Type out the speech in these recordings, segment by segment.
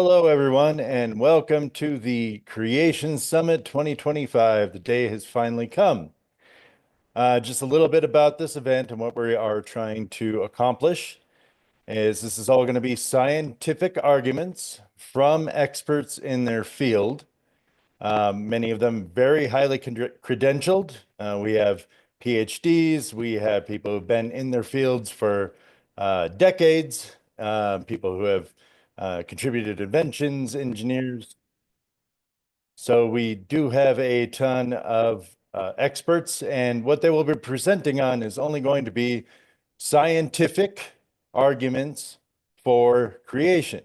Hello, everyone, and welcome to the Creation Summit 2025. The day has finally come. Just a little bit about this event and what we are trying to accomplish is this is all going to be scientific arguments from experts in their field, many of them very highly credentialed. We have PhDs, we have people who've been in their fields for decades, people who have contributed inventions, engineers. So we do have a ton of experts, and what they will be presenting on is only going to be scientific arguments for creation.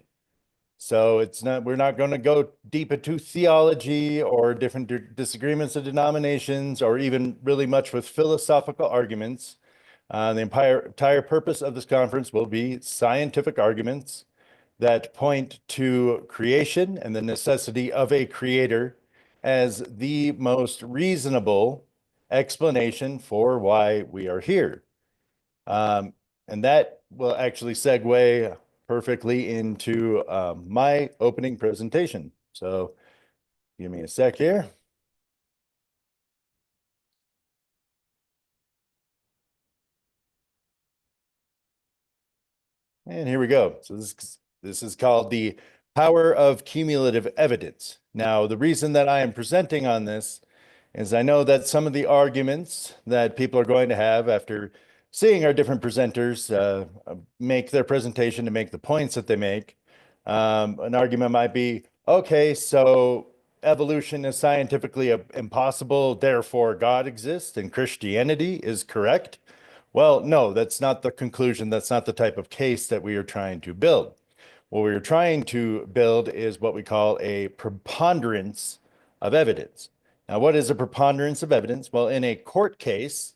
So we're not going to go deep into theology or different disagreements of denominations or even really much with philosophical arguments. The entire purpose of this conference will be scientific arguments that point to creation and the necessity of a creator as the most reasonable explanation for why we are here. And that will actually segue perfectly into my opening presentation. So give me a sec here. And here we go. So this is called the power of cumulative evidence. Now, the reason that I am presenting on this is I know that some of the arguments that people are going to have after seeing our different presenters make their presentation to make the points that they make, an argument might be, okay, so evolution is scientifically impossible, therefore God exists and Christianity is correct. Well, no, that's not the conclusion. That's not the type of case that we are trying to build. What we are trying to build is what we call a preponderance of evidence. Now, what is a preponderance of evidence? Well, in a court case,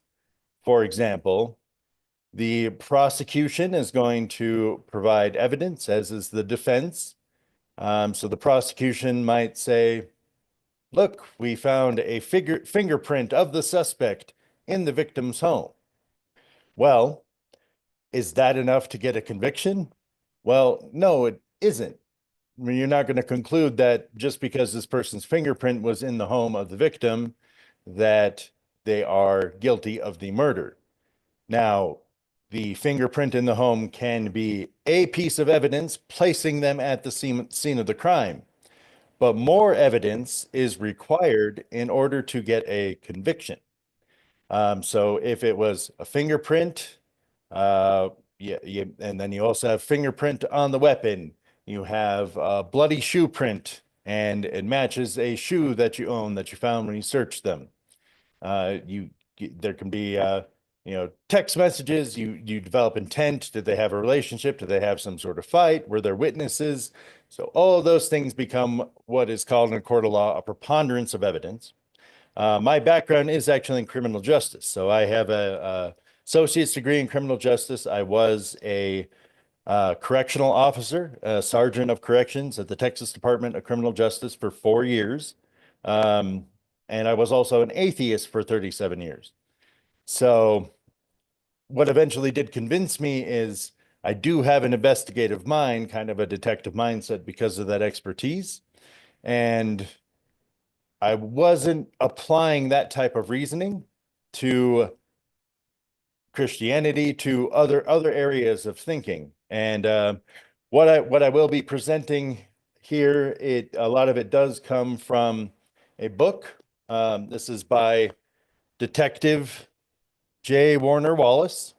for example, the prosecution is going to provide evidence, as is the defense. So the prosecution might say, look, we found a fingerprint of the suspect in the victim's home. Well, is that enough to get a conviction? Well, no, it isn't. I mean, you're not going to conclude that just because this person's fingerprint was in the home of the victim, that they are guilty of the murder. Now, the fingerprint in the home can be a piece of evidence placing them at the scene of the crime, but more evidence is required in order to get a conviction. So if it was a fingerprint, and then you also have fingerprint on the weapon. You have a bloody shoe print, and it matches a shoe that you own that you found when you searched them. There can be text messages. You develop intent. Did they have a relationship? Did they have some sort of fight? Were there witnesses? So all of those things become what is called in a court of law a preponderance of evidence. My background is actually in criminal justice. So I have a associate's degree in criminal justice. I was a correctional officer, a sergeant of corrections at the Texas Department of Criminal Justice for 4 years. And I was also an atheist for 37 years. So what eventually did convince me is I do have an investigative mind, kind of a detective mindset because of that expertise. And I wasn't applying that type of reasoning to Christianity, to other areas of thinking. And what I will be presenting here, a lot of it does come from a book. This is by Detective J. Warner Wallace.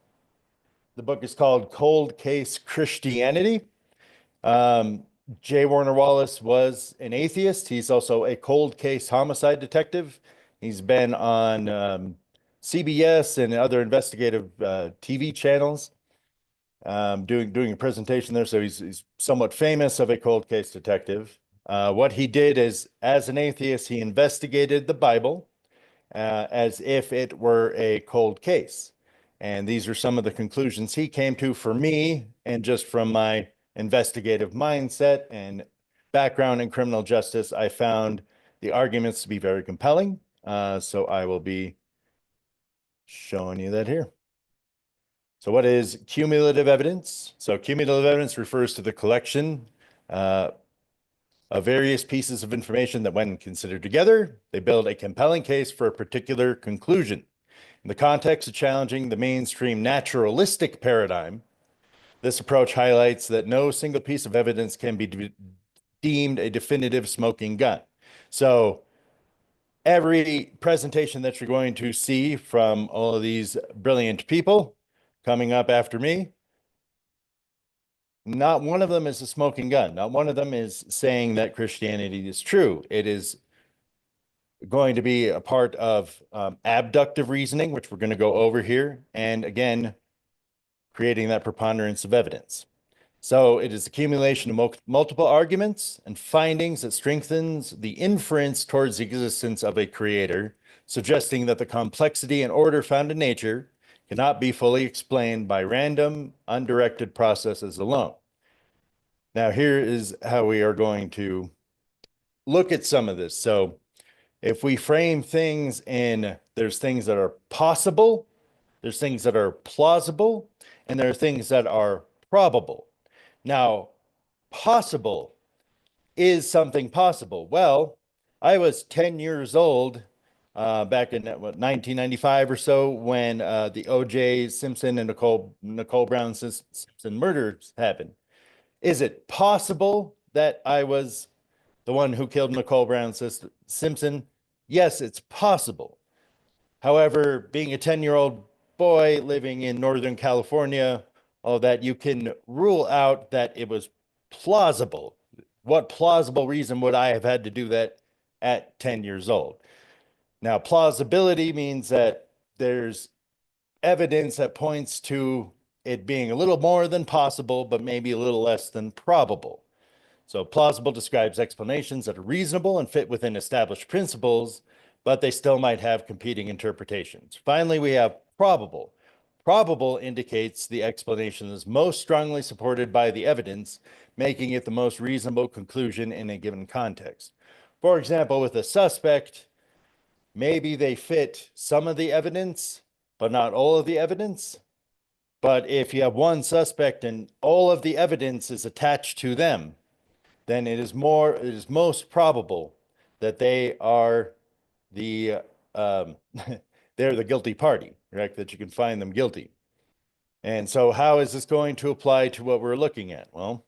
The book is called Cold Case Christianity. J. Warner Wallace was an atheist. He's also a cold case homicide detective. He's been on CBS and other investigative TV channels doing a presentation there. So he's somewhat famous of a cold case detective. What he did is, as an atheist, he investigated the Bible as if it were a cold case. And these are some of the conclusions he came to for me, and just from my investigative mindset and background in criminal justice, I found the arguments to be very compelling. So I will be showing you that here. So what is cumulative evidence? So cumulative evidence refers to the collection of various pieces of information that, when considered together, they build a compelling case for a particular conclusion. In the context of challenging the mainstream naturalistic paradigm, this approach highlights that no single piece of evidence can be deemed a definitive smoking gun. So every presentation that you're going to see from all of these brilliant people coming up after me, not one of them is a smoking gun. Not one of them is saying that Christianity is true. It is going to be a part of abductive reasoning, which we're going to go over here. And again, creating that preponderance of evidence. So it is accumulation of multiple arguments and findings that strengthens the inference towards the existence of a creator, suggesting that the complexity and order found in nature cannot be fully explained by random, undirected processes alone. Now, here is how we are going to look at some of this. So if we frame things in, there's things that are possible, there's things that are plausible, and there are things that are probable. Now, possible is something possible. Well, I was 10 years old back in 1995 or so when the O.J. Simpson and Nicole Brown Simpson murders happened. Is it possible that I was the one who killed Nicole Brown Simpson? Yes, it's possible. However, being a 10-year-old boy living in Northern California, all that, you can rule out that it was plausible. What plausible reason would I have had to do that at 10 years old? Now, plausibility means that there's evidence that points to it being a little more than possible, but maybe a little less than probable. So plausible describes explanations that are reasonable and fit within established principles, but they still might have competing interpretations. Finally, we have probable. Probable indicates the explanation is most strongly supported by the evidence, making it the most reasonable conclusion in a given context. For example, with a suspect, maybe they fit some of the evidence, but not all of the evidence. But if you have one suspect and all of the evidence is attached to them, then it is most probable that they are the they're the guilty party, right? That you can find them guilty. And so how is this going to apply to what we're looking at? Well,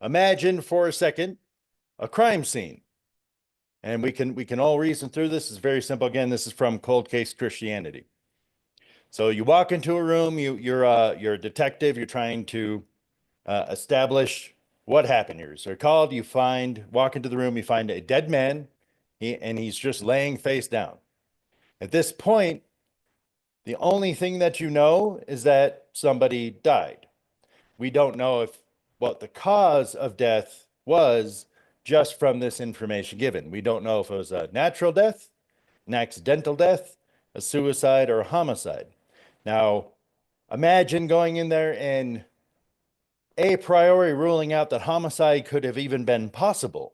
imagine for a second a crime scene. And we can all reason through this. It's very simple. Again, this is from Cold Case Christianity. So you walk into a room, you're a detective, you're trying to establish what happened here. So you're called, walk into the room, you find a dead man, and he's just laying face down. At this point, the only thing that you know is that somebody died. We don't know what the cause of death was just from this information given. We don't know if it was a natural death, an accidental death, a suicide, or a homicide. Now, imagine going in there and a priori ruling out that homicide could have even been possible.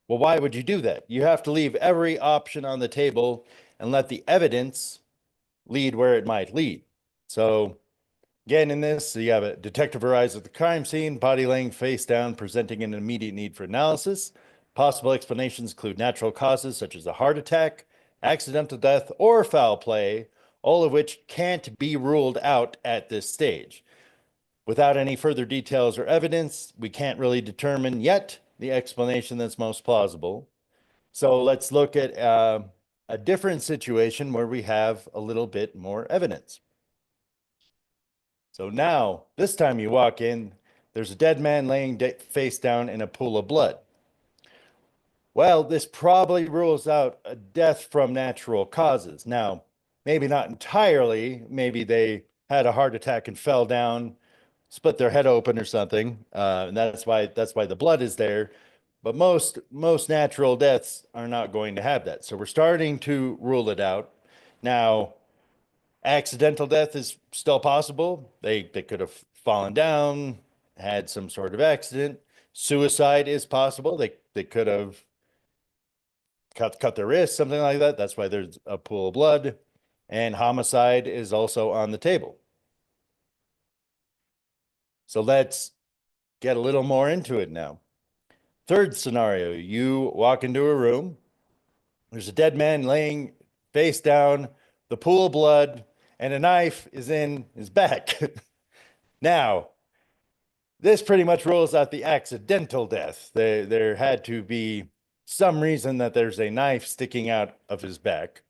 Well, why would you do that? You have to leave every option on the table and let the evidence lead where it might lead. So again, in this, you have a detective arrives at the crime scene, body laying face down, presenting an immediate need for analysis. Possible explanations include natural causes such as a heart attack, accidental death, or foul play, all of which can't be ruled out at this stage. Without any further details or evidence, we can't really determine yet the explanation that's most plausible. So let's look at a different situation where we have a little bit more evidence. So now, this time you walk in, there's a dead man laying face down in a pool of blood. Well, this probably rules out a death from natural causes. Now, maybe not entirely. Maybe they had a heart attack and fell down, split their head open or something, and that's why the blood is there. But most natural deaths are not going to have that. So we're starting to rule it out. Now, accidental death is still possible. They could have fallen down, had some sort of accident. Suicide is possible. They could have cut their wrist, something like that. That's why there's a pool of blood. And homicide is also on the table. So let's get a little more into it now. Third scenario, you walk into a room, there's a dead man laying face down, the pool of blood, and a knife is in his back. Now, this pretty much rules out the accidental death. There had to be some reason that there's a knife sticking out of his back.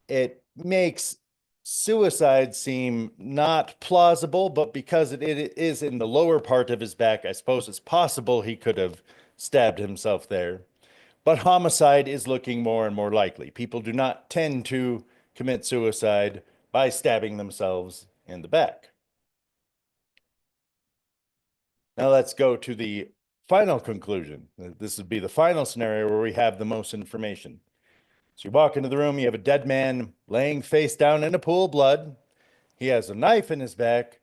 It makes suicide seem not plausible, but because it is in the lower part of his back, I suppose it's possible he could have stabbed himself there. But homicide is looking more and more likely. People do not tend to commit suicide by stabbing themselves in the back. Now let's go to the final conclusion. This would be the final scenario where we have the most information. So you walk into the room, you have a dead man laying face down in a pool of blood. He has a knife in his back,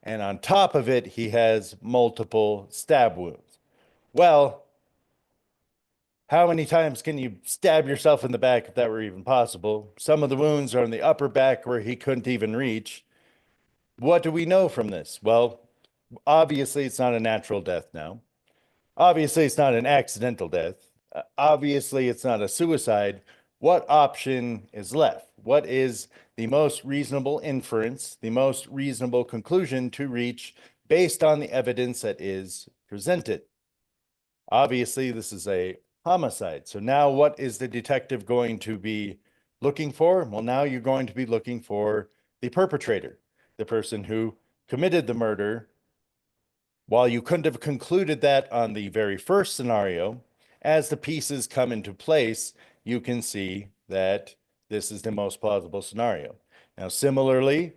and on top of it, he has multiple stab wounds. Well, how many times can you stab yourself in the back if that were even possible? Some of the wounds are in the upper back where he couldn't even reach. What do we know from this? Well, obviously, it's not a natural death now. Obviously, it's not an accidental death. Obviously, it's not a suicide. What option is left? What is the most reasonable inference, the most reasonable conclusion to reach based on the evidence that is presented? Obviously, this is a homicide. So now what is the detective going to be looking for? Well, now you're going to be looking for the perpetrator, the person who committed the murder. While you couldn't have concluded that on the very first scenario, as the pieces come into place, you can see that this is the most plausible scenario. Now, similarly,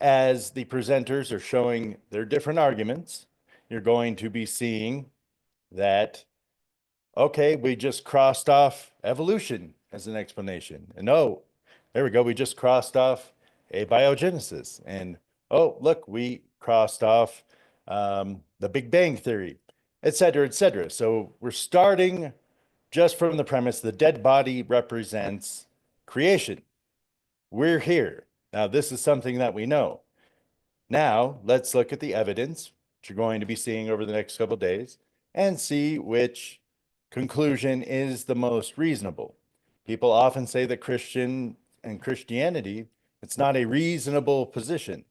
as the presenters are showing their different arguments, you're going to be seeing that, okay, we just crossed off evolution as an explanation. And oh, there we go, we just crossed off abiogenesis. And oh, look, we crossed off the Big Bang Theory, et cetera, et cetera. So we're starting just from the premise the dead body represents creation. We're here. Now, this is something that we know. Now, let's look at the evidence, which you're going to be seeing over the next couple of days, and see which conclusion is the most reasonable. People often say that Christianity, it's not a reasonable position.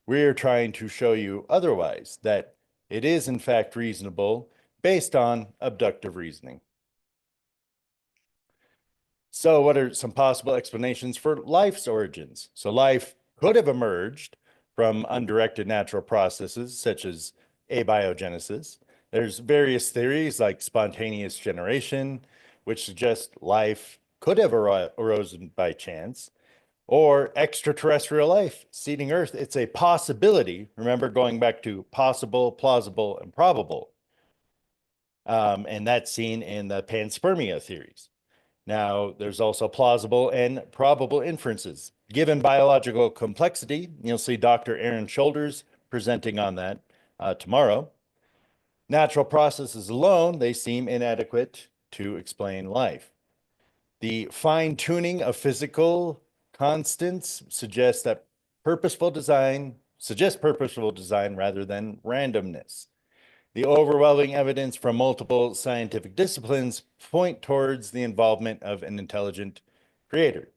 We're trying to show you otherwise, that it is in fact reasonable based on abductive reasoning. So what are some possible explanations for life's origins? So life could have emerged from undirected natural processes such as abiogenesis. There's various theories like spontaneous generation, which suggest life could have arisen by chance, or extraterrestrial life seeding Earth. It's a possibility. Remember, going back to possible, plausible, and probable. And that's seen in the panspermia theories. Now, there's also plausible and probable inferences. Given biological complexity, you'll see Dr. Aaron Shoulders presenting on that tomorrow. Natural processes alone, they seem inadequate to explain life. The fine-tuning of physical constants suggests purposeful design rather than randomness. The overwhelming evidence from multiple scientific disciplines point towards the involvement of an intelligent creator.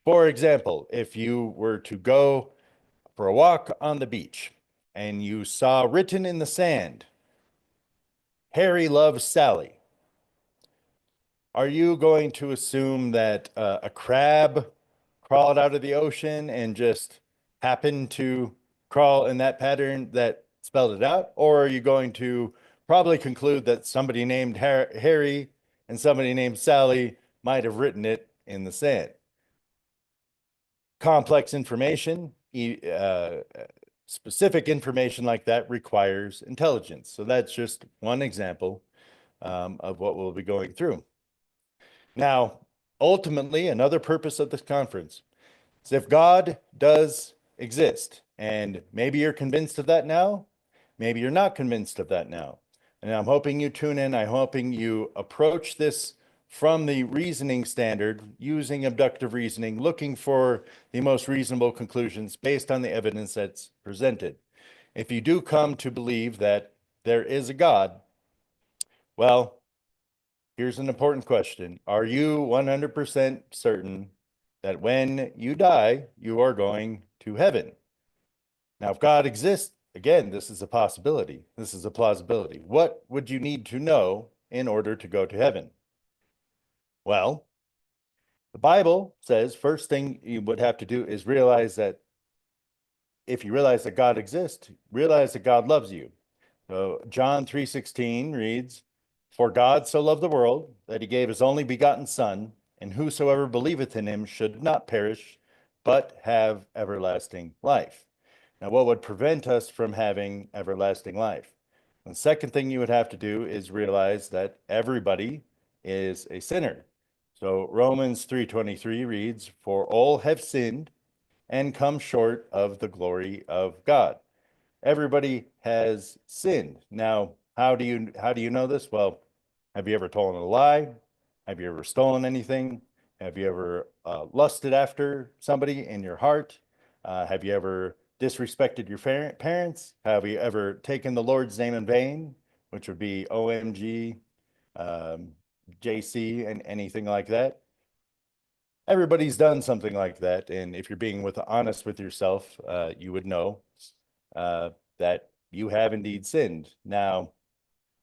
For example, if you were to go for a walk on the beach and you saw written in the sand, "Harry loves Sally," are you going to assume that a crab crawled out of the ocean and just happened to crawl in that pattern that spelled it out? Or are you going to probably conclude that somebody named Harry and somebody named Sally might have written it in the sand? Complex information, specific information like that requires intelligence. So that's just one example of what we'll be going through. Now, ultimately, another purpose of this conference is if God does exist, and maybe you're convinced of that now, maybe you're not convinced of that now. And I'm hoping you tune in. I'm hoping you approach this from the reasoning standard, using abductive reasoning, looking for the most reasonable conclusions based on the evidence that's presented. If you do come to believe that there is a God, Well, here's an important question. Are you 100% certain that when you die, you are going to heaven? Now, if God exists, again, this is a possibility. This is a plausibility. What would you need to know in order to go to heaven? Well, the Bible says first thing you would have to do is realize that if you realize that God exists, realize that God loves you. So John 3:16 reads, "For God so loved the world that he gave his only begotten Son, and whosoever believeth in him should not perish, but have everlasting life." Now, what would prevent us from having everlasting life? The second thing you would have to do is realize that everybody is a sinner. So Romans 3:23 reads, "For all have sinned and come short of the glory of God." Everybody has sinned. Now, how do you know this? Well, have you ever told a lie? Have you ever stolen anything? Have you ever lusted after somebody in your heart? Have you ever disrespected your parents? Have you ever taken the Lord's name in vain, which would be OMG, um, JC, and anything like that? Everybody's done something like that, and if you're being honest with yourself, you would know uh, that you have indeed sinned. Now,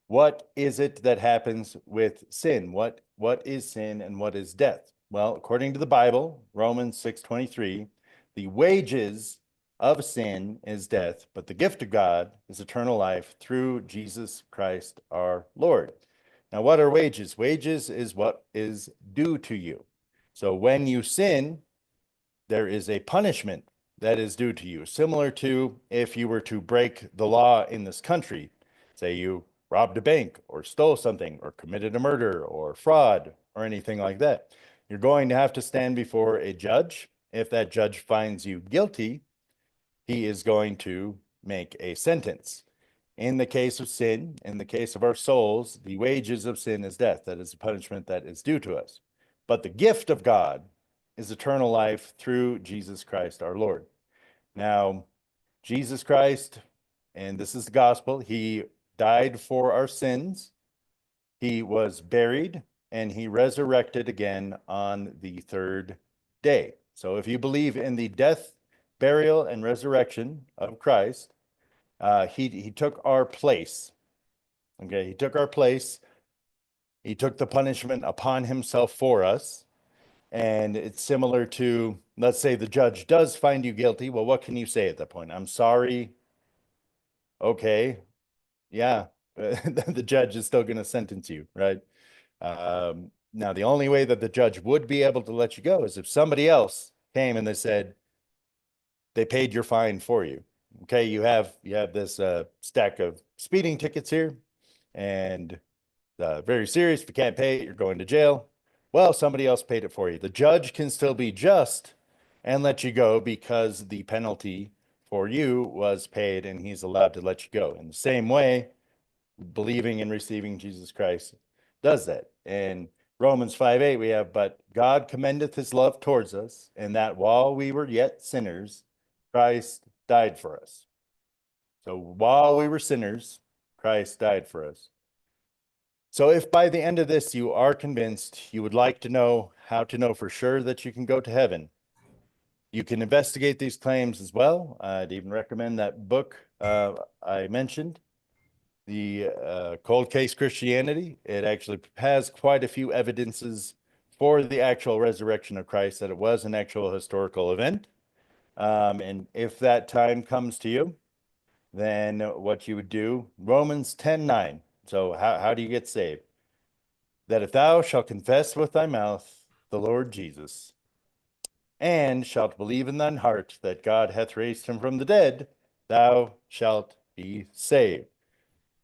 what is it that happens with sin? What is sin and what is death? Well, according to the Bible, Romans 6:23, the wages of sin is death, but the gift of God is eternal life through Jesus Christ our Lord. Now, what are wages? Wages is what is due to you. So when you sin, there is a punishment that is due to you, similar to if you were to break the law in this country. Say you robbed a bank or stole something or committed a murder or fraud or anything like that. You're going to have to stand before a judge. If that judge finds you guilty, he is going to make a sentence. In the case of sin, in the case of our souls, the wages of sin is death. That is the punishment that is due to us. But the gift of God is eternal life through Jesus Christ our Lord. Now, Jesus Christ, and this is the gospel, he died for our sins, he was buried, and he resurrected again on the third day. So if you believe in the death, burial, and resurrection of Christ, he took our place. Okay, he took our place. He took the punishment upon himself for us. And it's similar to, let's say the judge does find you guilty. Well, what can you say at that point? I'm sorry. Okay. Yeah. The judge is still going to sentence you, right? Now, the only way that the judge would be able to let you go is if somebody else came and they said they paid your fine for you. Okay, you have this stack of speeding tickets here, and very serious. If you can't pay it, you're going to jail. Well, somebody else paid it for you. The judge can still be just and let you go because the penalty for you was paid and he's allowed to let you go. In the same way, believing and receiving Jesus Christ does that. And Romans 5:8, we have, "But God commendeth his love towards us, and that while we were yet sinners, Christ died for us." So while we were sinners, Christ died for us. So if by the end of this you are convinced you would like to know how to know for sure that you can go to heaven, you can investigate these claims as well. I'd even recommend that book I mentioned, the Cold Case Christianity. It actually has quite a few evidences for the actual resurrection of Christ, that it was an actual historical event. And if that time comes to you, then what you would do, Romans 10:9. So how do you get saved? That if thou shalt confess with thy mouth the Lord Jesus, and shalt believe in thine heart that God hath raised him from the dead, thou shalt be saved.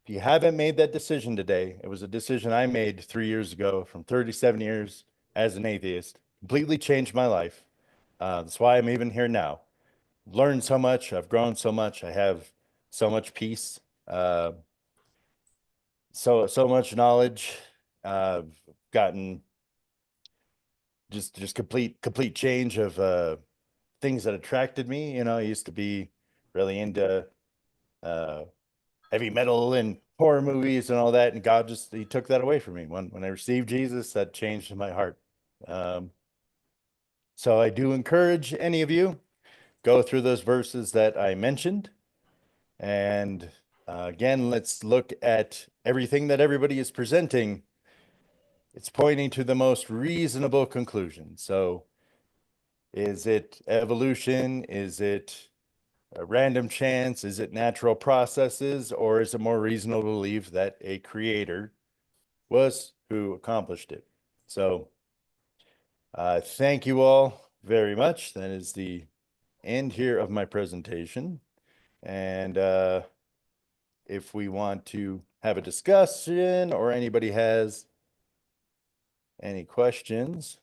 If you haven't made that decision today, it was a decision I made 3 years ago from 37 years as an atheist, completely changed my life. That's why I'm even here now. Learned so much, I've grown so much, I have so much peace, so much knowledge. I've gotten just complete change of things that attracted me. I used to be really into uh heavy metal and horror movies and all that, and God just he took that away from me. When I received Jesus, that changed my heart. Um, so I do encourage any of you go through those verses that I mentioned, and again, let's look at everything that everybody is presenting. It's pointing to the most reasonable conclusion. So, is it evolution? Is it a random chance? Is it natural processes? Or is it more reasonable to believe that a creator was who accomplished it? So, thank you all very much. That is the end here of my presentation. And if we want to have a discussion or anybody has any questions.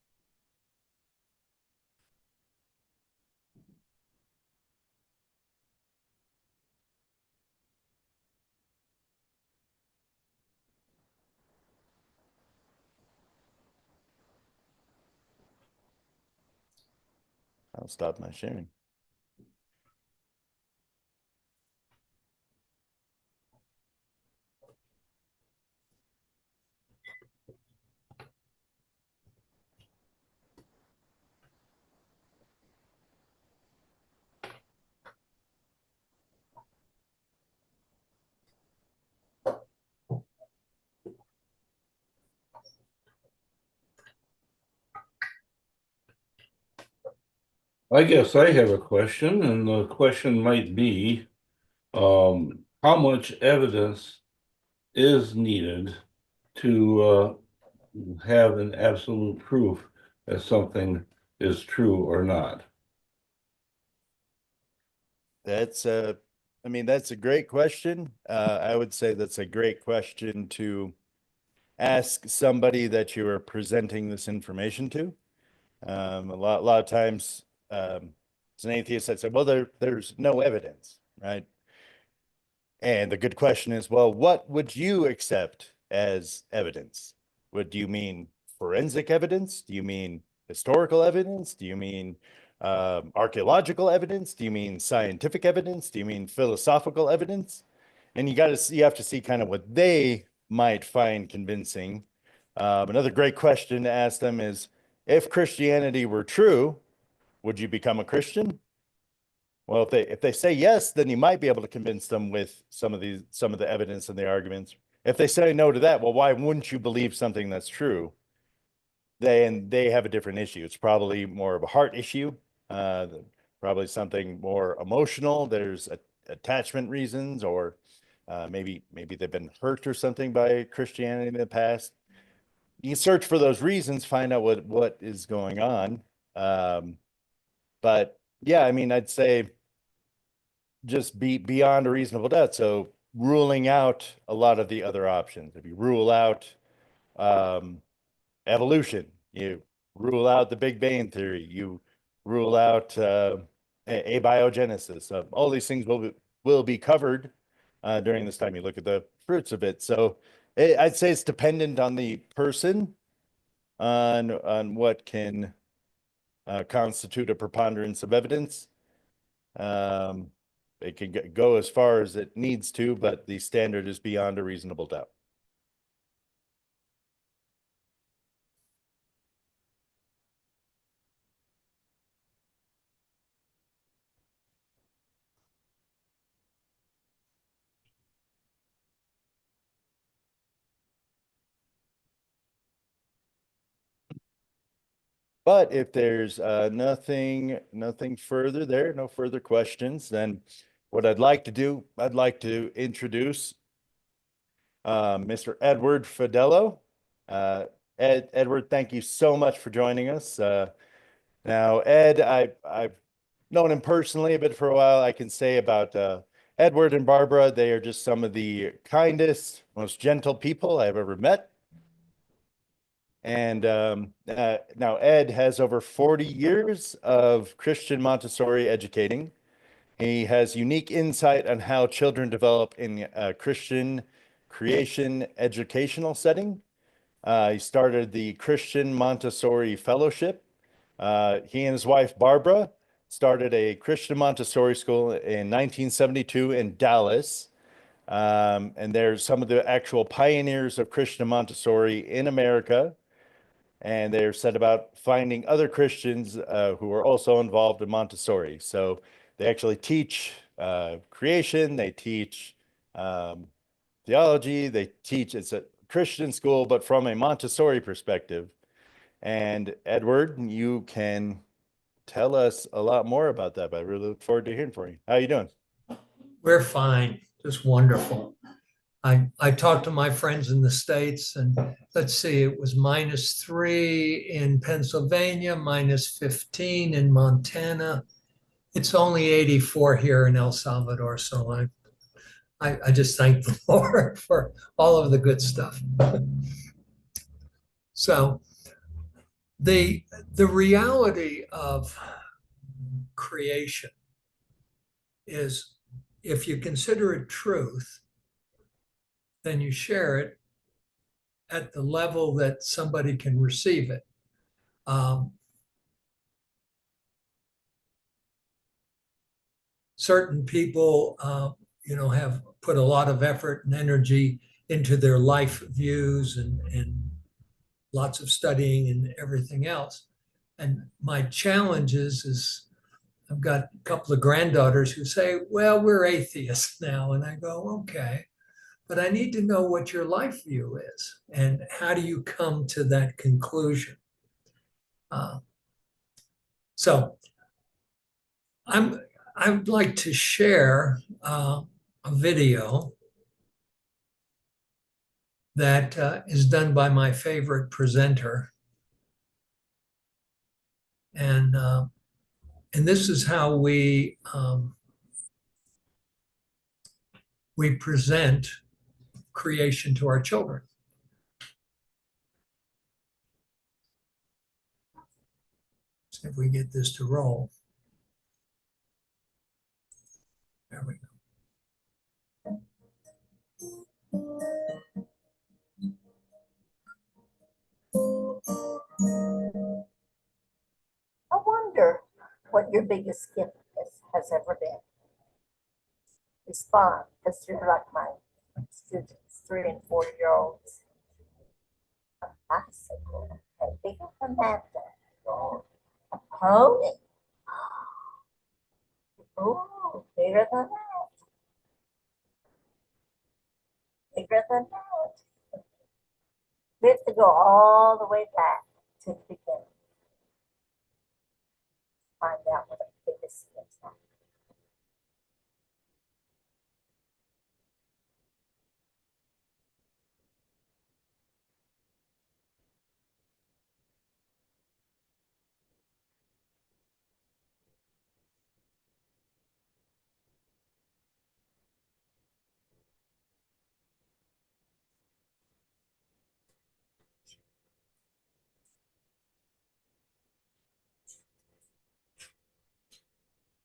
I'll stop my sharing. I guess I have a question, and the question might be, how much evidence is needed to have an absolute proof that something is true or not? That's that's a great question. I would say that's a great question to ask somebody that you are presenting this information to. A lot of times, as an atheist, I'd say, well, there's no evidence, right? And the good question is, well, what would you accept as evidence? Would you mean forensic evidence? Do you mean historical evidence? Do you mean archaeological evidence? Do you mean scientific evidence? Do you mean philosophical evidence? And you have to see kind of what they might find convincing. Another great question to ask them is, if Christianity were true, would you become a Christian? Well, if they say yes, then you might be able to convince them with some of the evidence and the arguments. If they say no to that, well, why wouldn't you believe something that's true? They have a different issue. It's probably more of a heart issue, probably something more emotional. There's attachment reasons, or maybe they've been hurt or something by Christianity in the past. You can search for those reasons, find out what is going on. But yeah, I mean, I'd say just be beyond a reasonable doubt. So ruling out a lot of the other options. If you rule out evolution, you rule out the Big Bang Theory, you rule out abiogenesis. All these things will be covered during this time. You look at the fruits of it. So I'd say it's dependent on the person on what can constitute a preponderance of evidence. It can go as far as it needs to, but the standard is beyond a reasonable doubt. But if there's nothing further there, no further questions, then what I'd like to do, I'd like to introduce Mr. Edward Fidellow. Edward, thank you so much for joining us. Now, Ed, I've known him personally, but for a while I can say about Edward and Barbara, they are just some of the kindest, most gentle people I've ever met. And now Ed has over 40 years of Christian Montessori educating. He has unique insight on how children develop in a Christian creation educational setting. He started the Christian Montessori Fellowship. He and his wife, Barbara, started a Christian Montessori school in 1972 in Dallas. And they're some of the actual pioneers of Christian Montessori in America. And they're set about finding other Christians who are also involved in Montessori. So they actually teach creation, they teach theology, they teach, it's a Christian school, but from a Montessori perspective. And Edward, you can tell us a lot more about that, but I really look forward to hearing from you. How are you doing? We're fine, just wonderful. I talked to my friends in the States and let's see, it was -3 in Pennsylvania, -15 in Montana. It's only 84 here in El Salvador, so I just thank the Lord for all of the good stuff. So the reality of creation is if you consider it truth, then you share it at the level that somebody can receive it. Certain people, have put a lot of effort and energy into their life views and lots of studying and everything else. And my challenge is I've got a couple of granddaughters who say, well, we're atheists now. And I go, okay, but I need to know what your life view is and how do you come to that conclusion? So I would like to share a video that is done by my favorite presenter. And this is how we present creation to our children. See if we get this to roll. There we go. I wonder what your biggest gift has ever been. Respond, because you're like my students, 3 and 4-year-olds. A bicycle, okay, bigger than that. A pony. Ooh, bigger than that. Bigger than that. We have to go all the way back to the beginning. Find out what the biggest gifts are.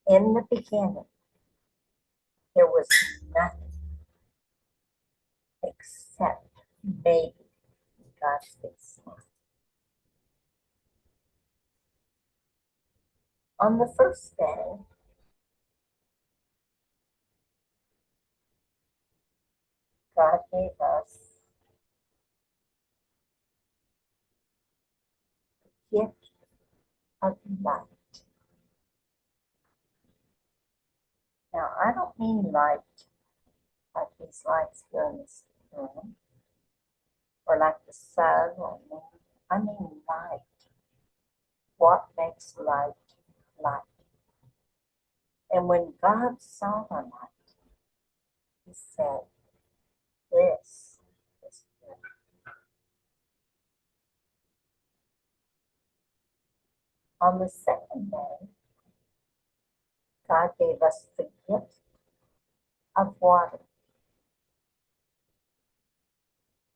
In the beginning, there was nothing except maybe God's big smile. On the first day, God gave us the gift of light. Now, I don't mean light like these lights here in this room, or like the sun or moon. I mean light. What makes light light? And when God saw the light, he said, this is good. On the second day, God gave us the gift of water.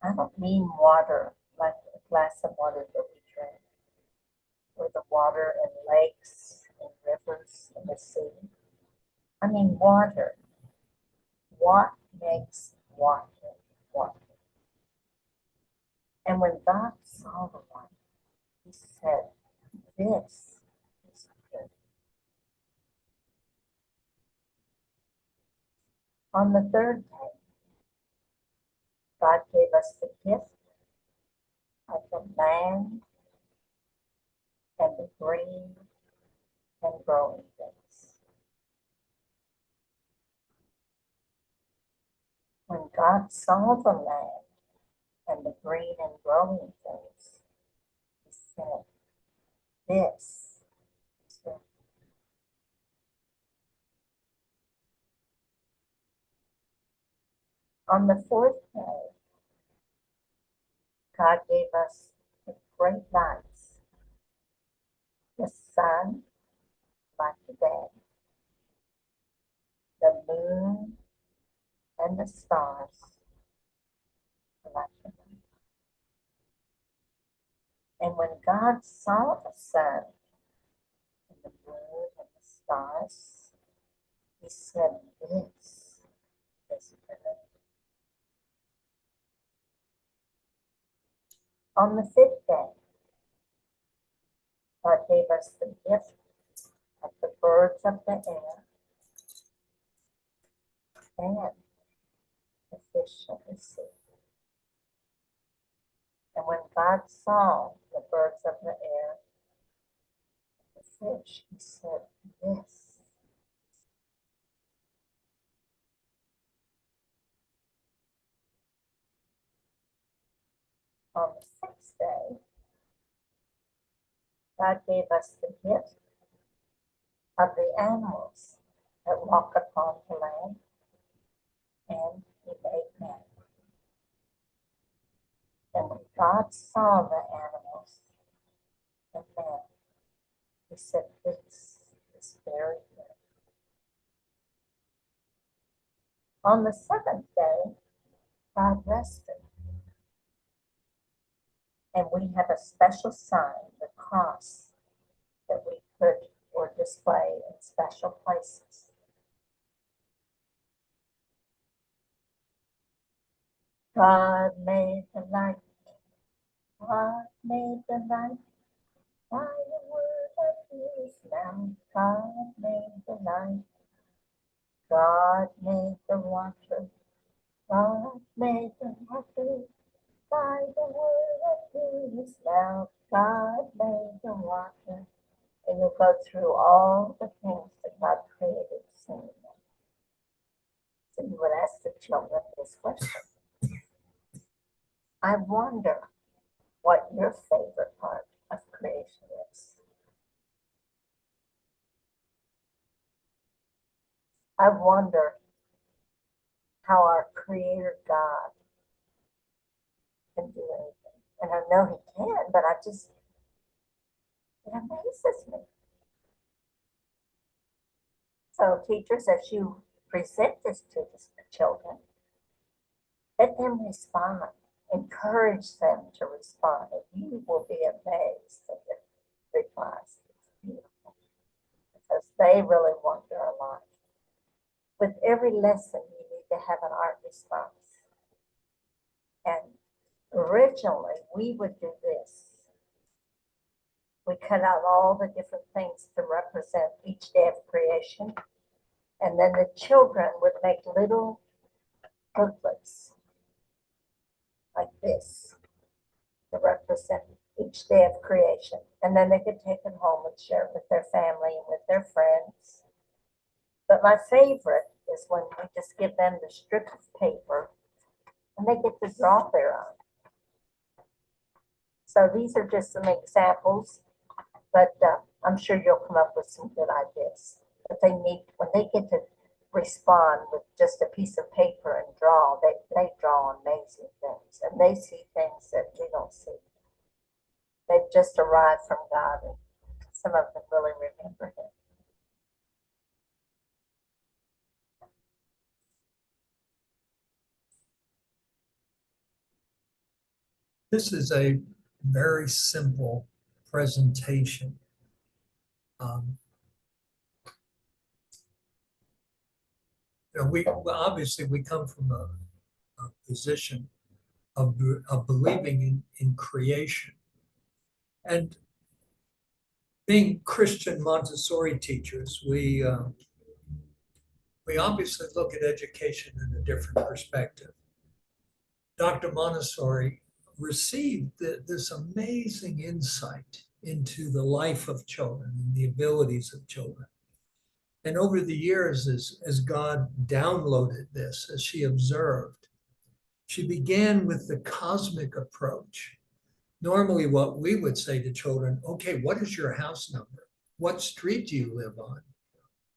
I don't mean water like a glass of water that we drink, or the water in lakes and rivers and the sea. I mean water. What makes water water? And when God saw the light, he said, this is good. On the third day, God gave us the gift of the land and the green and growing things. When God saw the land and the green and growing things, he said, this is good. On the fourth day, God gave us the great lights, the sun, like the day, the moon, and the stars, like the moon. And when God saw the sun and the moon and the stars, he said, this is good. On the fifth day, God gave us the gift of the birds of the air and the fish of the sea. And when God saw the birds of the air, the fish, he said, this. On the sixth day, God gave us the gift of the animals that walk upon the land, and he made man. And when God saw the animals and man, he said, this is very good. On the seventh day, God rested. And we have a special sign, the cross, that we put or display in special places. God made the light. God made the light. By the word of his mouth, God made the light. God made the water. God made the water. By the word of his mouth, God made the water. And you'll go through all the things that God created, seeing them. So you would ask the children this question. I wonder what your favorite part of creation is. I wonder how our Creator God can do anything. And I know He can, but it amazes me. So teachers, as you present this to the children, let them respond. Encourage them to respond, and you will be amazed at the replies. It's beautiful because they really wonder a lot. With every lesson, you need to have an art response. And originally, we would do this. We cut out all the different things to represent each day of creation, and then the children would make little booklets like this to represent each day of creation. And then they could take it home and share it with their family and with their friends. But my favorite is when we just give them the strip of paper and they get to draw their own. So these are just some examples, but I'm sure you'll come up with some good ideas. But they need, when they get to respond with just a piece of paper and draw, they draw amazing things, and they see things that we don't see. They've just arrived from God, and some of them really remember Him. This is a very simple presentation. Obviously we come from a position of believing in creation, and being Christian Montessori teachers, we obviously look at education in a different perspective. Dr. Montessori received this amazing insight into the life of children and the abilities of children. And over the years, as God downloaded this, as she observed, she began with the cosmic approach. Normally, what we would say to children, okay, what is your house number? What street do you live on?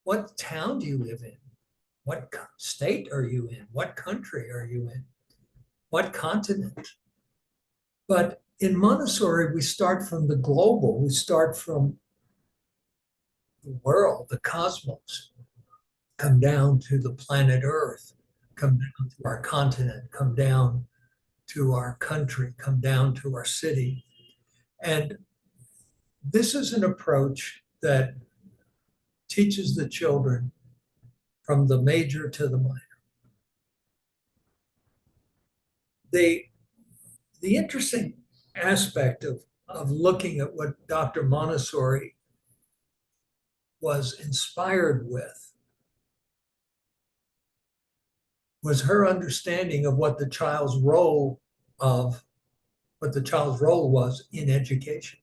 What town do you live in? What state are you in? What country are you in? What continent? But in Montessori, we start from the global, we start from the world, the cosmos, come down to the planet Earth, come down to our continent, come down to our country, come down to our city. And this is an approach that teaches the children from the major to the minor. The interesting aspect of looking at what Dr. Montessori was inspired with was her understanding of what the child's role was in education.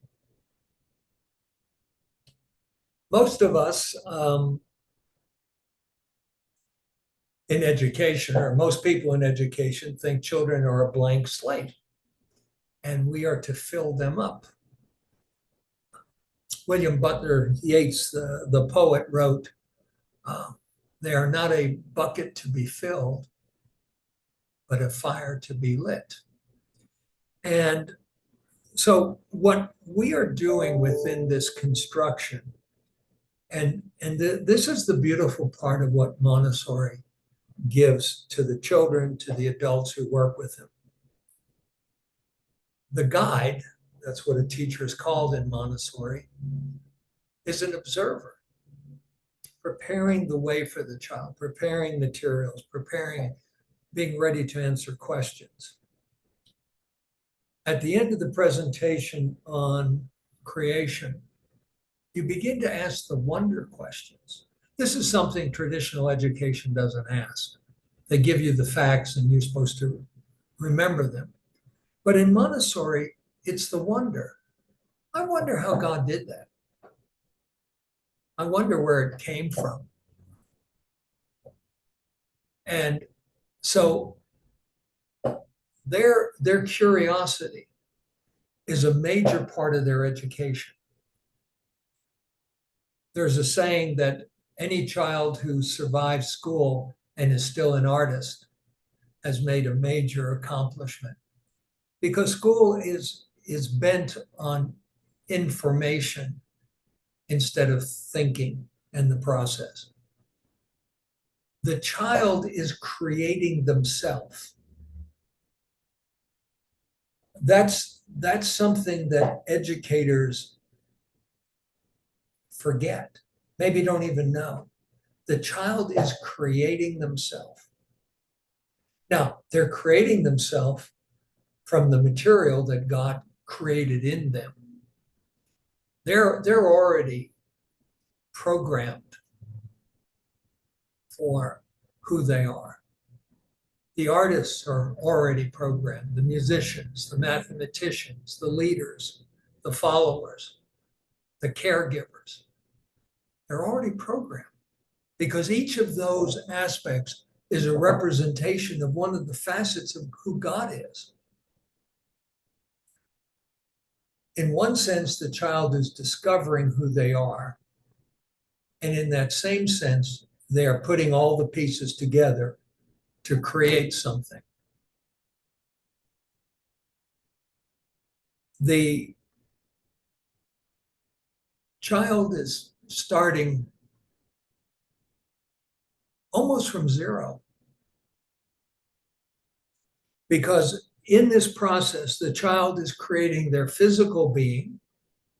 Most of us in education, or most people in education, think children are a blank slate and we are to fill them up. William Butler Yeats, the poet, wrote, they are not a bucket to be filled, but a fire to be lit. And so what we are doing within this construction, this is the beautiful part of what Montessori gives to the children, to the adults who work with him. The guide, that's what a teacher is called in Montessori, is an observer, preparing the way for the child, preparing materials, being ready to answer questions. At the end of the presentation on creation, you begin to ask the wonder questions. This is something traditional education doesn't ask. They give you the facts and you're supposed to remember them. But in Montessori, it's the wonder. I wonder how God did that. I wonder where it came from. And so their curiosity is a major part of their education. There's a saying that any child who survives school and is still an artist has made a major accomplishment, because school is bent on information instead of thinking and the process. The child is creating themselves. That's something that educators forget, maybe don't even know. The child is creating themselves. Now, they're creating themselves from the material that God created in them. They're already programmed for who they are. The artists are already programmed, the musicians, the mathematicians, the leaders, the followers, the caregivers. They're already programmed, because each of those aspects is a representation of one of the facets of who God is. In one sense, the child is discovering who they are. And in that same sense, they are putting all the pieces together to create something. The child is starting almost from zero, because in this process, the child is creating their physical being.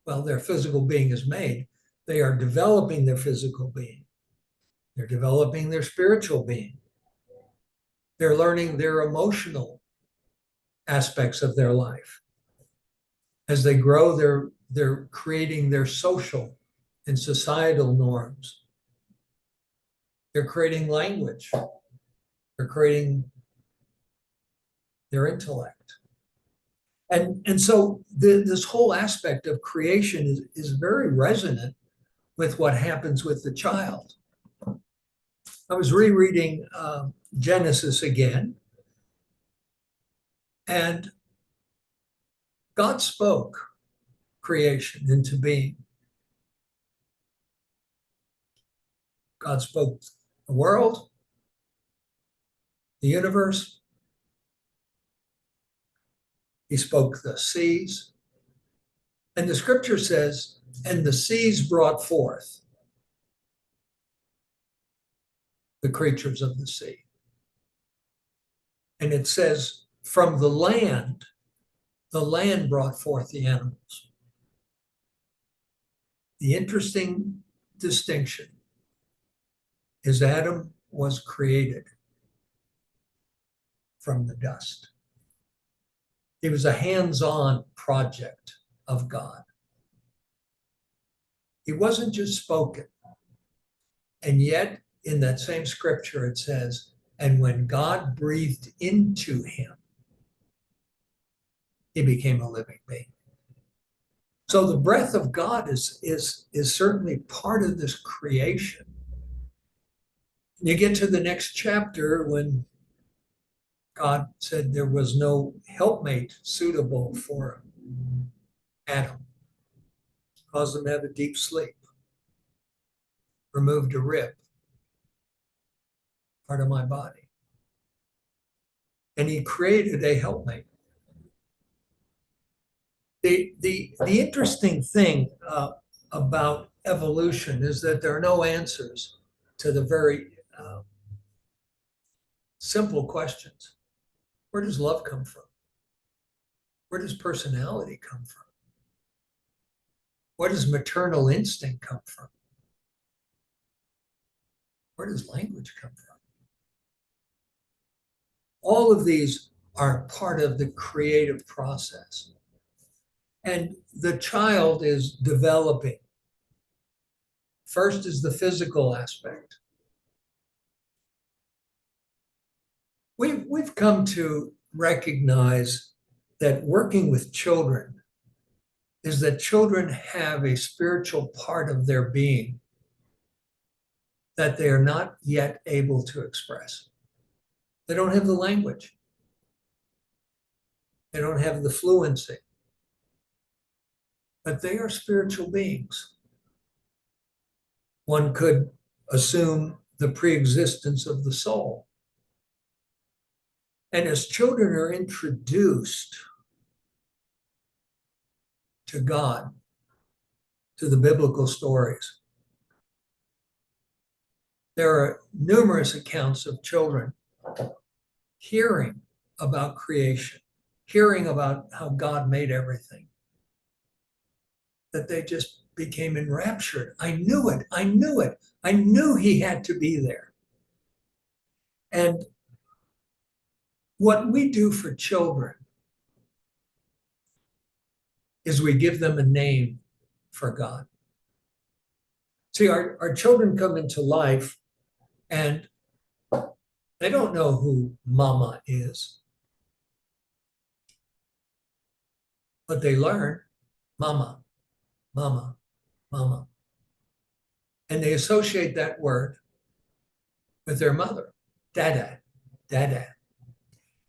Well, their physical being is made. They are developing their physical being. They're developing their spiritual being. They're learning their emotional aspects of their life. As they grow, they're creating their social and societal norms. They're creating language. They're creating their intellect. And so this whole aspect of creation is very resonant with what happens with the child. I was rereading Genesis again, and God spoke creation into being. God spoke the world, the universe. He spoke the seas. And the scripture says, and the seas brought forth the creatures of the sea. And it says, from the land brought forth the animals. The interesting distinction is Adam was created from the dust. It was a hands-on project of God. It wasn't just spoken. And yet, in that same scripture, it says, and when God breathed into him, he became a living being. So the breath of God is certainly part of this creation. You get to the next chapter when God said there was no helpmate suitable for Adam, caused him to have a deep sleep, removed a rib, part of my body. And he created a helpmate. The interesting thing about evolution is that there are no answers to the very simple questions. Where does love come from? Where does personality come from? Where does maternal instinct come from? Where does language come from? All of these are part of the creative process. And the child is developing. First is the physical aspect. We've come to recognize that working with children is that children have a spiritual part of their being that they are not yet able to express. They don't have the language. They don't have the fluency. But they are spiritual beings. One could assume the preexistence of the soul. And as children are introduced to God, to the biblical stories, there are numerous accounts of children hearing about creation, hearing about how God made everything, that they just became enraptured. I knew it. I knew it. I knew he had to be there. And what we do for children is we give them a name for God. See, our children come into life and they don't know who mama is, but they learn mama, mama, mama. And they associate that word with their mother, dada, dada.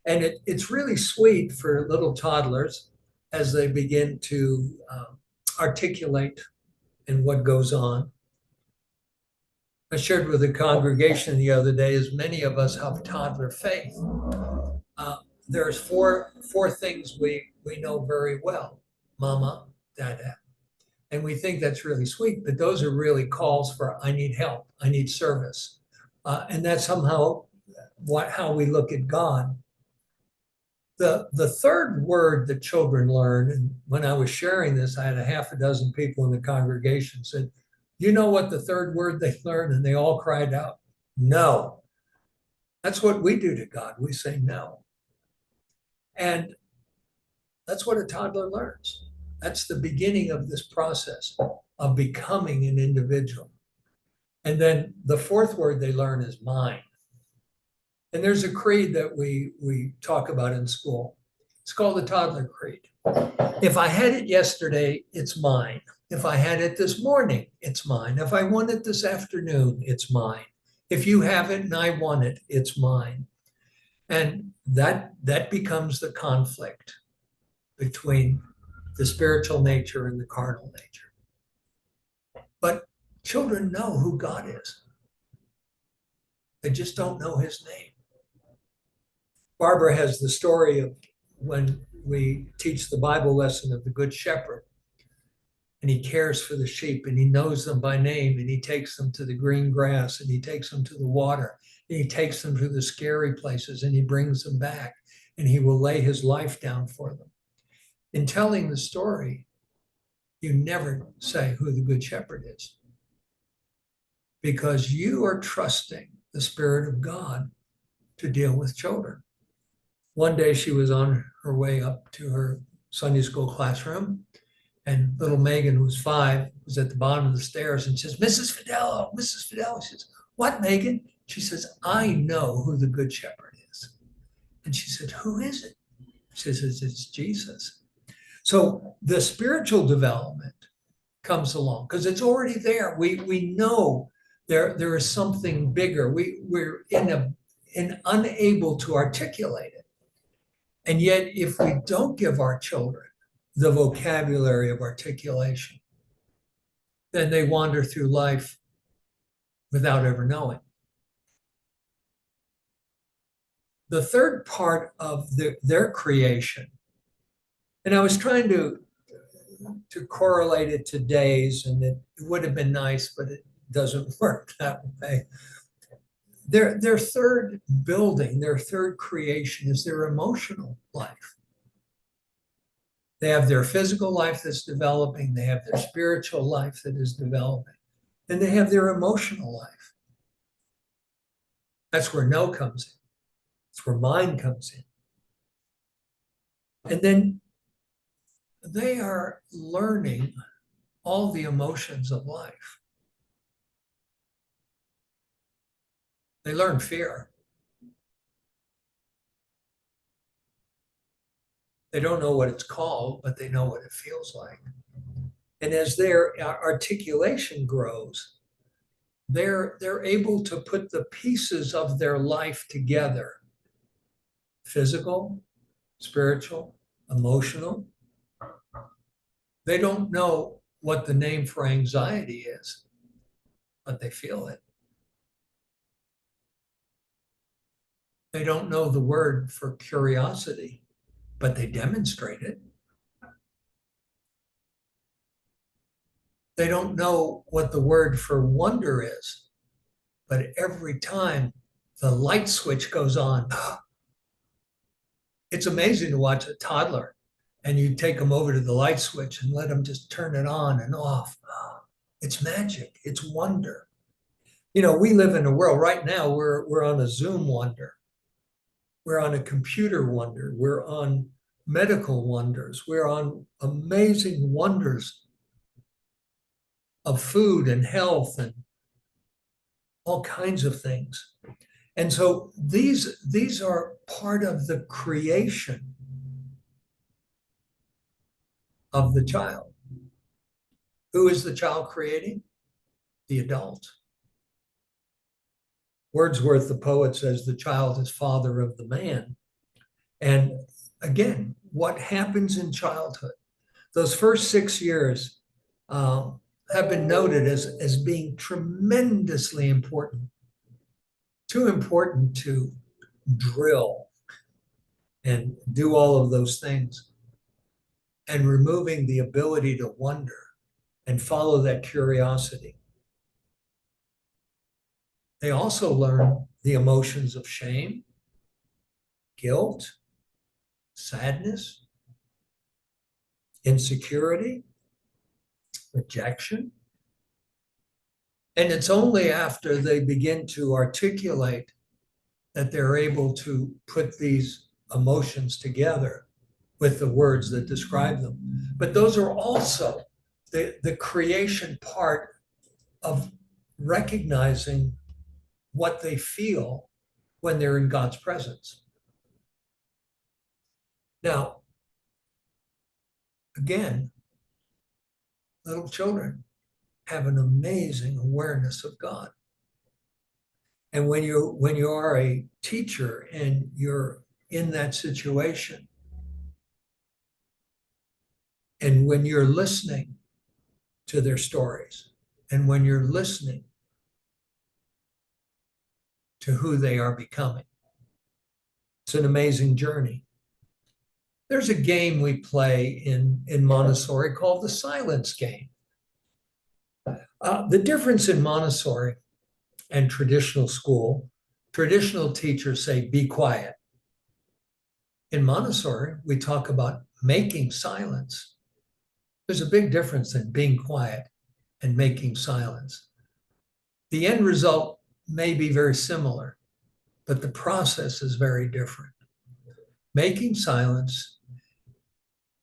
And it's really sweet for little toddlers as they begin to articulate in what goes on. I shared with the congregation the other day, as many of us have toddler faith. There's four things we know very well: mama, dada. And we think that's really sweet, but those are really calls for I need help, I need service. And that's somehow how we look at God. The third word that children learn, and when I was sharing this, I had a half a dozen people in the congregation said, you know what the third word they learned? And they all cried out, no. That's what we do to God. We say no. And that's what a toddler learns. That's the beginning of this process of becoming an individual. And then the fourth word they learn is mine. And there's a creed that we talk about in school. It's called the toddler creed. If I had it yesterday, it's mine. If I had it this morning, it's mine. If I want it this afternoon, it's mine. If you have it and I want it, it's mine. And that becomes the conflict between the spiritual nature and the carnal nature. But children know who God is. They just don't know his name. Barbara has the story of when we teach the Bible lesson of the Good Shepherd, and he cares for the sheep, and he knows them by name, and he takes them to the green grass, and he takes them to the water, and he takes them to the scary places, and he brings them back, and he will lay his life down for them. In telling the story, you never say who the Good Shepherd is, because you are trusting the Spirit of God to deal with children. One day she was on her way up to her Sunday school classroom, and little Megan, who was 5, was at the bottom of the stairs, and says, Mrs. Fidellow, Mrs. Fidellow. She says, what, Megan? She says, I know who the Good Shepherd is. And she said, who is it? She says, it's Jesus. So the spiritual development comes along because it's already there. We know there is something bigger. We're unable to articulate it. And yet, if we don't give our children the vocabulary of articulation, then they wander through life without ever knowing. The third part of their creation, and I was trying to correlate it to days, and it would have been nice, but it doesn't work that way. Their third building, their third creation is their emotional life. They have their physical life that's developing, they have their spiritual life that is developing, and they have their emotional life. That's where no comes in. That's where mind comes in. And then they are learning all the emotions of life. They learn fear. They don't know what it's called, but they know what it feels like. And as their articulation grows, they're able to put the pieces of their life together: physical, spiritual, emotional. They don't know what the name for anxiety is, but they feel it. They don't know the word for curiosity, but they demonstrate it. They don't know what the word for wonder is, but every time the light switch goes on, it's amazing to watch a toddler, and you take them over to the light switch and let them just turn it on and off. It's magic. It's wonder. You know, we live in a world right now, we're on a Zoom wonder. We're on a computer wonder. We're on medical wonders. We're on amazing wonders of food and health and all kinds of things. And so these are part of the creation of the child. Who is the child creating? The adult. Wordsworth, the poet, says the child is father of the man. And again, what happens in childhood? Those first 6 years have been noted as being tremendously important. Too important to drill and do all of those things, and removing the ability to wonder and follow that curiosity. They also learn the emotions of shame, guilt, sadness, insecurity, rejection. And it's only after they begin to articulate that they're able to put these emotions together with the words that describe them. But those are also the creation part of recognizing what they feel when they're in God's presence. Now, again, little children have an amazing awareness of God. And when you are a teacher and you're in that situation, and when you're listening to their stories, and when you're listening to who they are becoming, it's an amazing journey. There's a game we play in Montessori called the silence game. The difference in Montessori and traditional school, traditional teachers say, be quiet. In Montessori, we talk about making silence. There's a big difference in being quiet and making silence. The end result may be very similar, but the process is very different. Making silence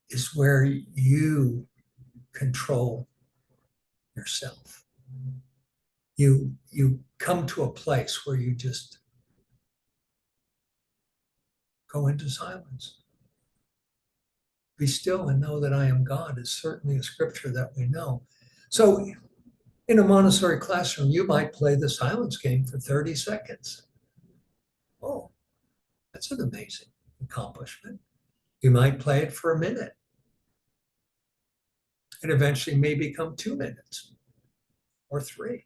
is where you control yourself. You come to a place where you just go into silence. Be still and know that I am God is certainly a scripture that we know. So in a Montessori classroom, you might play the silence game for 30 seconds. Oh, that's an amazing accomplishment. You might play it for a minute. It eventually may become 2 minutes or 3.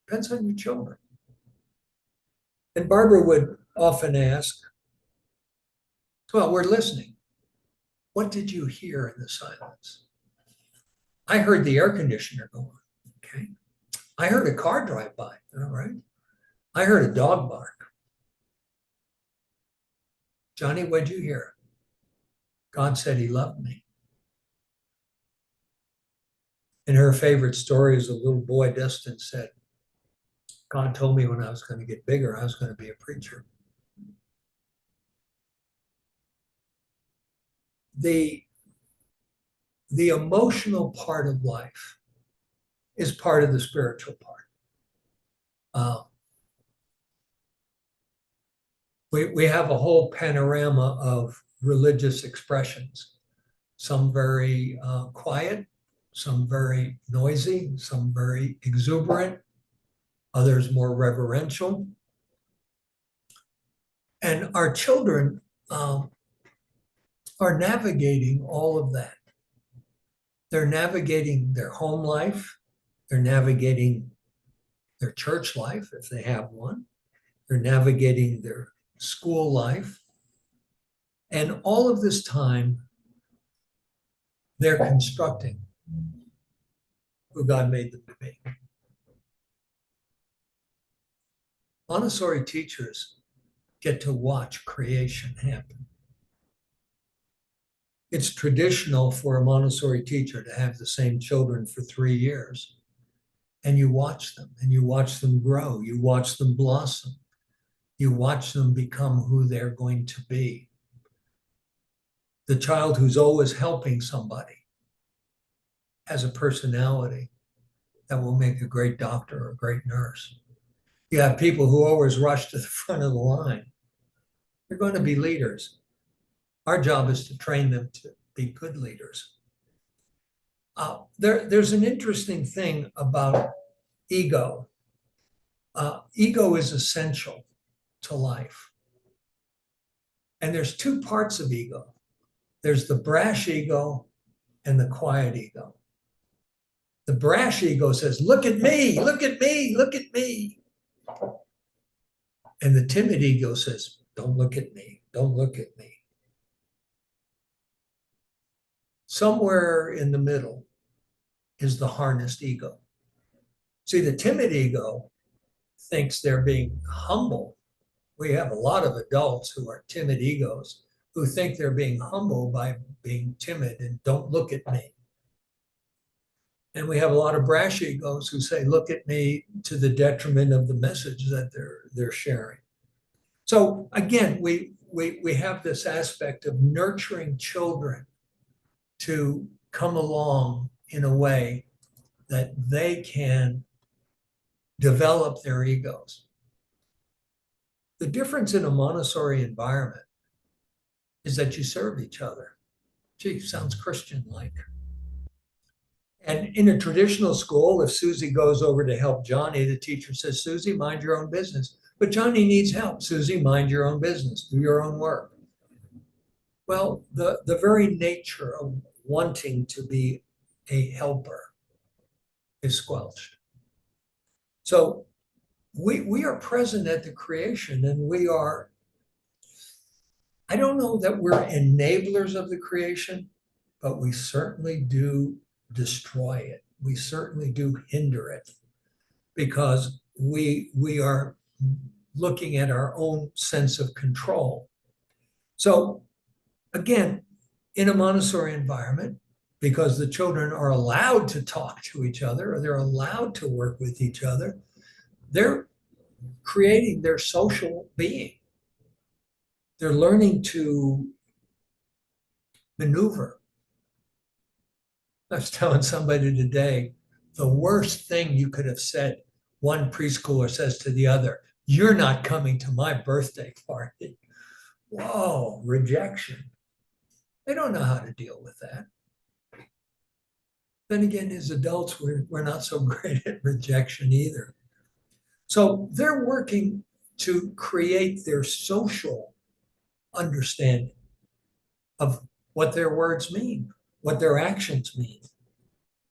Depends on your children. And Barbara would often ask, well, we're listening. What did you hear in the silence? I heard the air conditioner go on. Okay. I heard a car drive by. All right. I heard a dog bark. Johnny, what'd you hear? God said he loved me. And her favorite story is a little boy, Destin, said, God told me when I was going to get bigger, I was going to be a preacher. The emotional part of life is part of the spiritual part. We have a whole panorama of religious expressions, some very quiet, some very noisy, some very exuberant, others more reverential. And our children are navigating all of that. They're navigating their home life. They're navigating their church life, if they have one. They're navigating their school life. And all of this time, they're constructing who God made them to be. Montessori teachers get to watch creation happen. It's traditional for a Montessori teacher to have the same children for 3 years. And you watch them grow, you watch them blossom, you watch them become who they're going to be. The child who's always helping somebody has a personality that will make a great doctor or a great nurse. You have people who always rush to the front of the line. They're going to be leaders. Our job is to train them to be good leaders. There's an interesting thing about ego. Ego is essential to life. And there's 2 parts of ego. There's the brash ego and the quiet ego. The brash ego says, look at me, look at me, look at me. And the timid ego says, don't look at me, don't look at me. Somewhere in the middle is the harnessed ego. See, the timid ego thinks they're being humble. We have a lot of adults who are timid egos who think they're being humble by being timid and don't look at me. And we have a lot of brash egos who say, look at me, to the detriment of the message that they're sharing. So again, we have this aspect of nurturing children to come along in a way that they can develop their egos. The difference in a Montessori environment is that you serve each other. Gee, sounds Christian-like. And in a traditional school, if Susie goes over to help Johnny, the teacher says, Susie, mind your own business. But Johnny needs help. Susie, mind your own business. Do your own work. Well, the very nature of wanting to be a helper is squelched. So we are present at the creation, and we are, I don't know that we're enablers of the creation, but we certainly do destroy it. We certainly do hinder it, because we are looking at our own sense of control. So again, in a Montessori environment, because the children are allowed to talk to each other, or they're allowed to work with each other, they're creating their social being. They're learning to maneuver. I was telling somebody today, the worst thing you could have said, one preschooler says to the other, you're not coming to my birthday party. Whoa, rejection. They don't know how to deal with that. Then again, as adults, we're not so great at rejection either. So they're working to create their social understanding of what their words mean, what their actions mean.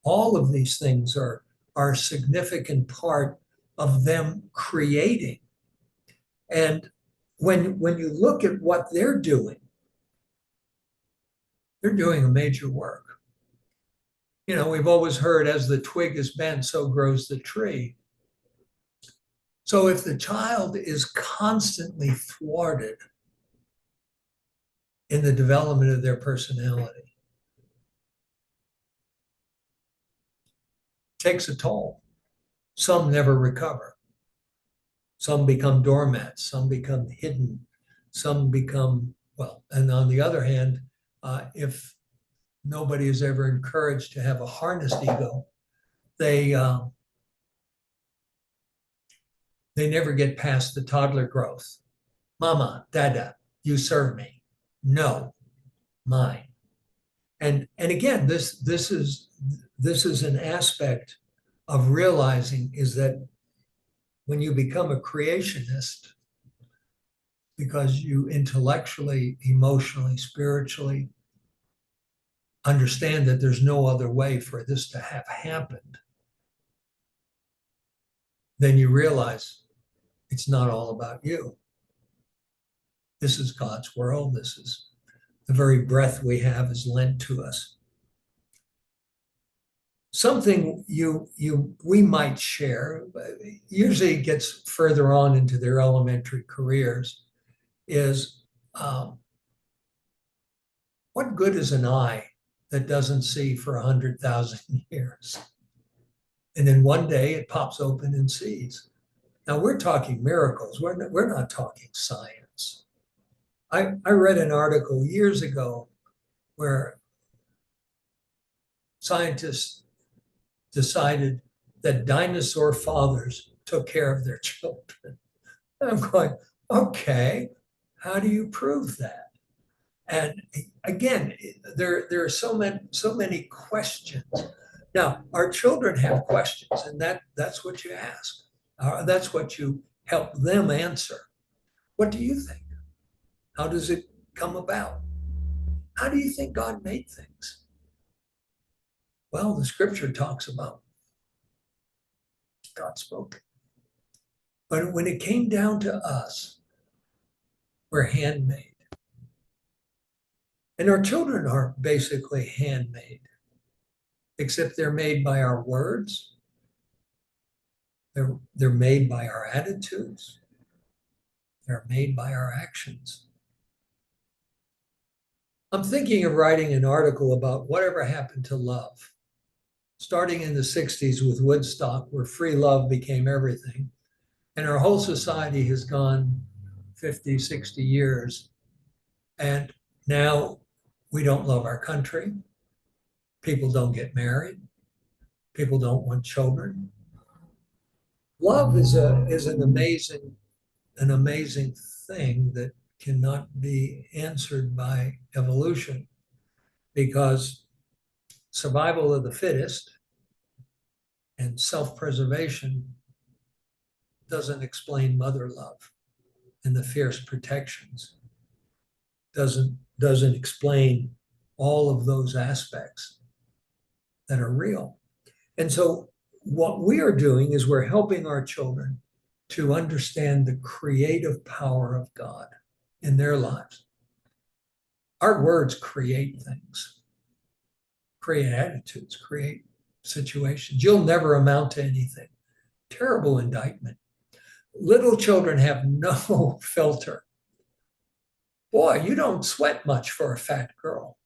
All of these things are a significant part of them creating. And when you look at what they're doing a major work. You know, we've always heard, as the twig is bent, so grows the tree. So if the child is constantly thwarted in the development of their personality, it takes a toll. Some never recover. Some become doormats, some become hidden, some become, well, and on the other hand, if nobody is ever encouraged to have a harnessed ego, they never get past the toddler growth. Mama, dada, you serve me. No, mine. And again, this is an aspect of realizing, is that when you become a creationist, because you intellectually, emotionally, spiritually understand that there's no other way for this to have happened, then you realize it's not all about you. This is God's world. This is the very breath we have is lent to us. Something we might share, usually it gets further on into their elementary careers, is what good is an eye that doesn't see for 100,000 years? And then one day it pops open and sees. Now we're talking miracles. We're not talking science. I read an article years ago where scientists decided that dinosaur fathers took care of their children. And I'm going, okay, how do you prove that? And again, there are so many questions. Now, our children have questions, and that's what you ask. That's what you help them answer. What do you think? How does it come about? How do you think God made things? Well, the scripture talks about God spoke. But when it came down to us, we're handmade. And our children are basically handmade, except they're made by our words. They're made by our attitudes. They're made by our actions. I'm thinking of writing an article about whatever happened to love, starting in the 60s with Woodstock, where free love became everything. And our whole society has gone 50, 60 years. And now we don't love our country. People don't get married. People don't want children. Love is an amazing an amazing thing that cannot be answered by evolution, because survival of the fittest and self-preservation doesn't explain mother love, and the fierce protections doesn't explain all of those aspects that are real. And so what we are doing is we're helping our children to understand the creative power of God in their lives. Our words create things, create attitudes, create situations. You'll never amount to anything. Terrible indictment. Little children have no filter. Boy, you don't sweat much for a fat girl.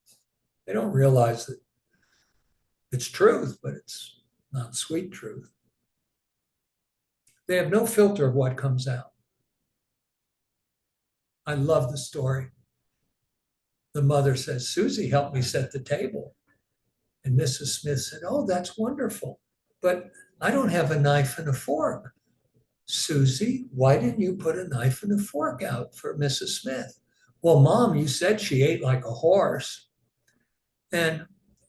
They don't realize that it's truth, but it's not sweet truth. They have no filter of what comes out. I love the story. The mother says, Susie helped me set the table. And Mrs. Smith said, oh, that's wonderful, but I don't have a knife and a fork. Susie, why didn't you put a knife and a fork out for Mrs. Smith? Well, Mom, you said she ate like a horse. And,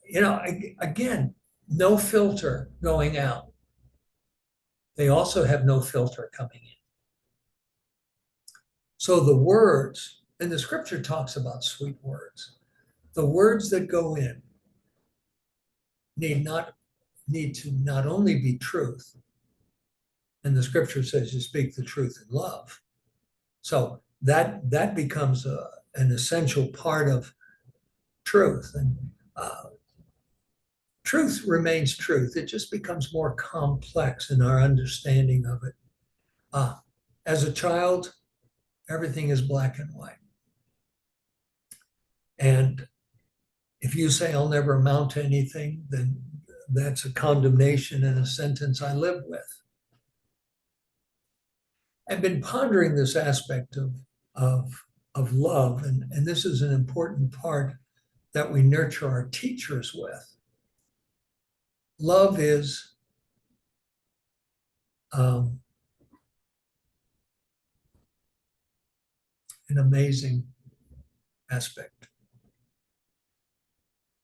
you know, again, no filter going out. They also have no filter coming in. So the words, and the scripture talks about sweet words, the words that go in need to not only be truth, and the scripture says you speak the truth in love. So that becomes an essential part of truth. And truth remains truth. It just becomes more complex in our understanding of it. As a child, everything is black and white. And if you say I'll never amount to anything, then that's a condemnation and a sentence I live with. I've been pondering this aspect of love, and this is an important part that we nurture our teachers with. Love is an amazing aspect.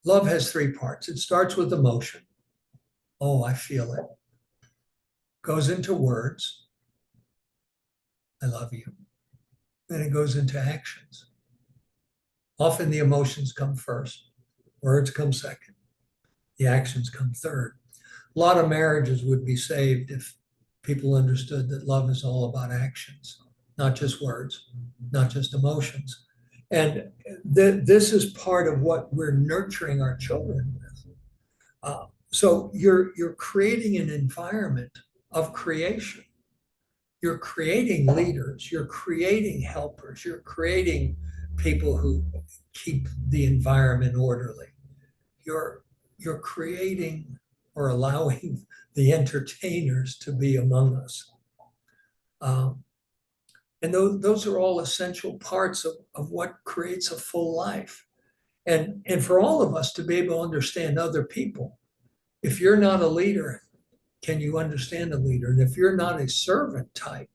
Love has three parts. It starts with emotion. Oh, I feel it. Goes into words. I love you. Then it goes into actions. Often the emotions come first. Words come second. The actions come third. A lot of marriages would be saved if people understood that love is all about actions, not just words, not just emotions. And this is part of what we're nurturing our children with. So you're creating an environment of creation. You're creating leaders, you're creating helpers, you're creating people who keep the environment orderly. You're creating or allowing the entertainers to be among us. And those are all essential parts of what creates a full life. And for all of us to be able to understand other people. If you're not a leader, can you understand a leader? And if you're not a servant type,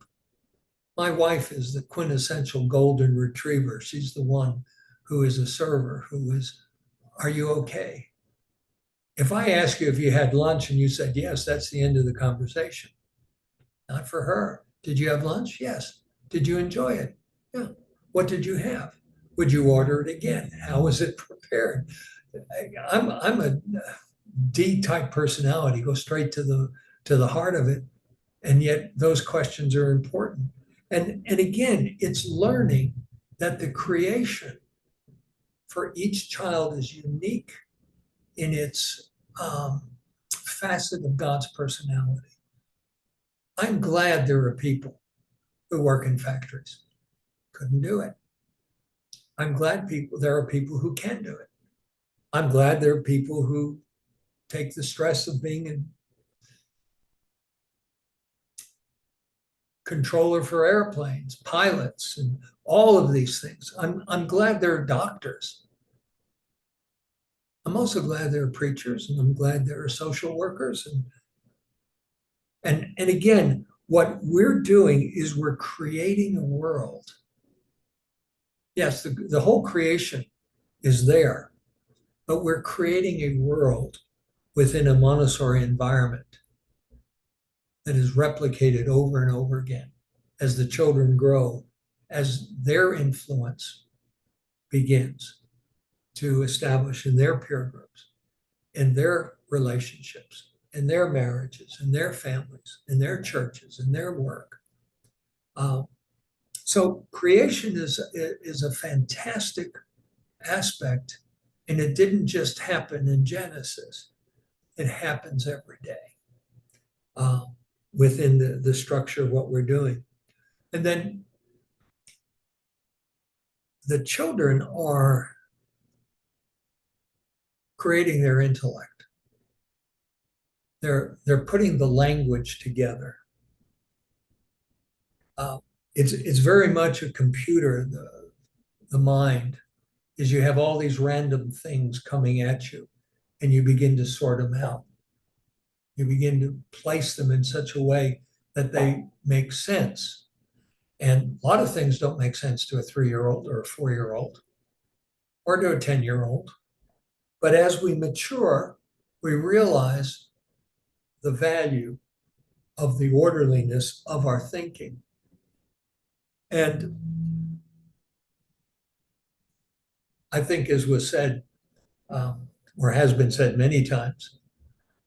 my wife is the quintessential golden retriever. She's the one who is a server, who is, are you okay? If I ask you if you had lunch and you said yes, that's the end of the conversation. Not for her. Did you have lunch? Yes. Did you enjoy it? Yeah. What did you have? Would you order it again? How was it prepared? I'm a D-type personality, go straight to the heart of it. And yet those questions are important. And again, it's learning that the creation for each child is unique in its facet of God's personality. I'm glad there are people who work in factories. Couldn't do it. I'm glad there are people who can do it. I'm glad there are people who take the stress of being a controller for airplanes, pilots, and all of these things. I'm glad there are doctors. I'm also glad there are preachers, and I'm glad there are social workers. And again, what we're doing is we're creating a world. Yes, the whole creation is there, but we're creating a world within a Montessori environment that is replicated over and over again as the children grow, as their influence begins to establish in their peer groups, in their relationships, in their marriages, in their families, in their churches, in their work. So creation is a fantastic aspect, and it didn't just happen in Genesis. It happens every day within the structure of what we're doing. And then the children are creating their intellect. They're putting the language together. It's very much a computer, the mind, is you have all these random things coming at you, and you begin to sort them out. You begin to place them in such a way that they make sense. And a lot of things don't make sense to a 3-year-old or a 4-year-old or to a 10-year-old. But as we mature, we realize the value of the orderliness of our thinking. And I think, as was said, or has been said many times,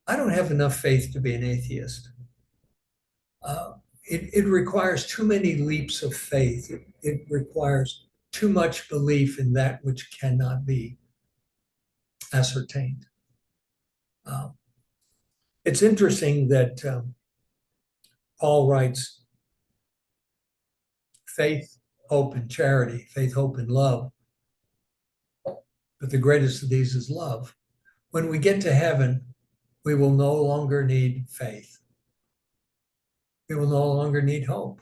I don't have enough faith to be an atheist. It requires too many leaps of faith. It requires too much belief in that which cannot be ascertained. It's interesting that Paul writes faith, hope, and charity, faith, hope, and love. But the greatest of these is love. When we get to heaven, we will no longer need faith. We will no longer need hope,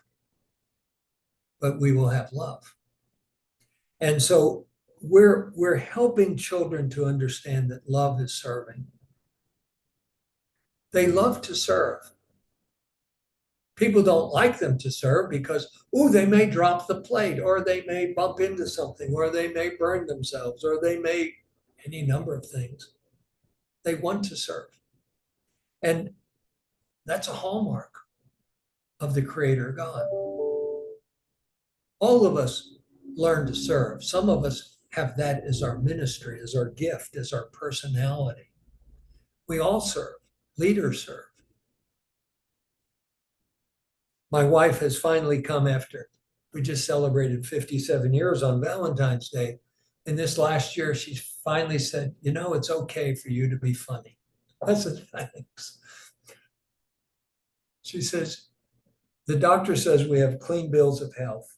but we will have love. And so we're helping children to understand that love is serving. They love to serve. People don't like them to serve because, they may drop the plate, or they may bump into something, or they may burn themselves, or they may any number of things. They want to serve. And that's a hallmark of the Creator God. All of us learn to serve. Some of us have that as our ministry, as our gift, as our personality. We all serve. Leaders serve. My wife has finally come after, we just celebrated 57 years on Valentine's Day. And this last year, she finally said, it's okay for you to be funny. I said, thanks. She says, the doctor says we have clean bills of health.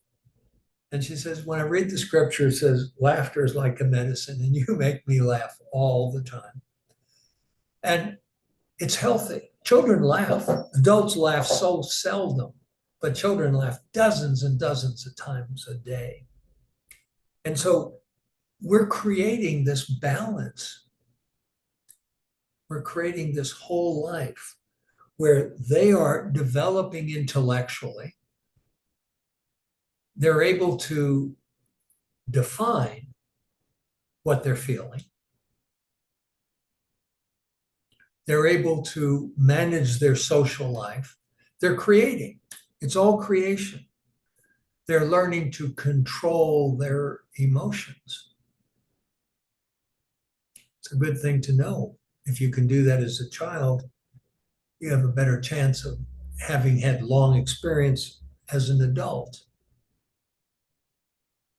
And she says, when I read the scripture, it says, laughter is like a medicine, and you make me laugh all the time. And it's healthy. Children laugh. Adults laugh so seldom, but children laugh dozens and dozens of times a day. And so we're creating this balance. We're creating this whole life where they are developing intellectually. They're able to define what they're feeling. They're able to manage their social life. They're creating. It's all creation. They're learning to control their emotions. It's a good thing to know. If you can do that as a child, you have a better chance of having had long experience as an adult.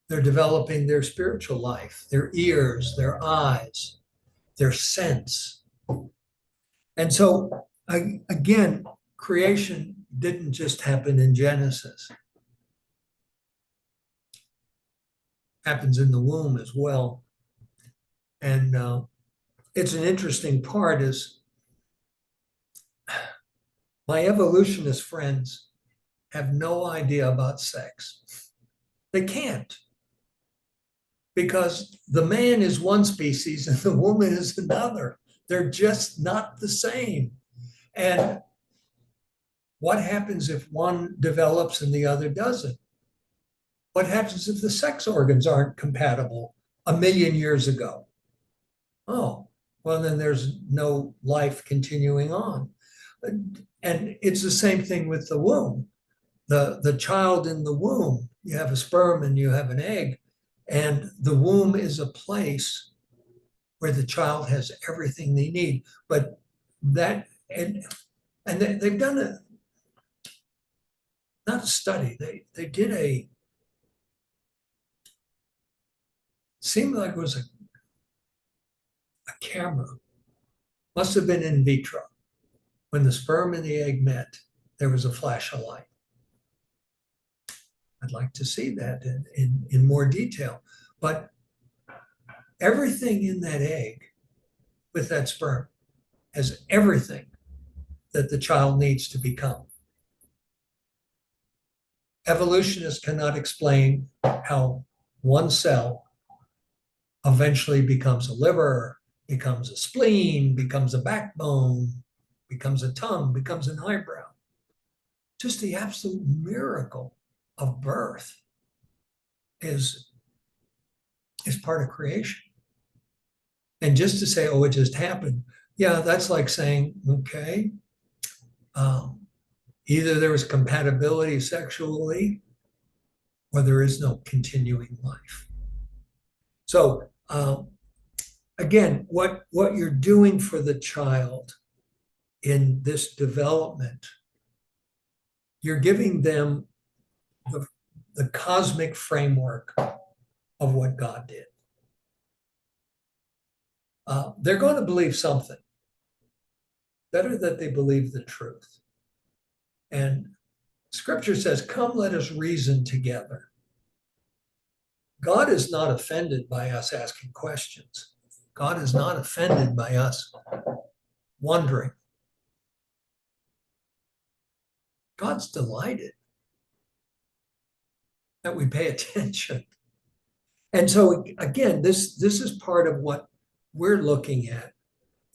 They're developing their spiritual life, their ears, their eyes, their sense. And so, again, creation didn't just happen in Genesis. It happens in the womb as well. And it's an interesting part is my evolutionist friends have no idea about sex. They can't. Because the man is one species and the woman is another. They're just not the same. And What happens if one develops and the other doesn't? What happens if the sex organs aren't compatible 1 million years ago? Oh, well, then there's no life continuing on. And it's the same thing with the womb. The child in the womb, you have a sperm and you have an egg, and the womb is a place where the child has everything they need. But that, and they've done a, not a study, they did a, seemed like it was a camera, must have been in vitro. When the sperm and the egg met, there was a flash of light. I'd like to see that in more detail. But everything in that egg with that sperm has everything that the child needs to become. Evolutionists cannot explain how one cell eventually becomes a liver, becomes a spleen, becomes a backbone, becomes a tongue, becomes an eyebrow. Just the absolute miracle of birth is part of creation. And just to say, oh, it just happened. Yeah, that's like saying, okay, either there was compatibility sexually or there is no continuing life. So again, what you're doing for the child in this development, you're giving them the cosmic framework of what God did. They're going to believe something. Better that they believe the truth. And Scripture says, come, let us reason together. God is not offended by us asking questions. God is not offended by us wondering. God's delighted that we pay attention. And so again, this is part of what we're looking at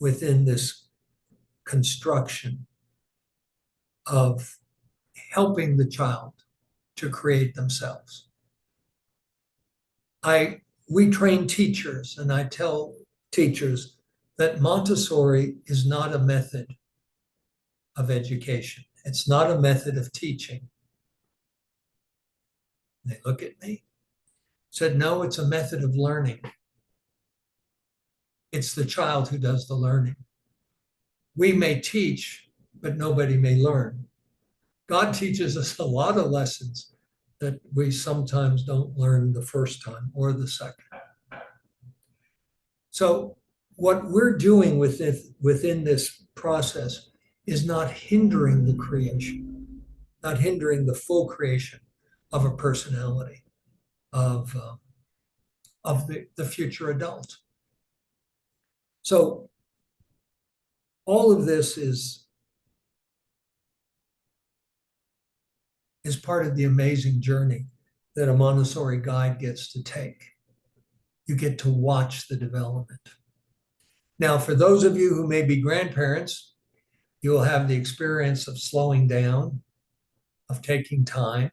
within this construction of helping the child to create themselves. We train teachers, and I tell teachers that Montessori is not a method of education. It's not a method of teaching. They look at me, said, no, it's a method of learning. It's the child who does the learning. We may teach, but nobody may learn. God teaches us a lot of lessons that we sometimes don't learn the first time or the second. So what we're doing within this process is not hindering the creation, not hindering the full creation of a personality, of the future adult. So all of this is part of the amazing journey that a Montessori guide gets to take. You get to watch the development. Now, for those of you who may be grandparents, you will have the experience of slowing down, of taking time,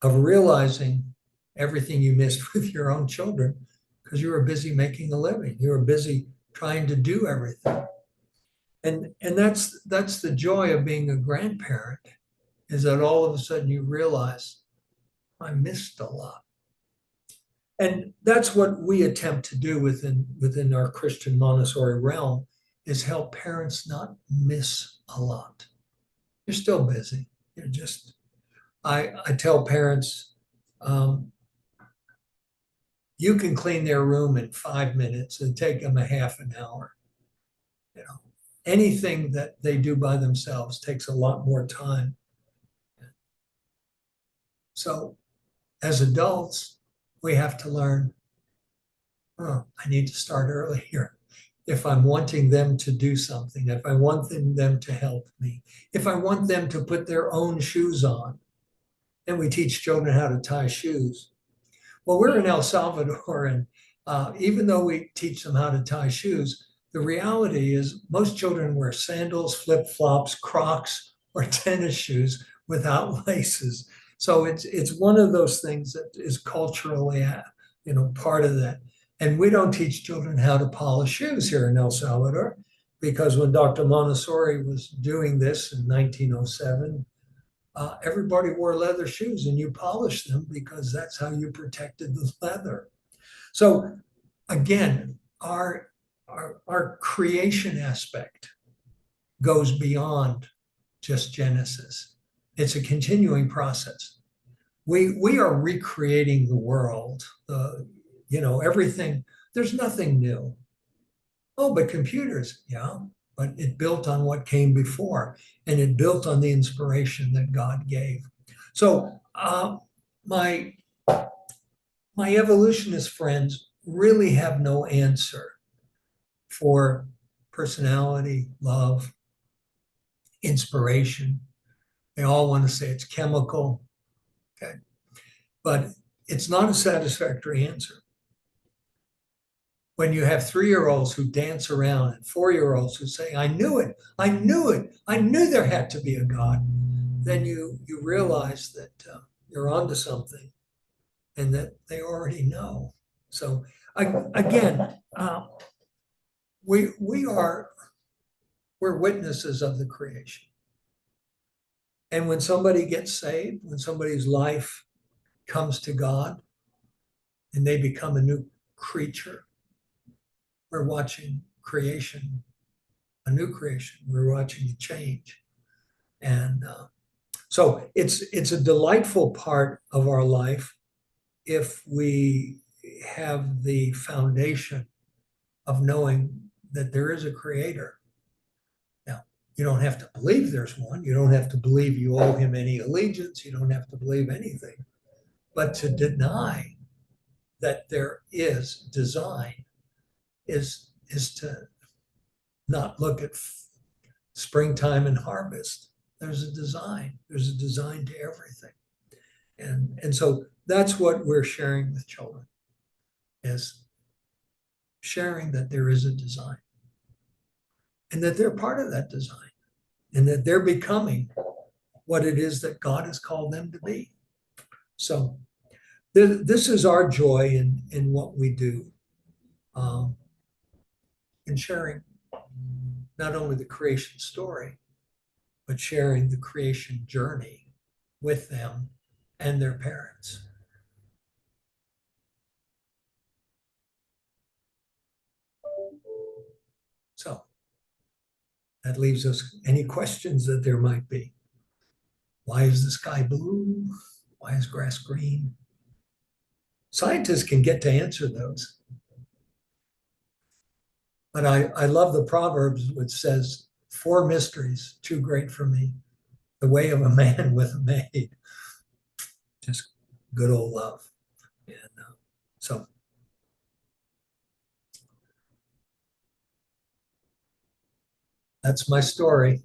of realizing everything you missed with your own children because you were busy making a living. You were busy trying to do everything. And that's the joy of being a grandparent, is that all of a sudden you realize, I missed a lot. And that's what we attempt to do within our Christian Montessori realm, is help parents not miss a lot. You're still busy. You're just, I tell parents, you can clean their room in 5 minutes and take them a half an hour. You know, anything that they do by themselves takes a lot more time. So as adults, we have to learn, I need to start earlier. If I'm wanting them to do something, if I want them to help me, if I want them to put their own shoes on, and we teach children how to tie shoes. Well, we're in El Salvador, and even though we teach them how to tie shoes, the reality is most children wear sandals, flip-flops, Crocs, or tennis shoes without laces. So it's one of those things that is culturally, part of that. And we don't teach children how to polish shoes here in El Salvador, because when Dr. Montessori was doing this in 1907, everybody wore leather shoes and you polished them because that's how you protected the leather. So again, our creation aspect goes beyond just Genesis. It's a continuing process. We are recreating the world, everything. There's nothing new. Oh, but computers, yeah, but it built on what came before, and it built on the inspiration that God gave. So my evolutionist friends really have no answer for personality, love, inspiration. They all want to say it's chemical, okay? But it's not a satisfactory answer. When you have 3-year-olds who dance around and 4-year-olds who say, I knew it, I knew it, I knew there had to be a God, then you realize that you're onto something and that they already know. So again, we're witnesses of the creation. And when somebody gets saved, when somebody's life comes to God and they become a new creature, we're watching creation, a new creation. We're watching the change. And so it's a delightful part of our life if we have the foundation of knowing that there is a creator. Now, you don't have to believe there's one. You don't have to believe you owe him any allegiance. You don't have to believe anything. But to deny that there is design is to not look at springtime and harvest. There's a design. There's a design to everything. And so that's what we're sharing with children, is sharing that there is a design and that they're part of that design and that they're becoming what it is that God has called them to be. So this is our joy in what we do, in sharing not only the creation story, but sharing the creation journey with them and their parents. So that leaves us any questions that there might be. Why is the sky blue? Why is grass green? Scientists can get to answer those. But I love the Proverbs, which says, 4 mysteries too great for me. The way of a man with a maid. Just good old love. And so that's my story.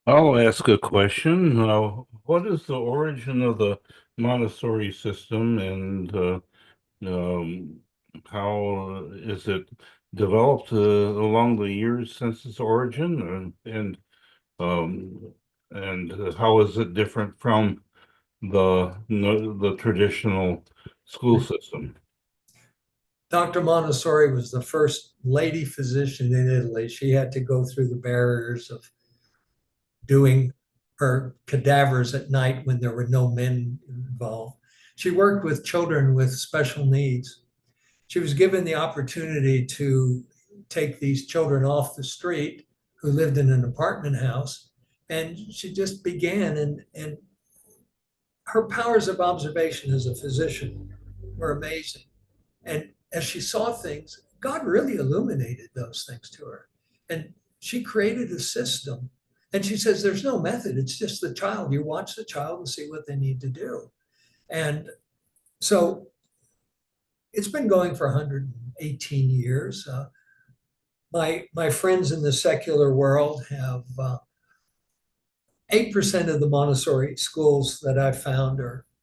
I'll ask a question. What is the origin of the Montessori system, and how is it developed along the years since its origin, and how is it different from the traditional school system? Dr. Montessori was the first lady physician in Italy. She had to go through the barriers of doing her cadavers at night when there were no men involved. She worked with children with special needs. She was given the opportunity to take these children off the street who lived in an apartment house, and she just began, and her powers of observation as a physician were amazing. And as she saw things, God really illuminated those things to her. And she created a system. And she says, there's no method. It's just the child. You watch the child and see what they need to do. And so it's been going for 118 years. My friends in the secular world have 8% of the Montessori schools that I've found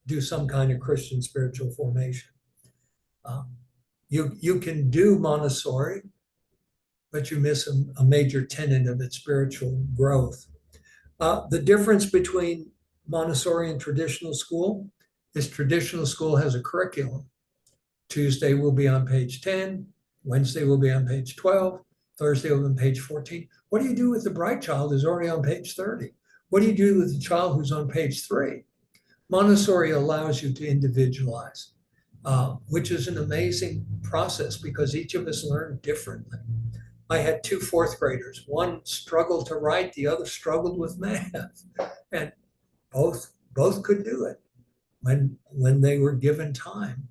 do some kind of Christian spiritual formation. You can do Montessori but you miss a major tenet of its spiritual growth. The difference between Montessori and traditional school is traditional school has a curriculum. Tuesday will be on page 10, Wednesday will be on page 12, Thursday will be on page 14. What do you do with the bright child who's already on page 30? What do you do with the child who's on page 3? Montessori allows you to individualize, which is an amazing process because each of us learn differently. I had 2 fourth graders. One struggled to write, the other struggled with math, and both could do it when they were given time.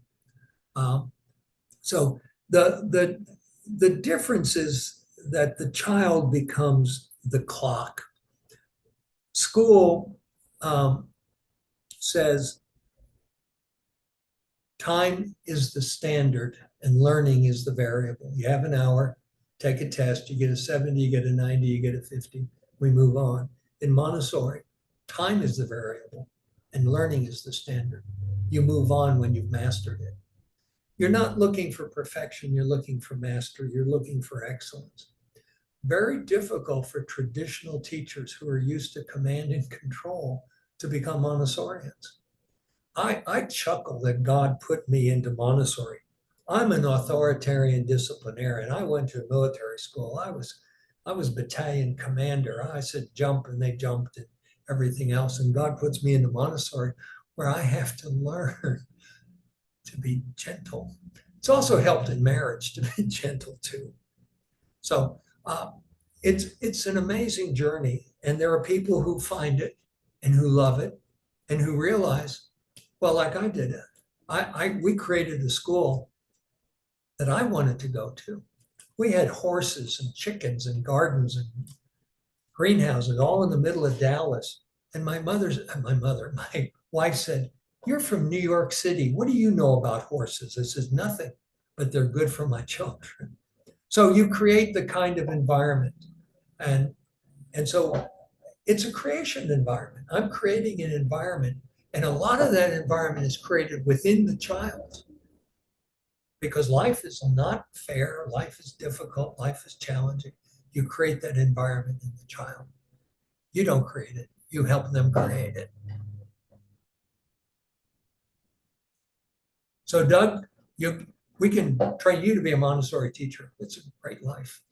So the difference is that the child becomes the clock. School says time is the standard and learning is the variable. You have an hour, take a test, you get a 70, you get a 90, you get a 50, we move on. In Montessori, time is the variable and learning is the standard. You move on when you've mastered it. You're not looking for perfection, you're looking for mastery, you're looking for excellence. Very difficult for traditional teachers who are used to command and control to become Montessorians. I chuckle that God put me into Montessori. I'm an authoritarian disciplinarian. I went to military school. I was battalion commander. I said jump and they jumped and everything else. And God puts me into Montessori where I have to learn to be gentle. It's also helped in marriage to be gentle too. So it's an amazing journey. And there are people who find it and who love it and who realize, well, like I did, we created a school that I wanted to go to. We had horses and chickens and gardens and greenhouses all in the middle of Dallas. And my wife said, "You're from New York City. What do you know about horses?" I said, "Nothing, but they're good for my children." So you create the kind of environment. And so it's a creation environment. I'm creating an environment. And a lot of that environment is created within the child. Because life is not fair, life is difficult, life is challenging. You create that environment in the child. You don't create it, you help them create it. So Doug, we can train you to be a Montessori teacher. It's a great life.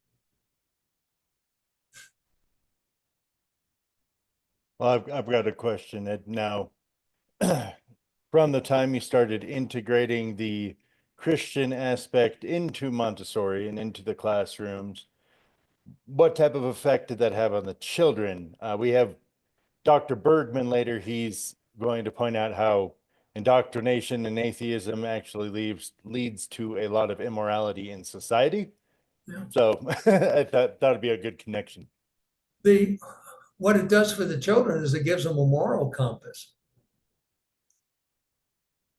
Well, I've got a question, Ed. Now, from the time you started integrating the Christian aspect into Montessori and into the classrooms, what type of effect did that have on the children? We have Dr. Bergman later. He's going to point out how indoctrination and atheism actually leads to a lot of immorality in society. Yeah. So I thought that'd be a good connection. What it does for the children is it gives them a moral compass.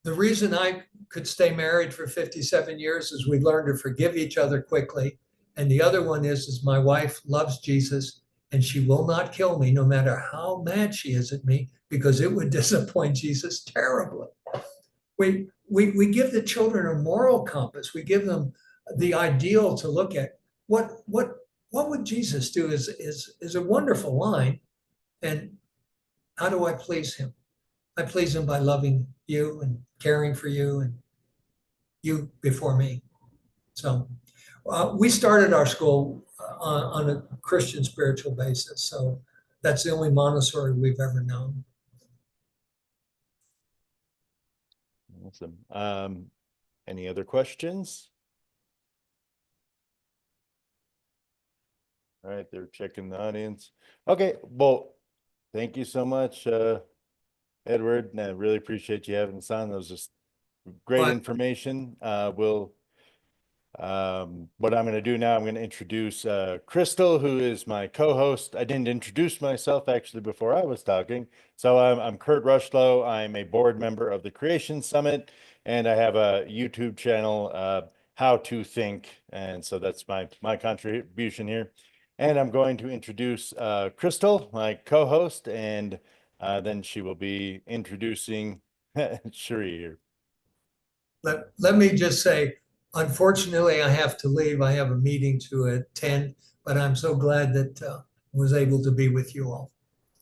The reason I could stay married for 57 years is we learned to forgive each other quickly. And the other one is my wife loves Jesus and she will not kill me no matter how mad she is at me, because it would disappoint Jesus terribly. We give the children a moral compass. We give them the ideal to look at. What would Jesus do is a wonderful line. And how do I please him? I please him by loving you and caring for you and you before me. So we started our school on a Christian spiritual basis. So that's the only Montessori we've ever known. Awesome. Any other questions? All right, they're checking the audience. Okay, well, thank you so much, Edward. And I really appreciate you having us on. That was just great information. What I'm going to do now, I'm going to introduce Crystal, who is my co-host. I didn't introduce myself actually before I was talking. So I'm Kurt Rushlow. I'm a board member of the Creation Summit, and I have a YouTube channel, How to Think. And so that's my contribution here. And I'm going to introduce Crystal, my co-host, and then she will be introducing Shriee here. Let me just say, Unfortunately, I have to leave. I have a meeting to attend, but I'm so glad that I was able to be with you all.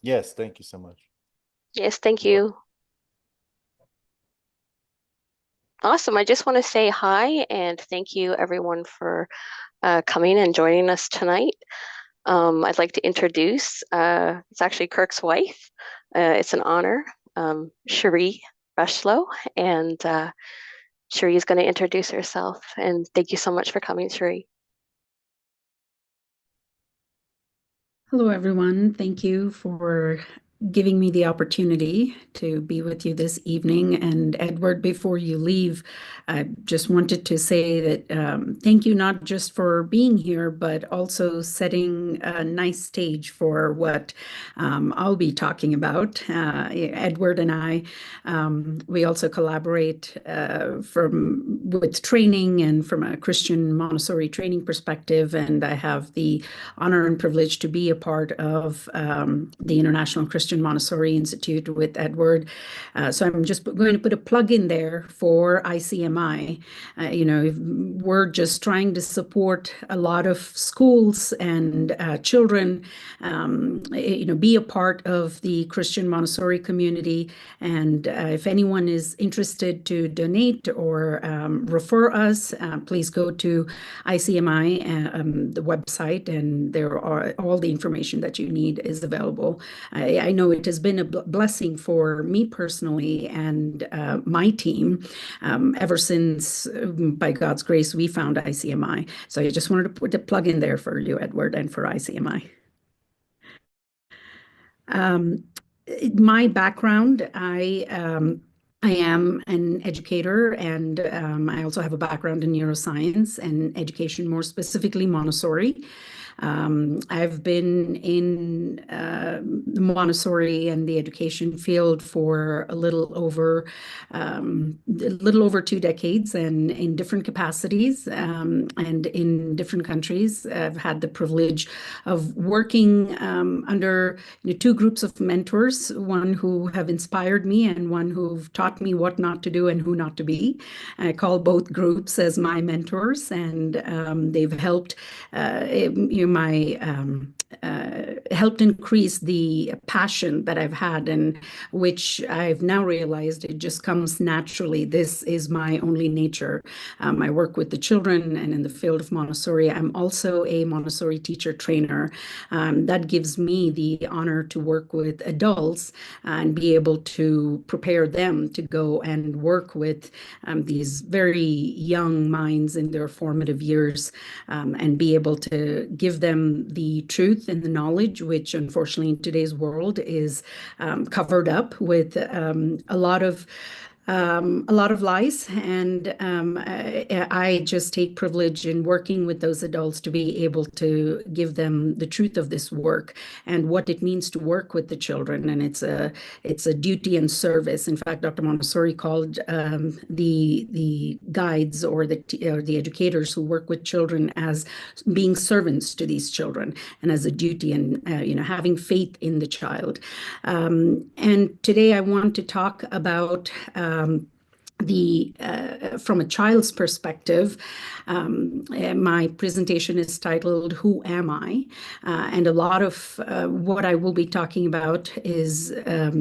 Yes, thank you so much. Yes, thank you. Awesome. I just want to say hi and thank you everyone for coming and joining us tonight. I'd like to introduce, it's actually Kirk's wife. It's an honor, Shriee Rushlow, and Shriee is going to introduce herself. And thank you so much for coming, Shriee. Hello, everyone. Thank you for giving me the opportunity to be with you this evening. And Edward, before you leave, I just wanted to say that thank you not just for being here, but also setting a nice stage for what I'll be talking about. Edward and I, we also collaborate with training and from a Christian Montessori training perspective. And I have the honor and privilege to be a part of the International Christian Montessori Institute with Edward. So I'm just going to put a plug in there for ICMI. We're just trying to support a lot of schools and children, be a part of the Christian Montessori community. And if anyone is interested to donate or refer us, please go to ICMI, the website, and there are all the information that you need is available. I know it has been a blessing for me personally and my team ever since, by God's grace, we found ICMI. So I just wanted to put a plug in there for you, Edward, and for ICMI. My background, I am an educator, and I also have a background in neuroscience and education, more specifically Montessori. I've been in the Montessori and the education field for a little over 2 decades, and in different capacities and in different countries. I've had the privilege of working under two groups of mentors, one who have inspired me and one who've taught me what not to do and who not to be. I call both groups as my mentors, and they've helped helped increase the passion that I've had, and which I've now realized it just comes naturally. This is my only nature. I work with the children, and in the field of Montessori, I'm also a Montessori teacher trainer. That gives me the honor to work with adults and be able to prepare them to go and work with these very young minds in their formative years, and be able to give them the truth and the knowledge, which unfortunately in today's world is covered up with a lot of lies. And I just take privilege in working with those adults to be able to give them the truth of this work and what it means to work with the children. And it's a duty and service. In fact, Dr. Montessori called the guides or the educators who work with children as being servants to these children, and as a duty, and having faith in the child. And today I want to talk about from a child's perspective. My presentation is titled, Who Am I? And a lot of what I will be talking about is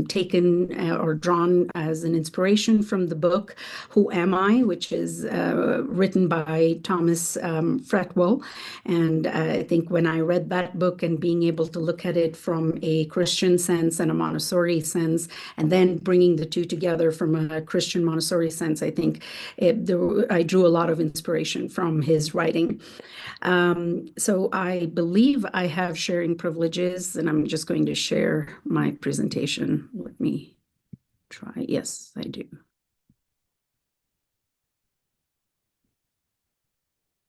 taken or drawn as an inspiration from the book, Who Am I?, which is written by Thomas Fretwell. And I think when I read that book and being able to look at it from a Christian sense and a Montessori sense, and then bringing the two together from a Christian Montessori sense, I think I drew a lot of inspiration from his writing. So I believe I have sharing privileges, and I'm just going to share my presentation. Let me try. Yes, I do.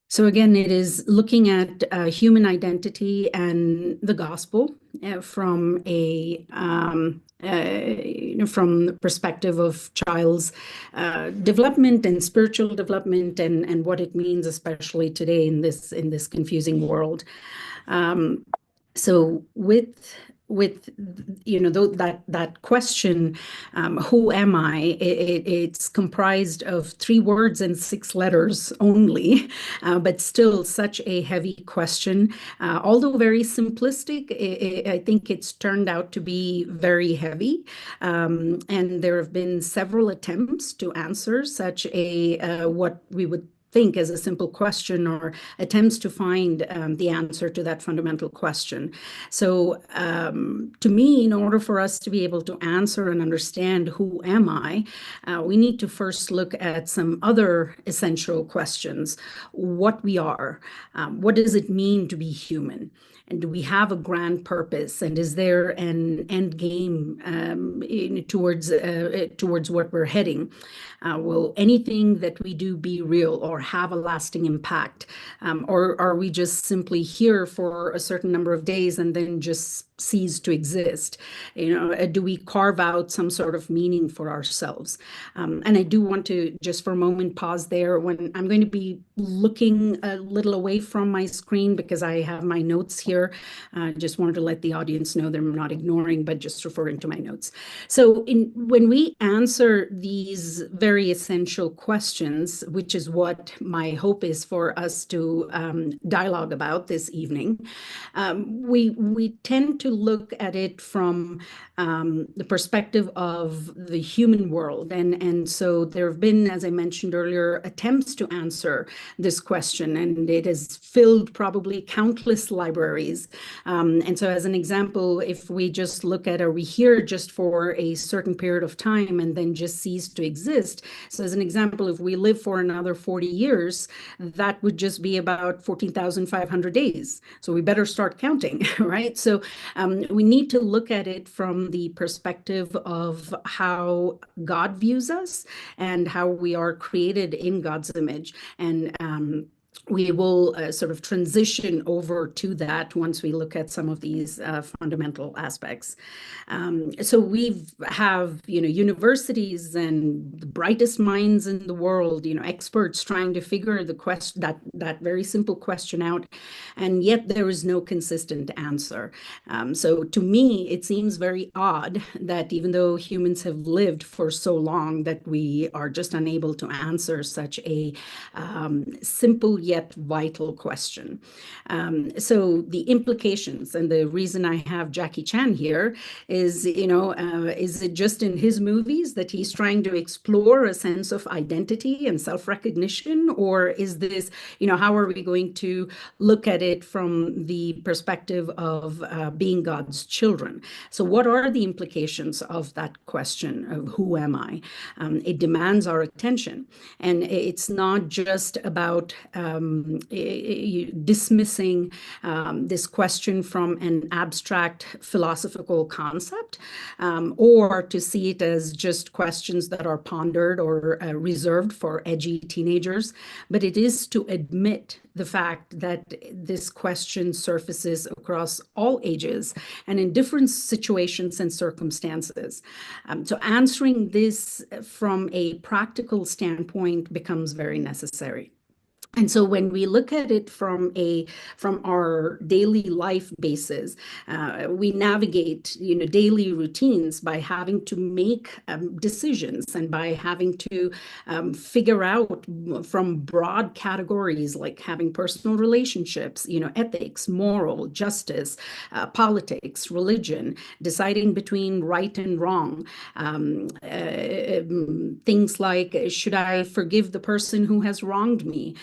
So again, it is looking at human identity and the gospel from from the perspective of child's development and spiritual development, and what it means, especially today in this confusing world. So with with that question, who am I? It's comprised of 3 words and 6 letters only, but still such a heavy question. Although very simplistic, I think it's turned out to be very heavy. And there have been several attempts to answer such a what we would think as a simple question, or attempts to find the answer to that fundamental question. So to me, in order for us to be able to answer and understand who am I, we need to first look at some other essential questions. What we are, what does it mean to be human? And do we have a grand purpose? And is there an end game towards what we're heading? Will anything that we do be real or have a lasting impact? Or are we just simply here for a certain number of days and then just cease to exist? Do we carve out some sort of meaning for ourselves? And I do want to just for a moment pause there when I'm going to be looking a little away from my screen because I have my notes here. Just wanted to let the audience know that I'm not ignoring, but just referring to my notes. So when we answer these very essential questions, which is what my hope is for us to dialogue about this evening, we tend to look at it from the perspective of the human world. And so there have been, as I mentioned earlier, attempts to answer this question, and it has filled probably countless libraries. And so as an example, if we just look at, are we here just for a certain period of time and then just cease to exist? So as an example, if we live for another 40 years, that would just be about 14,500 days. So we better start counting, right? So we need to look at it from the perspective of how God views us and how we are created in God's image. And we will sort of transition over to that once we look at some of these fundamental aspects. So we have, universities and the brightest minds in the world, experts trying to figure the question, that very simple question out, and yet there is no consistent answer. So to me, it seems very odd that even though humans have lived for so long, that we are just unable to answer such a simple yet vital question. So the implications, and the reason I have Jackie Chan here is, is it just in his movies that he's trying to explore a sense of identity and self-recognition? Or is this, how are we going to look at it from the perspective of being God's children? So what are the implications of that question of who am I? It demands our attention. And it's not just about dismissing this question from an abstract philosophical concept, or to see it as just questions that are pondered or reserved for edgy teenagers, but it is to admit the fact that this question surfaces across all ages and in different situations and circumstances. So answering this from a practical standpoint becomes very necessary. And so when we look at it from our daily life basis, we navigate, daily routines by having to make decisions and by having to figure out from broad categories like having personal relationships, ethics, moral, justice, politics, religion, deciding between right and wrong, things like, should I forgive the person who has wronged me?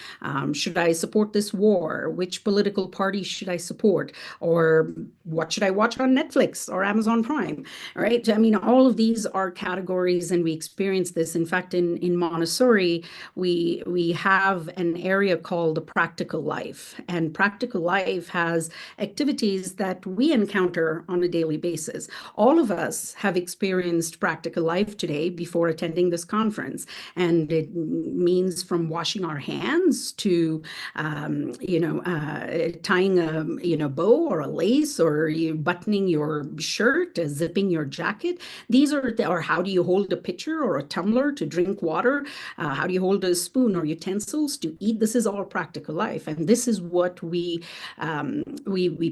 Should I support this war? Which political party should I support? Or what should I watch on Netflix or Amazon Prime? Right? I mean, all of these are categories, and we experience this. In fact, in Montessori, we have an area called the practical life, and practical life has activities that we encounter on a daily basis. All of us have experienced practical life today before attending this conference, and it means from washing our hands to, tying a, bow or a lace, or you buttoning your shirt, zipping your jacket. These are, or how do you hold a pitcher or a tumbler to drink water? How do you hold a spoon or utensils to eat? This is all practical life. And this is what we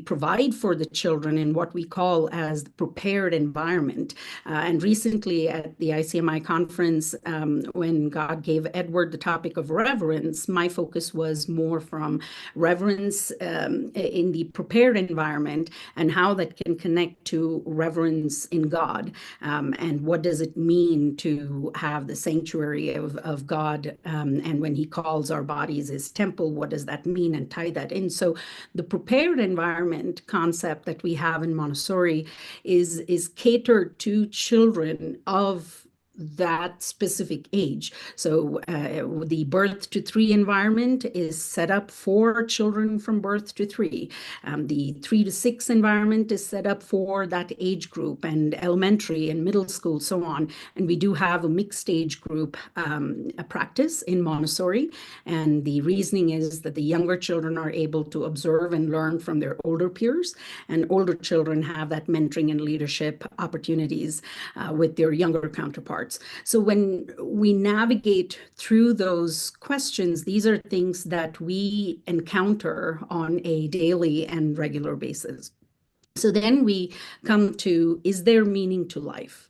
provide for the children in what we call as the prepared environment. And recently at the ICMI conference, when God gave Edward the topic of reverence, my focus was more from reverence in the prepared environment and how that can connect to reverence in God. And what does it mean to have the sanctuary of God? And when he calls our bodies his temple, what does that mean? And tie that in. So the prepared environment concept that we have in Montessori is catered to children of that specific age. So the birth to 3 environment is set up for children from birth to 3. The 3 to 6 environment is set up for that age group, and elementary and middle school, so on. And we do have a mixed age group a practice in Montessori. And the reasoning is that the younger children are able to observe and learn from their older peers, and older children have that mentoring and leadership opportunities with their younger counterparts. So when we navigate through those questions, these are things that we encounter on a daily and regular basis. So then we come to, is there meaning to life?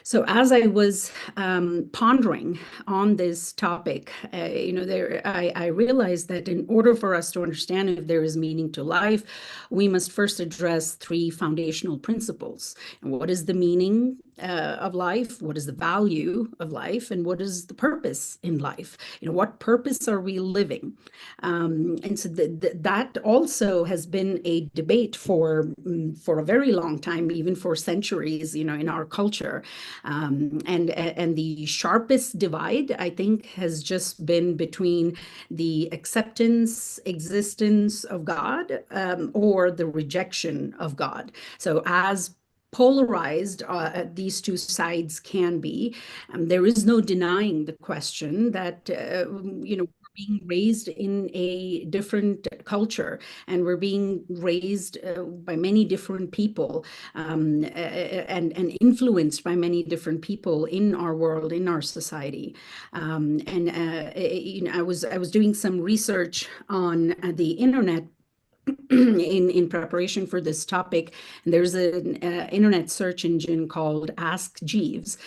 So as I was pondering on this topic, I realized that in order for us to understand if there is meaning to life, we must first address 3 foundational principles. And what is the meaning of life? What is the value of life? And what is the purpose in life? What purpose are we living? And so that also has been a debate for a very long time, even for centuries, in our culture. And the sharpest divide, I think, has just been between the acceptance, existence of God, or the rejection of God. So as polarized these 2 sides can be, there is no denying the question that, we're being raised in a different culture, and we're being raised by many different people, and influenced by many different people in our world, in our society. I was doing some research on the internet in preparation for this topic. And there's an internet search engine called Ask Jeeves.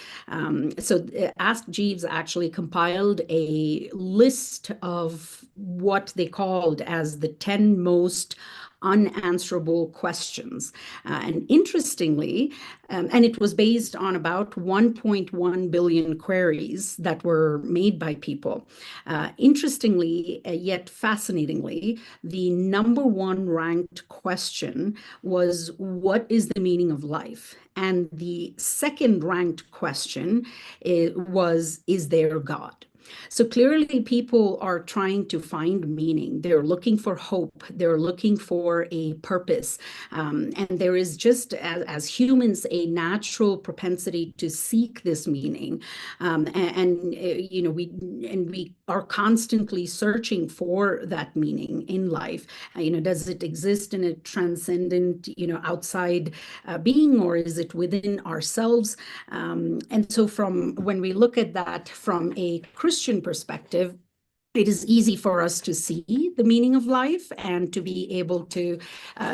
So Ask Jeeves actually compiled a list of what they called as the 10 most unanswerable questions. And interestingly, and it was based on about 1.1 billion queries that were made by people. Interestingly, yet fascinatingly, the number 1 ranked question was, what is the meaning of life? And the second ranked question was, is there God? So clearly people are trying to find meaning. They're looking for hope. They're looking for a purpose. And there is just, as humans, a natural propensity to seek this meaning. We are constantly searching for that meaning in life. Does it exist in a transcendent, outside being, or is it within ourselves? And so from when we look at that from a Christian perspective, it is easy for us to see the meaning of life and to be able to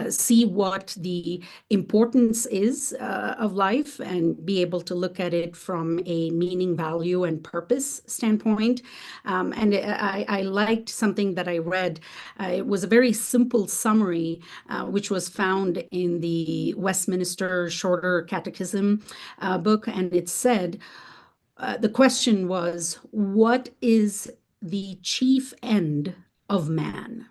see what the importance is of life, and be able to look at it from a meaning, value, and purpose standpoint. And I liked something that I read. It was a very simple summary, which was found in the Westminster Shorter Catechism book. And it said, the question was, what is the chief end of man?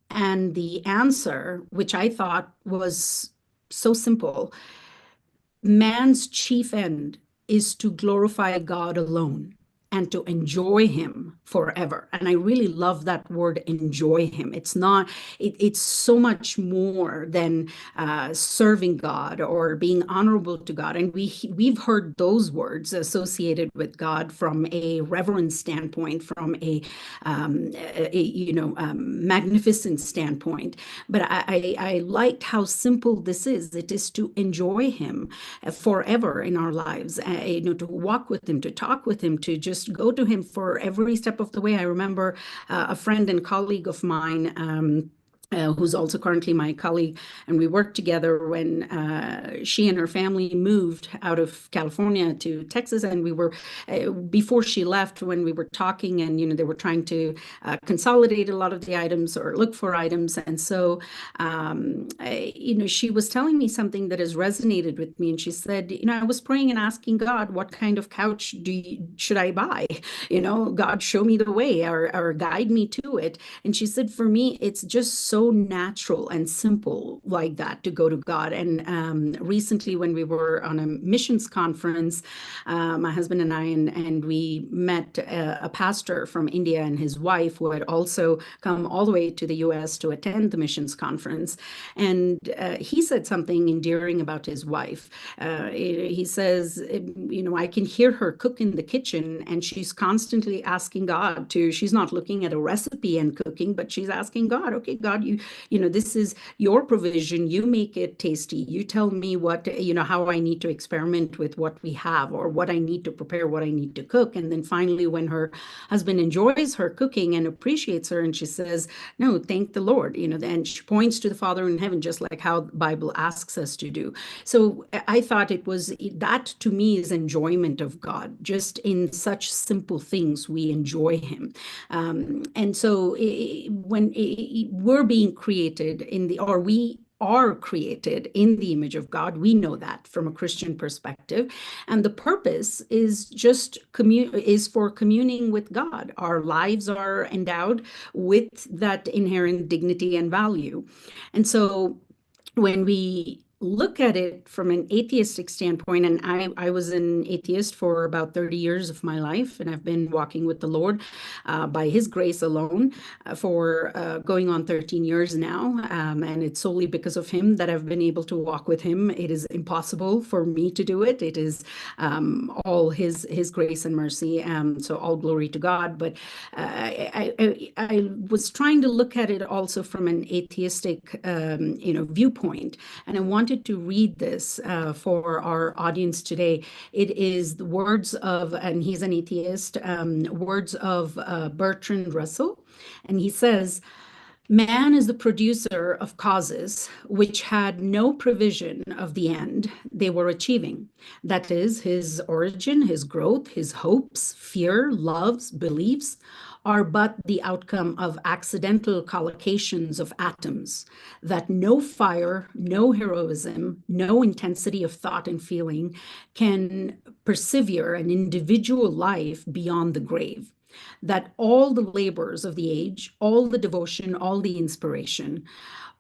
And the answer, which I thought was so simple, man's chief end is to glorify God alone and to enjoy him forever. And I really love that word, enjoy him. It's not, it's so much more than serving God or being honorable to God. And we've heard those words associated with God from a reverence standpoint, from a magnificent standpoint. But I liked how simple this is. It is to enjoy him forever in our lives, to walk with him, to talk with him, to just go to him for every step of the way. I remember a friend and colleague of mine, who's also currently my colleague, and we worked together when she and her family moved out of California to Texas. And we were, before she left, when we were talking, and they were trying to consolidate a lot of the items or look for items. And so, she was telling me something that has resonated with me. And she said, I was praying and asking God, what kind of couch should I buy? God, show me the way, or guide me to it. And she said, for me, it's just so natural and simple like that to go to God. And recently, when we were on a missions conference, my husband and I, and we met a pastor from India and his wife, who had also come all the way to the US to attend the missions conference. And he said something endearing about his wife. He says, I can hear her cook in the kitchen, and she's constantly asking God she's not looking at a recipe and cooking, but she's asking God, okay, God, this is your provision. You make it tasty. You tell me what, how I need to experiment with what we have, or what I need to prepare, what I need to cook. And then finally, when her husband enjoys her cooking and appreciates her, and she says, no, thank the Lord, and she points to the Father in heaven, just like how the Bible asks us to do. So I thought that to me is enjoyment of God. Just in such simple things, we enjoy him. And so when we're being created we are created in the image of God. We know that from a Christian perspective. And the purpose is just for communing with God. Our lives are endowed with that inherent dignity and value. And so when we look at it from an atheistic standpoint, and I was an atheist for about 30 years of my life, and I've been walking with the Lord by his grace alone for going on 13 years now, and it's solely because of him that I've been able to walk with him. It is impossible for me to do it. It is all his grace and mercy, so all glory to God. But I was trying to look at it also from an atheistic viewpoint, and I wanted to read this for our audience today. It is the words of, and he's an atheist, words of Bertrand Russell. And he says, man is the producer of causes which had no provision of the end they were achieving. That is, his origin, his growth, his hopes, fear, loves, beliefs are but the outcome of accidental collocations of atoms, that no fire, no heroism, no intensity of thought and feeling can persevere an individual life beyond the grave. That all the labors of the age, all the devotion, all the inspiration,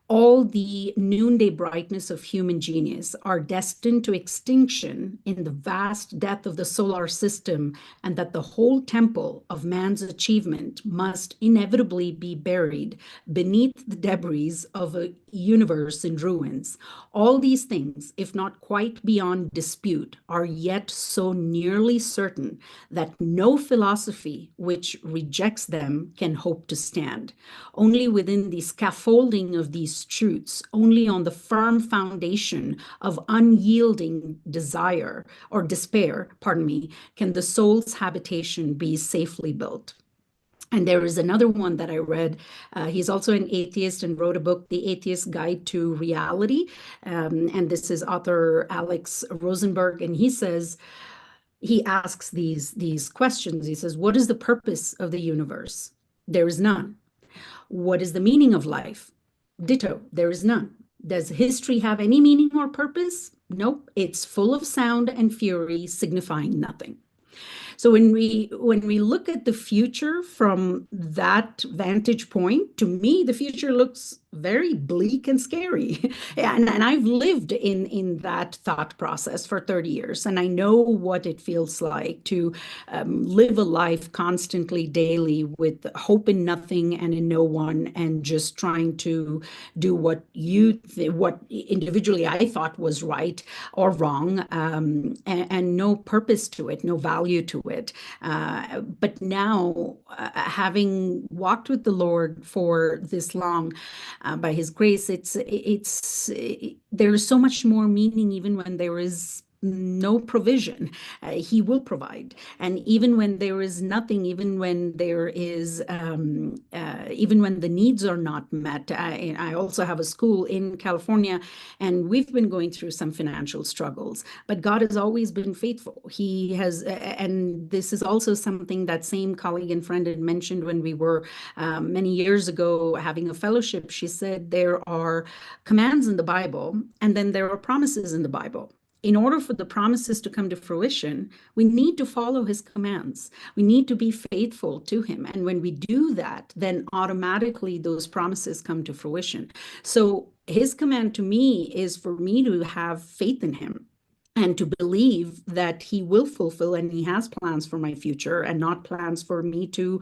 all the noonday brightness of human genius are destined to extinction in the vast death of the solar system, and that the whole temple of man's achievement must inevitably be buried beneath the debris of a universe in ruins. All these things, if not quite beyond dispute, are yet so nearly certain that no philosophy which rejects them can hope to stand. Only within the scaffolding of these truths, only on the firm foundation of unyielding despair, can the soul's habitation be safely built. And there is another one that I read. He's also an atheist and wrote a book, The Atheist's Guide to Reality. And this is author Alex Rosenberg. And he asks these questions. He says, what is the purpose of the universe? There is none. What is the meaning of life? Ditto, there is none. Does history have any meaning or purpose? Nope, it's full of sound and fury, signifying nothing. So when we look at the future from that vantage point, to me, the future looks very bleak and scary. And I've lived in that thought process for 30 years, and I know what it feels like to live a life constantly, daily, with hope in nothing and in no one, and just trying to do what what individually I thought was right or wrong, and no purpose to it, no value to it. But now, having walked with the Lord for this long, by His grace, there is so much more meaning even when there is no provision. He will provide. And even when there is nothing, even when there is, even when the needs are not met. I also have a school in California, and we've been going through some financial struggles, but God has always been faithful. He has, and this is also something that same colleague and friend had mentioned when we were many years ago having a fellowship. She said there are commands in the Bible, and then there are promises in the Bible. In order for the promises to come to fruition, we need to follow His commands. We need to be faithful to Him. And when we do that, then automatically those promises come to fruition. So His command to me is for me to have faith in Him and to believe that He will fulfill, and He has plans for my future, and not plans for me to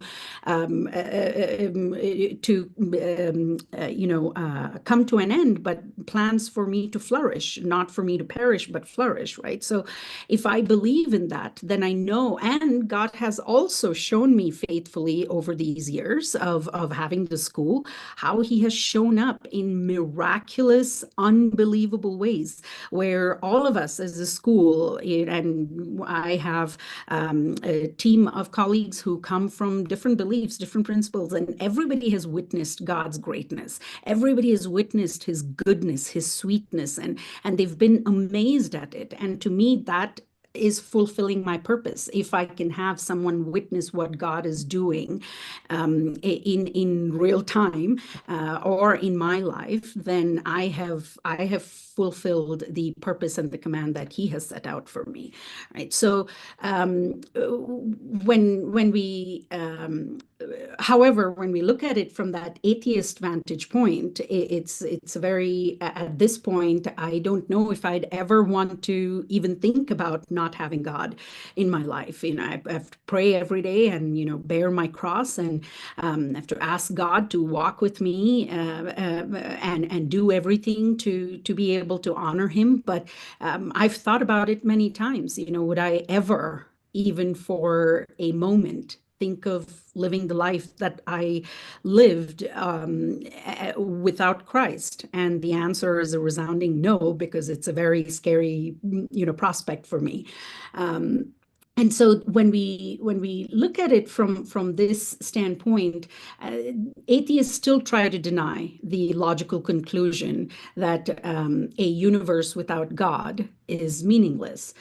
come to an end, but plans for me to flourish, not for me to perish, but flourish, right? So if I believe in that, then I know, and God has also shown me faithfully over these years of having the school, how He has shown up in miraculous, unbelievable ways, where all of us as a school, and I have a team of colleagues who come from different beliefs, different principles, and everybody has witnessed God's greatness. Everybody has witnessed His goodness, His sweetness, and they've been amazed at it. And to me, that is fulfilling my purpose. If I can have someone witness what God is doing in real time, or in my life, then I have fulfilled the purpose and the command that He has set out for me, right? So when we however, when we look at it from that atheist vantage point, it's very, at this point, I don't know if I'd ever want to even think about not having God in my life. I have to pray every day and, bear my cross, and have to ask God to walk with me, and do everything to be able to honor Him. But I've thought about it many times, would I ever, even for a moment, think of living the life that I lived without Christ? And the answer is a resounding no, because it's a very scary, prospect for me. And so when we look at it from this standpoint, atheists still try to deny the logical conclusion that a universe without God is meaningless.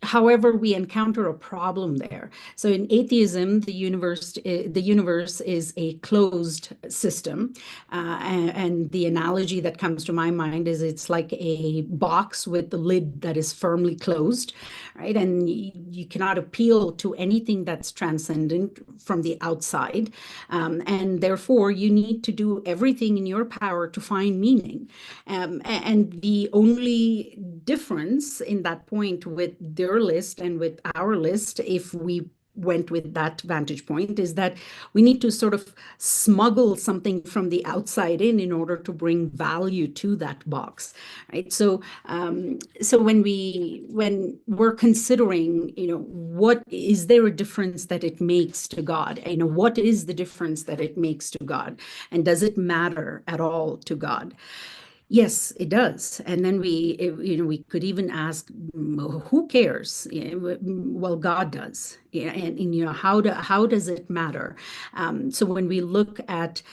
However, we encounter a problem there. So in atheism, the universe is a closed system, and the analogy that comes to my mind is it's like a box with the lid that is firmly closed, right? And you cannot appeal to anything that's transcendent from the outside, and therefore you need to do everything in your power to find meaning. And the only difference in that point with their list and with our list, if we went with that vantage point, is that we need to sort of smuggle something from the outside in order to bring value to that box, right? So when we're considering, what is there a difference that it makes to God? What is the difference that it makes to God? And does it matter at all to God? Yes, it does. And then we could even ask, who cares? Well, God does. And how does it matter? So when we look at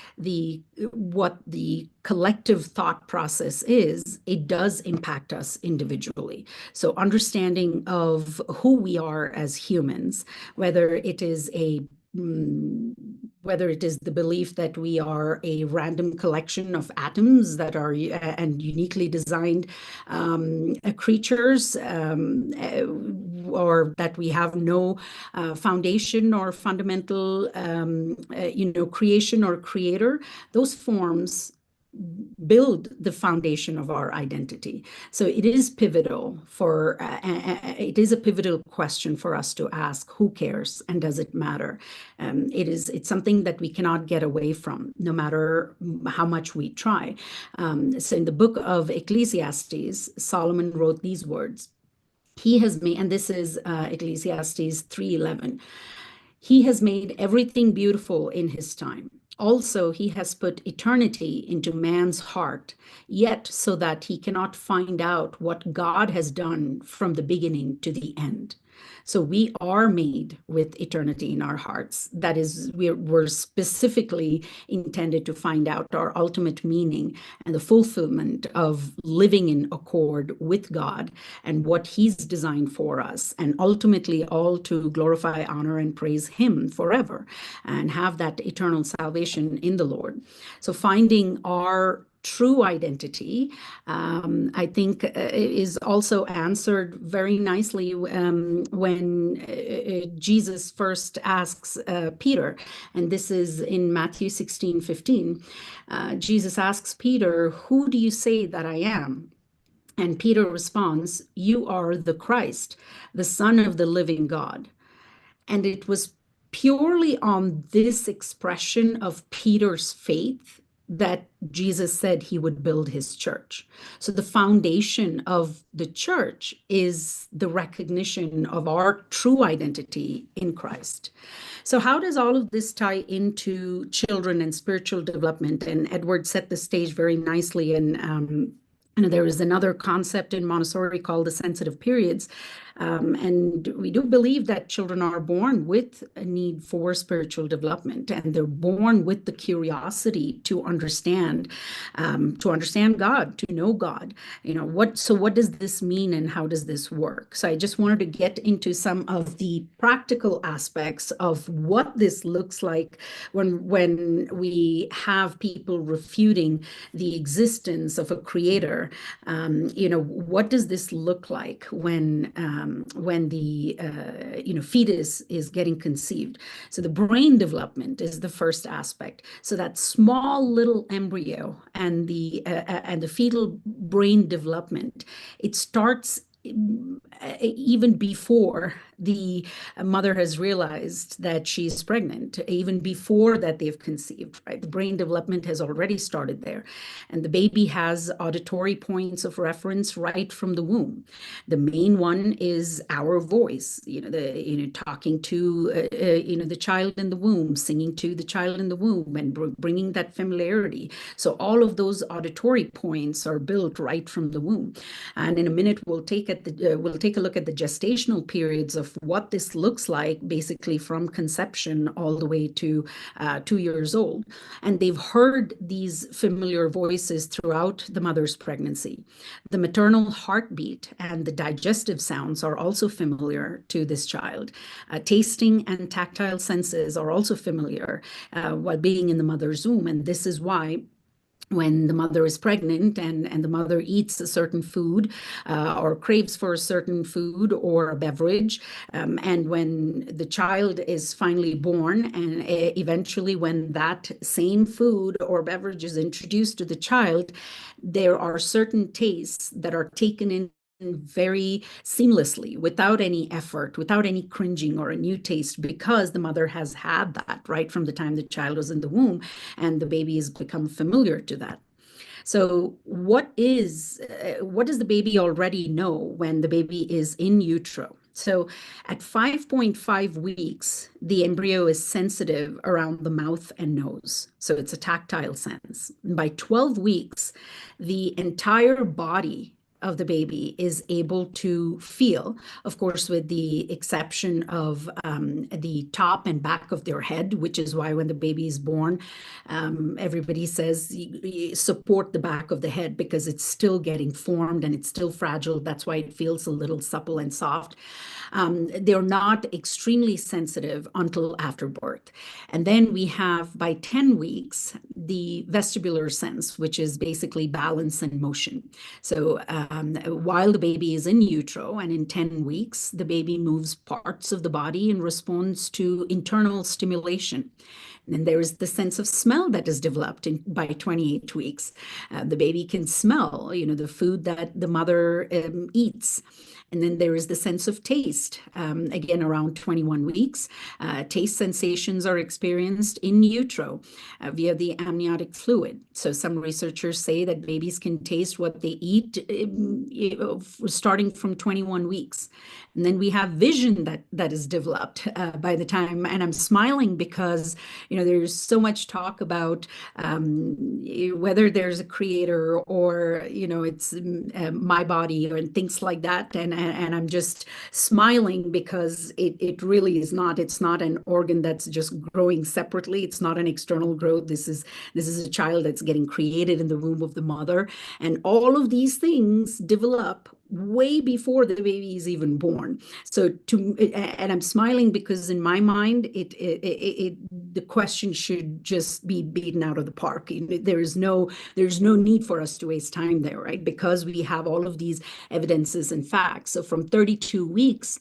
what the collective thought process is, it does impact us individually. So understanding of who we are as humans, whether it is the belief that we are a random collection of atoms that are and uniquely designed creatures, or that we have no foundation or fundamental, creation or creator, those forms build the foundation of our identity. So it is pivotal it is a pivotal question for us to ask, who cares and does it matter? It's something that we cannot get away from, no matter how much we try. So in the book of Ecclesiastes, Solomon wrote these words. He has made, and this is Ecclesiastes 3:11. He has made everything beautiful in his time. Also, he has put eternity into man's heart, yet so that he cannot find out what God has done from the beginning to the end. So we are made with eternity in our hearts. That is, we're specifically intended to find out our ultimate meaning and the fulfillment of living in accord with God and what he's designed for us, and ultimately all to glorify, honor, and praise him forever and have that eternal salvation in the Lord. So finding our true identity, I think, is also answered very nicely when Jesus first asks Peter, and this is in Matthew 16:15. Jesus asks Peter, "Who do you say that I am?" And Peter responds, "You are the Christ, the Son of the living God." And it was purely on this expression of Peter's faith that Jesus said he would build his church. So the foundation of the church is the recognition of our true identity in Christ. So how does all of this tie into children and spiritual development? And Edward set the stage very nicely. And there is another concept in Montessori called the sensitive periods. And we do believe that children are born with a need for spiritual development, and they're born with the curiosity to understand God, to know God. So what does this mean and how does this work? So I just wanted to get into some of the practical aspects of what this looks like when we have people refuting the existence of a creator. What does this look like when the fetus is getting conceived? So the brain development is the first aspect. So that small little embryo and the fetal brain development, it starts even before the mother has realized that she's pregnant, even before that they've conceived, right? The brain development has already started there. And the baby has auditory points of reference right from the womb. The main one is our voice, talking to, the child in the womb, singing to the child in the womb, and bringing that familiarity. So all of those auditory points are built right from the womb. And in a minute, we'll take a look at the gestational periods of what this looks like, basically from conception all the way to 2 years old. And they've heard these familiar voices throughout the mother's pregnancy. The maternal heartbeat and the digestive sounds are also familiar to this child. Tasting and tactile senses are also familiar while being in the mother's womb. And this is why when the mother is pregnant and the mother eats a certain food or craves for a certain food or a beverage, and when the child is finally born, and eventually when that same food or beverage is introduced to the child, there are certain tastes that are taken in very seamlessly, without any effort, without any cringing or a new taste, because the mother has had that right from the time the child was in the womb, and the baby has become familiar to that. So what does the baby already know when the baby is in utero? So at 5.5 weeks, the embryo is sensitive around the mouth and nose. So it's a tactile sense. And by 12 weeks, the entire body of the baby is able to feel, of course, with the exception of the top and back of their head, which is why when the baby is born, everybody says support the back of the head because it's still getting formed and it's still fragile. That's why it feels a little supple and soft. They're not extremely sensitive until after birth. And then we have, by 10 weeks, the vestibular sense, which is basically balance and motion. So while the baby is in utero, and in 10 weeks, the baby moves parts of the body in response to internal stimulation. And then there is the sense of smell that is developed by 28 weeks. The baby can smell, the food that the mother eats. And then there is the sense of taste. Again, around 21 weeks, taste sensations are experienced in utero via the amniotic fluid. So some researchers say that babies can taste what they eat starting from 21 weeks. And then we have vision that is developed by the time, and I'm smiling because, there's so much talk about whether there's a creator or, it's my body or things like that. And I'm just smiling because it really is not. It's not an organ that's just growing separately. It's not an external growth. This is a child that's getting created in the womb of the mother. And all of these things develop way before the baby is even born. So and I'm smiling because in my mind, the question should just be beaten out of the park. There's no need for us to waste time there, right? Because we have all of these evidences and facts. So from 32 weeks,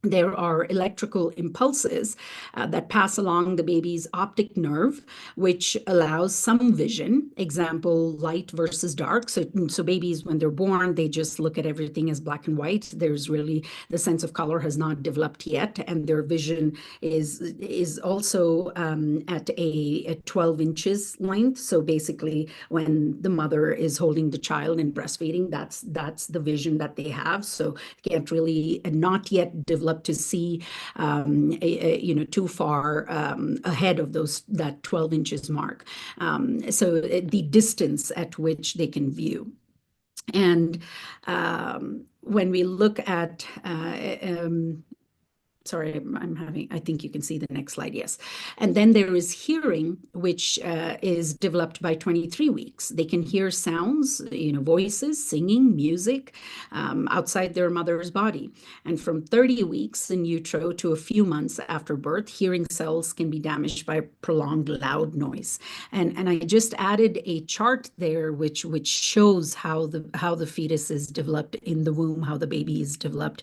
there are electrical impulses that pass along the baby's optic nerve, which allows some vision. Example, light versus dark. So babies, when they're born, they just look at everything as black and white. There's really, the sense of color has not developed yet, and their vision is also at a 12 inches length. So basically, when the mother is holding the child and breastfeeding, that's the vision that they have. So can't really not yet develop to see too far ahead of that 12 inches mark. So the distance at which they can view. And when we look at sorry, I think you can see the next slide, yes. And then there is hearing, which is developed by 23 weeks. They can hear sounds, voices, singing, music outside their mother's body. And from 30 weeks in utero to a few months after birth, hearing cells can be damaged by prolonged loud noise. And I just added a chart there, which shows how the fetus is developed in the womb, how the baby is developed,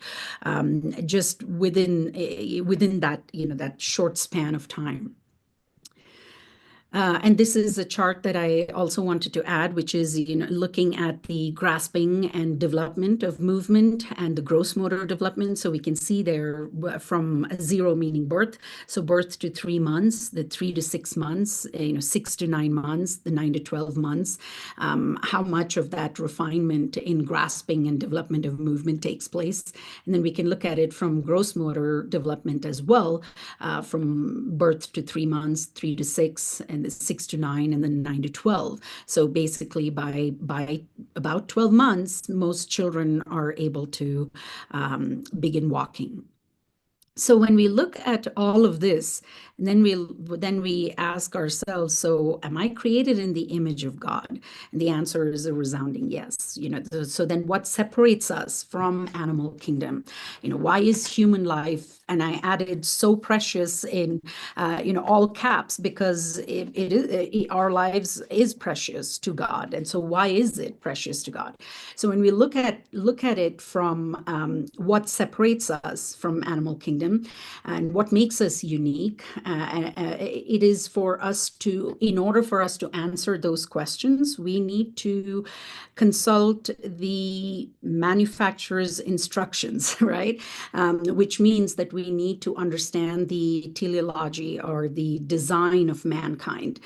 just within that, that short span of time. And this is a chart that I also wanted to add, which is looking at the grasping and development of movement and the gross motor development. So we can see there from 0 meaning birth, so birth to 3 months, the 3 to 6 months, 6 to 9 months, the 9 to 12 months, how much of that refinement in grasping and development of movement takes place. And then we can look at it from gross motor development as well, from birth to 3 months, 3 to 6, and 6 to 9, and then 9 to 12. So basically by about 12 months, most children are able to begin walking. So when we look at all of this, and then we ask ourselves, so am I created in the image of God? And the answer is a resounding yes. So then what separates us from animal kingdom? Why is human life, and I added so precious in all caps, because our lives is precious to God. And so why is it precious to God? So when we look at it from what separates us from animal kingdom and what makes us unique, it is for us to, in order for us to answer those questions, we need to consult the manufacturer's instructions, right? Which means that we need to understand the teleology, or the design of mankind,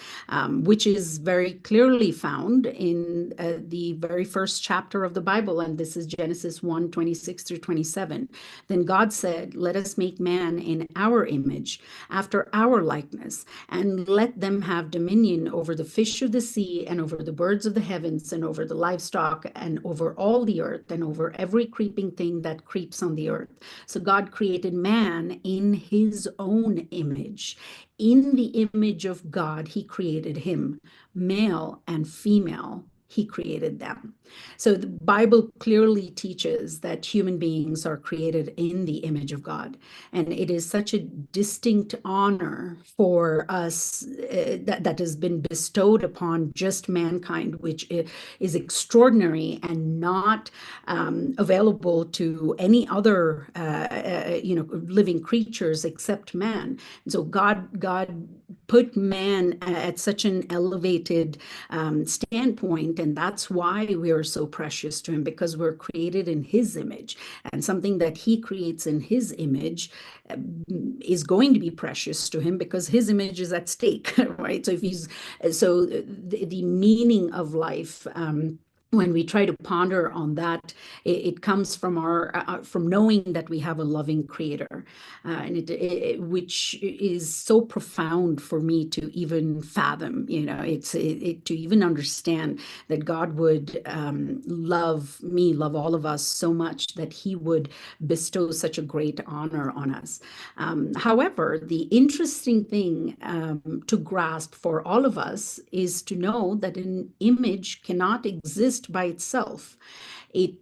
which is very clearly found in the very first chapter of the Bible. And this is Genesis 1, 26 through 27. Then God said, "Let us make man in our image, after our likeness, and let them have dominion over the fish of the sea, and over the birds of the heavens, and over the livestock, and over all the earth, and over every creeping thing that creeps on the earth." So God created man in his own image. In the image of God, he created him, male and female. he created them. So the Bible clearly teaches that human beings are created in the image of God. And it is such a distinct honor for us that has been bestowed upon just mankind, which is extraordinary and not available to any other living creatures except man. And so God put man at such an elevated standpoint, and that's why we are so precious to him, because we're created in his image, and something that he creates in his image is going to be precious to him because his image is at stake, right? So the meaning of life, when we try to ponder on that, it comes from from knowing that we have a loving creator, and which is so profound for me to even fathom. To even understand that God would love me, love all of us so much that he would bestow such a great honor on us. However, the interesting thing to grasp for all of us is to know that an image cannot exist by itself. It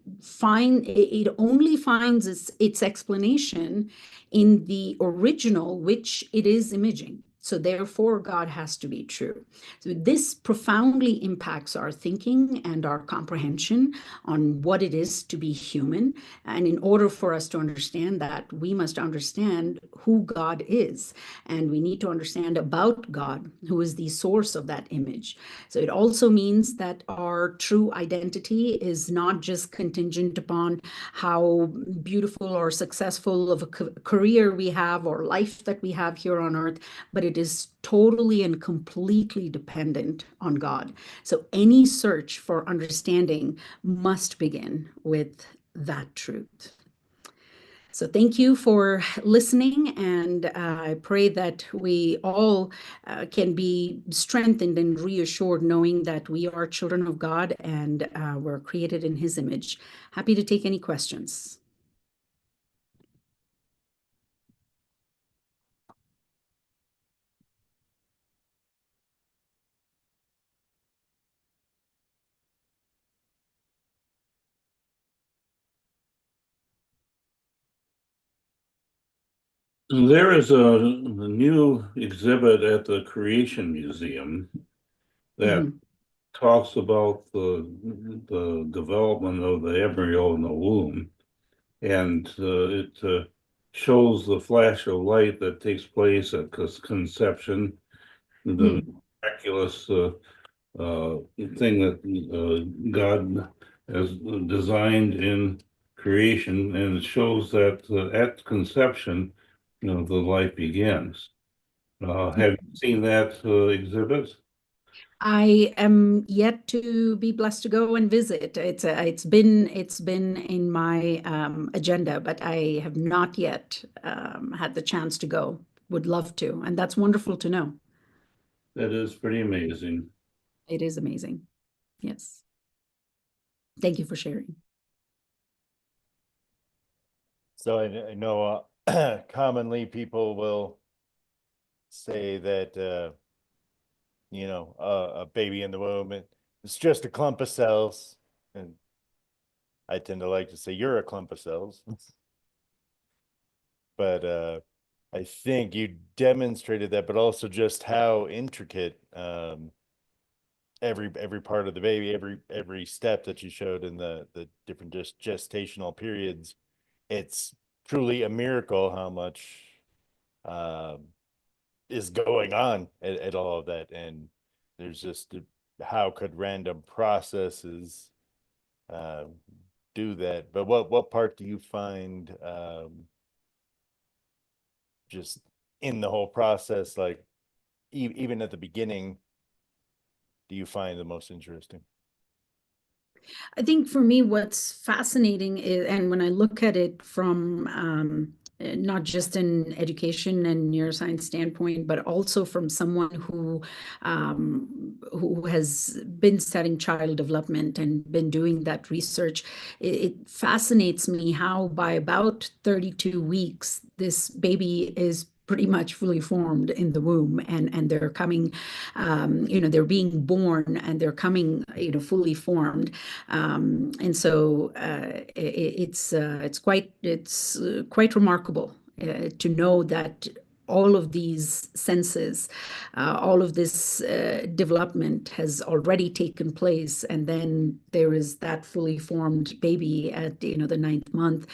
only finds its explanation in the original, which it is imaging. So therefore, God has to be true. So this profoundly impacts our thinking and our comprehension on what it is to be human. And in order for us to understand that, we must understand who God is. And we need to understand about God, who is the source of that image. So it also means that our true identity is not just contingent upon how beautiful or successful of a career we have or life that we have here on earth, but it is totally and completely dependent on God. So any search for understanding must begin with that truth. So thank you for listening, and I pray that we all can be strengthened and reassured knowing that we are children of God and we're created in his image. Happy to take any questions. There is a new exhibit at the Creation Museum that talks about the development of the embryo in the womb, and it shows the flash of light that takes place at conception, the miraculous thing that God has designed in creation, and it shows that at conception, the life begins. Have you seen that exhibit? I am yet to be blessed to go and visit. It's been in my agenda, but I have not yet had the chance to go. Would love to, and that's wonderful to know. That is pretty amazing. It is amazing. Yes. Thank you for sharing. So I know commonly people will say that, a baby in the womb, it's just a clump of cells. And I tend to like to say you're a clump of cells. But I think you demonstrated that, but also just how intricate every part of the baby, every step that you showed in the different gestational periods. It's truly a miracle how much is going on at all of that. And there's just how could random processes do that? But what part do you find just in the whole process, like even at the beginning, do you find the most interesting? I think for me, what's fascinating is, and when I look at it from not just an education and neuroscience standpoint, but also from someone who has been studying child development and been doing that research, it fascinates me how by about 32 weeks, this baby is pretty much fully formed in the womb, and they're coming, they're being born and they're coming, fully formed. And so it's quite remarkable to know that all of these senses, all of this development has already taken place, and then there is that fully formed baby at the ninth month,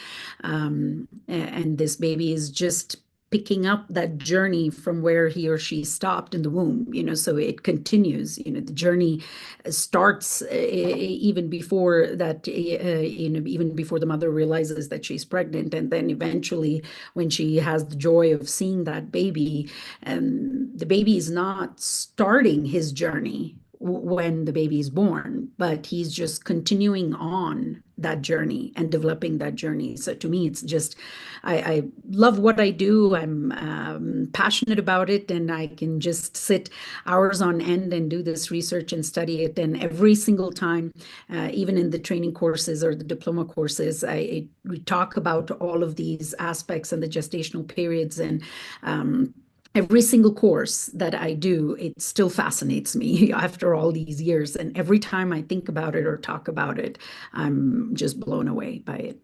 and this baby is just picking up that journey from where he or she stopped in the womb, so it continues. The journey starts even before that, even before the mother realizes that she's pregnant, and then eventually when she has the joy of seeing that baby, the baby is not starting his journey when the baby is born, but he's just continuing on that journey and developing that journey. So to me, it's just, I love what I do. I'm passionate about it, and I can just sit hours on end and do this research and study it. And every single time, even in the training courses or the diploma courses, we talk about all of these aspects and the gestational periods, and every single course that I do, it still fascinates me after all these years. And every time I think about it or talk about it, I'm just blown away by it.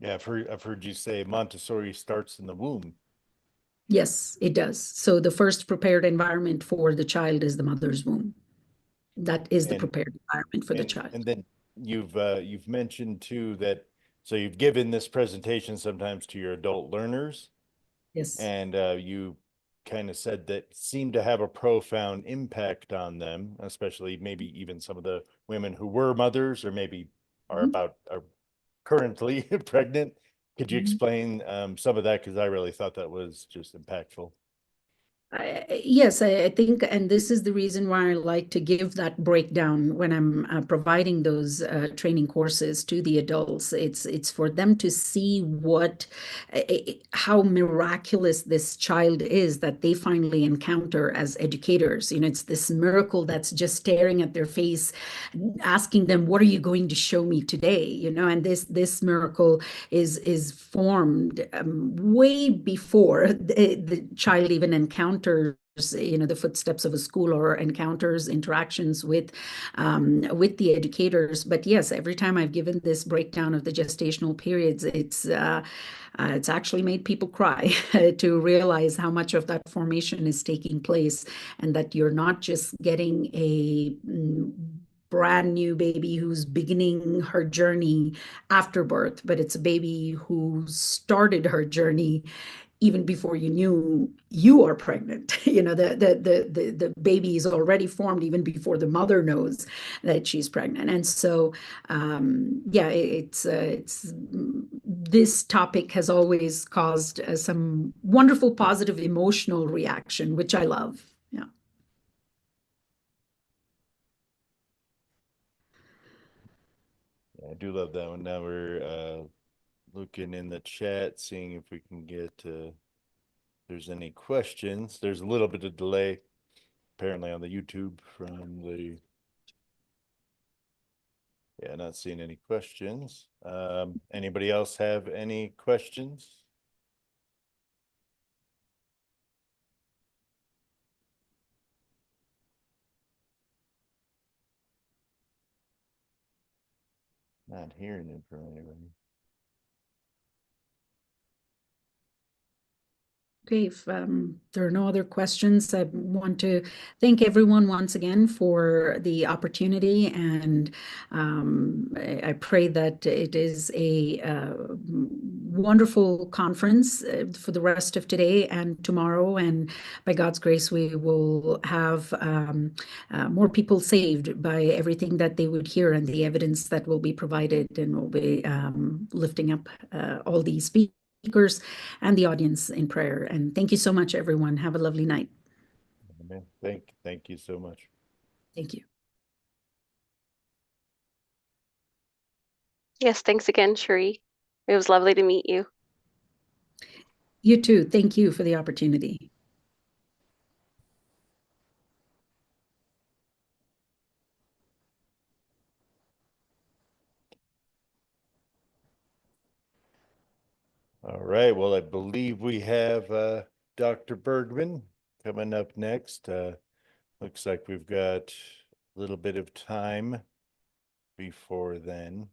Yeah, I've heard you say Montessori starts in the womb. Yes, it does. So the first prepared environment for the child is the mother's womb. That is the And prepared environment for the and child. and then you've mentioned too that so you've given this presentation sometimes to your adult learners, Yes. and you kind of said that seemed to have a profound impact on them, especially maybe even some of the women who were mothers or maybe are Mhm. are currently pregnant. Could you Mhm. explain some of that? Because I really thought that was just impactful. Yes, I think, and this is the reason why I like to give that breakdown when I'm providing those training courses to the adults. It's for them to see how miraculous this child is that they finally encounter as educators. It's this miracle that's just staring at their face, asking them, "What are you going to show me today?" And this miracle is formed way before the child even encounters the footsteps of a school, or encounters interactions with the educators. But yes, every time I've given this breakdown of the gestational periods, it's actually made people cry to realize how much of that formation is taking place, and that you're not just getting a brand new baby who's beginning her journey after birth, but it's a baby who started her journey even before you knew you are pregnant. The baby is already formed even before the mother knows that she's pregnant. And so, it's this topic has always caused some wonderful, positive, emotional reaction, which I love. Yeah. Yeah, I do love that one. Now we're looking in the chat, seeing if we can get there's any questions. There's a little bit of delay apparently on the YouTube from the yeah, not seeing any questions. Anybody else have any questions? Not hearing it from anybody. Okay, if there are no other questions, I want to thank everyone once again for the opportunity, and I pray that it is a wonderful conference for the rest of today and tomorrow, and by God's grace, we will have more people saved by everything that they would hear and the evidence that will be provided, and we'll be lifting up all these speakers and the audience in prayer. And thank you so much, everyone. Have a lovely night. Amen. Thank you so much. Thank you. Yes, thanks again, Shriee. It was lovely to meet you. You too. Thank you for the opportunity. All right, well, I believe we have Dr. Bergman coming up next. Looks like we've got a little bit of time before then.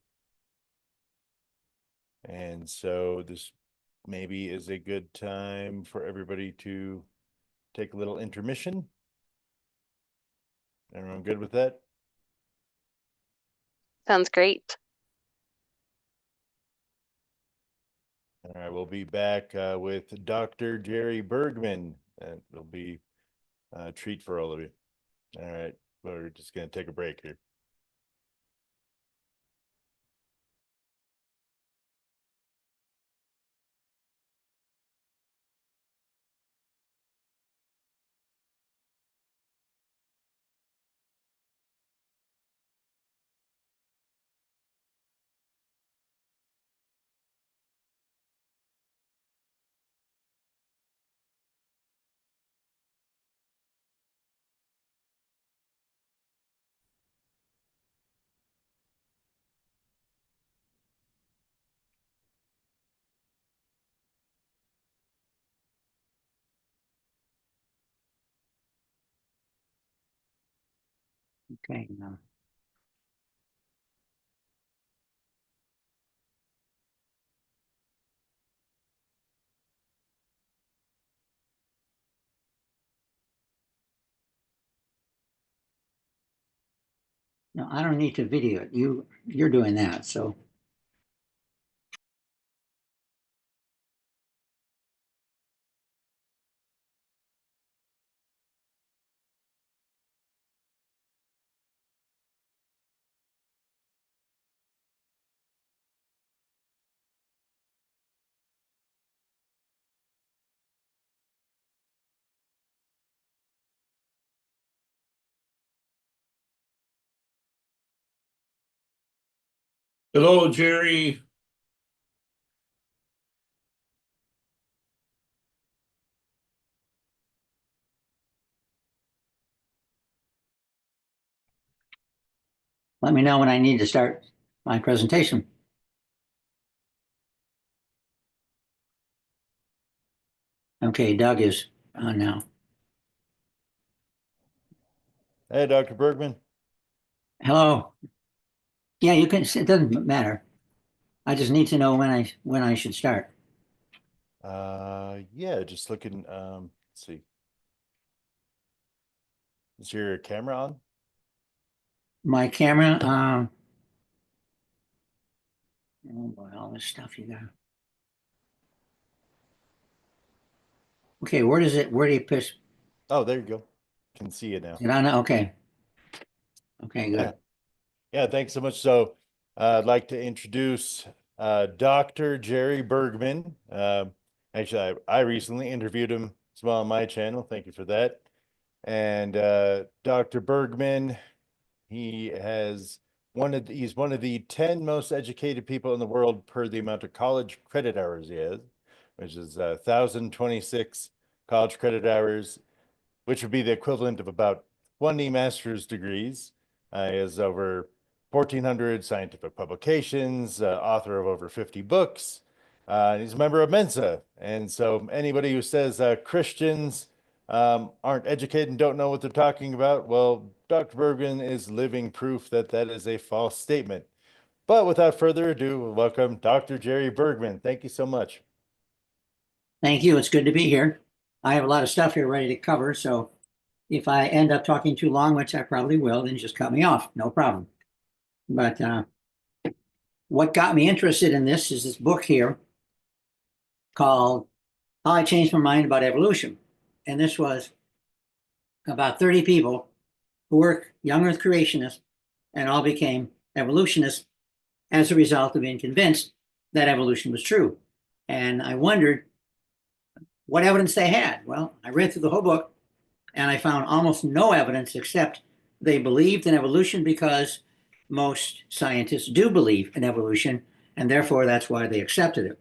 And so this maybe is a good time for everybody to take a little intermission. Everyone good with that? Sounds great. All right, we'll be back with Dr. Jerry Bergman. And it'll be a treat for all of you. All right, we're just going to take a break here. Okay. No. No, I don't need to video it. You're doing that, so. Hello, Jerry. Let me know when I need to start my presentation. Okay, Doug is on now. Hey, Dr. Bergman. Hello. Yeah, you can, it doesn't matter. I just need to know when I should start. Yeah, just looking, let's see. Is your camera on? My camera, oh boy, all this stuff you got. Okay, where do you push? Oh, there you go. Can see it now. Is it on? Okay. Okay, good. Yeah, thanks so much. So I'd like to introduce Dr. Jerry Bergman. Actually, I recently interviewed him as well on my channel. Thank you for that. And Dr. Bergman, he's one of the 10 most educated people in the world per the amount of college credit hours he has, which is 1,026 college credit hours, which would be the equivalent of about 20 master's degrees. He has over 1,400 scientific publications, author of over 50 books. He's a member of Mensa. And so anybody who says Christians aren't educated and don't know what they're talking about, well, Dr. Bergman is living proof that that is a false statement. But without further ado, welcome Dr. Jerry Bergman. Thank you so much. Thank you. It's good to be here. I have a lot of stuff here ready to cover, so if I end up talking too long, which I probably will, then just cut me off. No problem. But what got me interested in this is this book here called How I Changed My Mind About Evolution. And this was about 30 people who were young earth creationists and all became evolutionists as a result of being convinced that evolution was true. And I wondered what evidence they had. Well, I read through the whole book and I found almost no evidence except they believed in evolution because most scientists do believe in evolution, and therefore that's why they accepted it.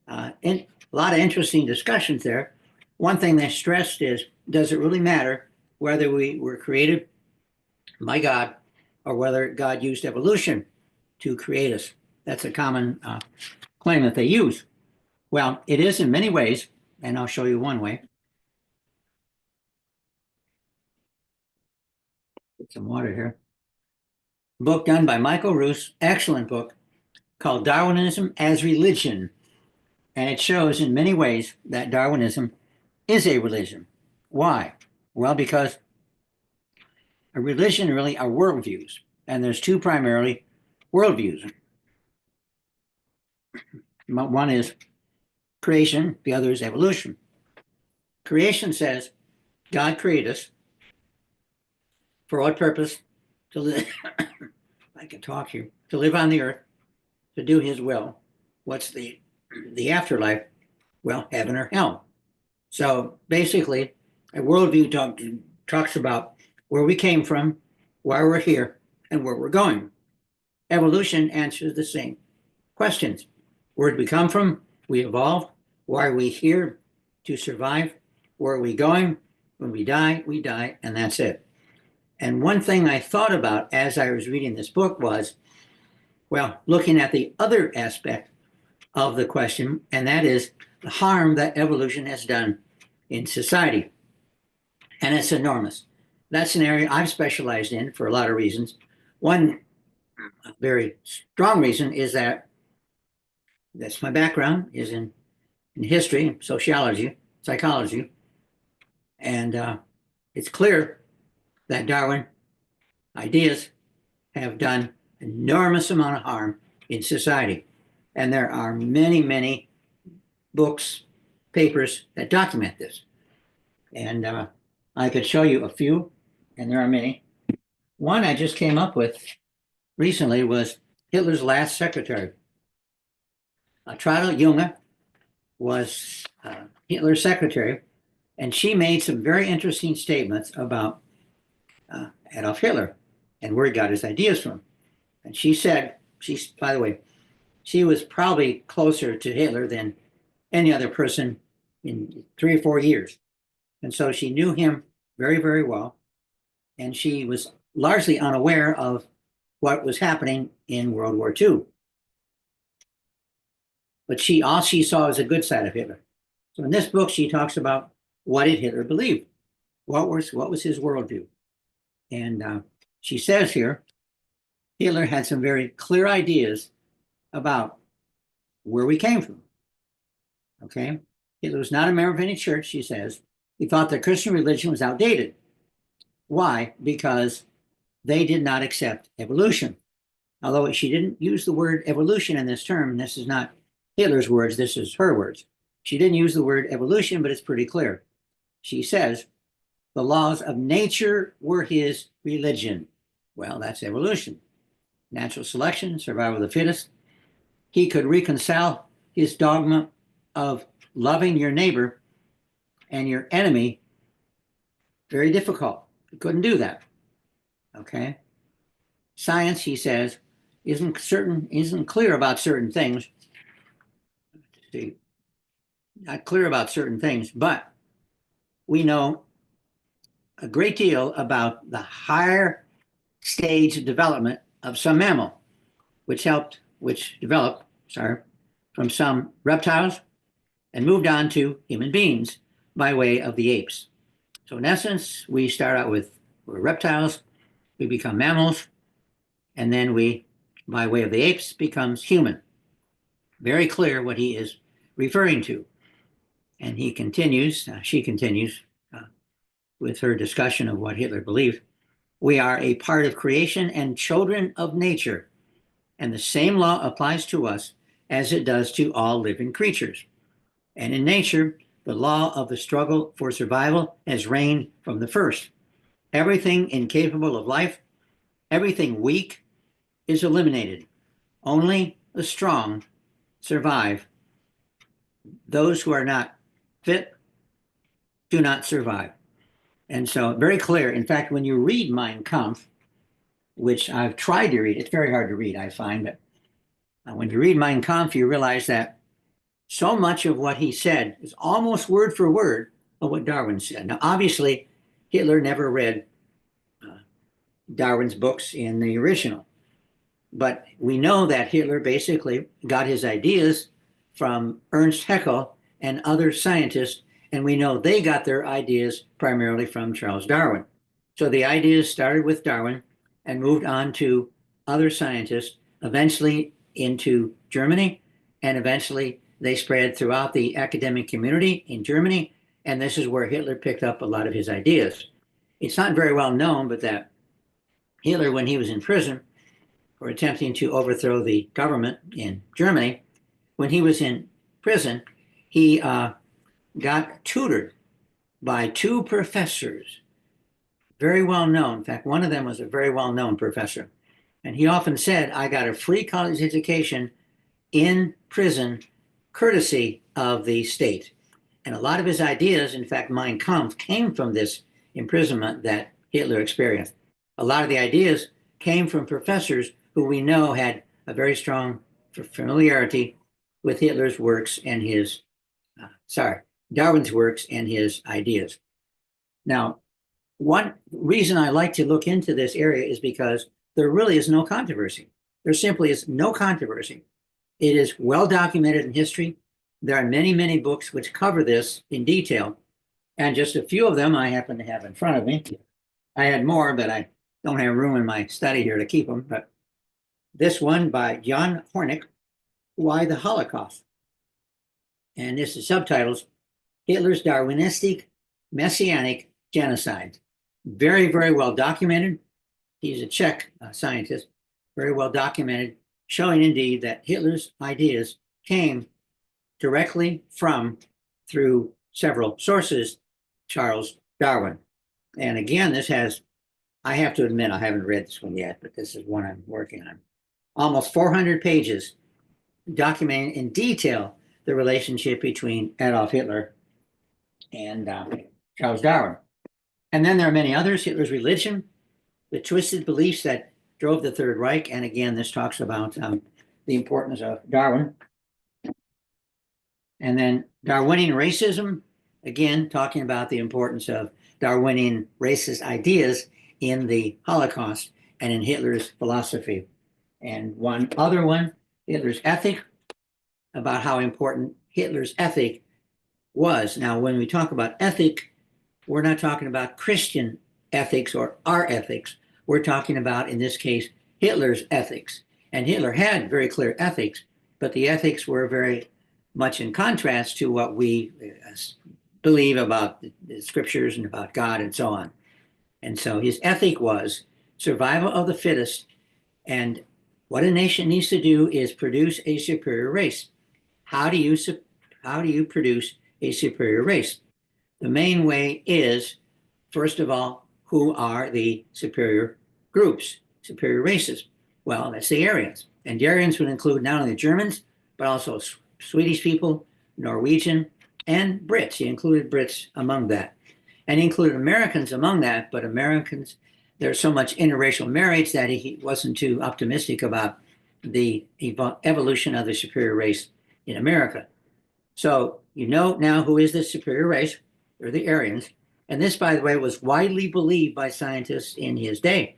And a lot of interesting discussions there. One thing they stressed is, does it really matter whether we were created by God or whether God used evolution to create us? That's a common claim that they use. Well, it is in many ways, and I'll show you one way. Get some water here. Book done by Michael Roos, excellent book, called Darwinism as Religion. And it shows in many ways that Darwinism is a religion. Why? Well, because a religion really are worldviews. And there's two primarily worldviews. One is creation, the other is evolution. Creation says God created us for what purpose? To live, I can talk here, to live on the earth, to do his will. What's the afterlife? Well, heaven or hell. So basically, a worldview talks about where we came from, why we're here, and where we're going. Evolution answers the same questions. Where did we come from? We evolved. Why are we here? To survive. Where are we going? When we die, and that's it. And one thing I thought about as I was reading this book was, well, looking at the other aspect of the question, and that is the harm that evolution has done in society. And it's enormous. That's an area I've specialized in for a lot of reasons. One very strong reason is that's my background is in history, sociology, psychology. And it's clear that Darwin ideas have done enormous amount of harm in society. And there are many, many books, papers that document this. And I could show you a few, and there are many. One I just came up with recently was Hitler's last secretary. Traudl Junge was Hitler's secretary, and she made some very interesting statements about Adolf Hitler and where he got his ideas from. And she said, by the way, she was probably closer to Hitler than any other person in 3 or 4 years. And so she knew him very, very well. And she was largely unaware of what was happening in World War II. But all she saw was a good side of Hitler. So in this book, she talks about what did Hitler believe? What was his worldview? And she says here, Hitler had some very clear ideas about where we came from. Okay? Hitler was not a member of any church, she says. He thought that Christian religion was outdated. Why? Because they did not accept evolution. Although she didn't use the word evolution in this term, and this is not Hitler's words, this is her words. She didn't use the word evolution, but it's pretty clear. She says the laws of nature were his religion. Well, that's evolution. Natural selection, survival of the fittest. He could reconcile his dogma of loving your neighbor and your enemy. Very difficult. He couldn't do that. Okay. Science, he says, isn't clear about certain things. Not clear about certain things, but we know a great deal about the higher stage of development of some mammal, which developed from some reptiles and moved on to human beings by way of the apes. So in essence, we start out we're reptiles, we become mammals, and then we, by way of the apes, becomes human. Very clear what he is referring to. And she continues with her discussion of what Hitler believed. We are a part of creation and children of nature, and the same law applies to us as it does to all living creatures. And in nature, the law of the struggle for survival has reigned from the first. Everything incapable of life, everything weak is eliminated. Only the strong survive. Those who are not fit do not survive. And so very clear. In fact, when you read Mein Kampf, which I've tried to read, it's very hard to read, I find, but when you read Mein Kampf, you realize that so much of what he said is almost word for word of what Darwin said. Now, obviously, Hitler never read Darwin's books in the original, but we know that Hitler basically got his ideas from Ernst Haeckel and other scientists, and we know they got their ideas primarily from Charles Darwin. So the ideas started with Darwin and moved on to other scientists, eventually into Germany, and eventually they spread throughout the academic community in Germany, and this is where Hitler picked up a lot of his ideas. It's not very well known, but that Hitler, when he was in prison for attempting to overthrow the government in Germany, when he was in prison, he got tutored by two professors, very well known. In fact, one of them was a very well known professor. And he often said, I got a free college education in prison, courtesy of the state. And a lot of his ideas, in fact, Mein Kampf, came from this imprisonment that Hitler experienced. A lot of the ideas came from professors who we know had a very strong familiarity with Hitler's works and his, Darwin's works and his ideas. Now, one reason I like to look into this area is because there really is no controversy. There simply is no controversy. It is well documented in history. There are many, many books which cover this in detail, and just a few of them I happen to have in front of me. I had more, but I don't have room in my study here to keep them. But this one by John Hornick, Why the Holocaust? And this is subtitles, Hitler's Darwinistic Messianic Genocide. Very, very well documented. He's a Czech scientist, very well documented, showing indeed that Hitler's ideas came directly from, through several sources, Charles Darwin. And again, this has, I have to admit, I haven't read this one yet, but this is one I'm working on. Almost 400 pages documenting in detail the relationship between Adolf Hitler and Charles Darwin. And then there are many others, Hitler's religion, the twisted beliefs that drove the Third Reich. And again, this talks about the importance of Darwin. And then Darwinian racism, again, talking about the importance of Darwinian racist ideas in the Holocaust and in Hitler's philosophy. And one other one, Hitler's ethic, about how important Hitler's ethic was. Now, when we talk about ethic, we're not talking about Christian ethics or our ethics. We're talking about, in this case, Hitler's ethics. And Hitler had very clear ethics, but the ethics were very much in contrast to what we believe about the scriptures and about God and so on. And so his ethic was survival of the fittest. And what a nation needs to do is produce a superior race. How do you produce a superior race? The main way is, first of all, who are the superior groups, superior races? Well, that's the Aryans. And the Aryans would include not only the Germans, but also Swedish people, Norwegian, and Brits. He included Brits among that. And he included Americans among that, but Americans, there's so much interracial marriage that he wasn't too optimistic about the evolution of the superior race in America. So you know now who is the superior race. They're the Aryans. And this, by the way, was widely believed by scientists in his day.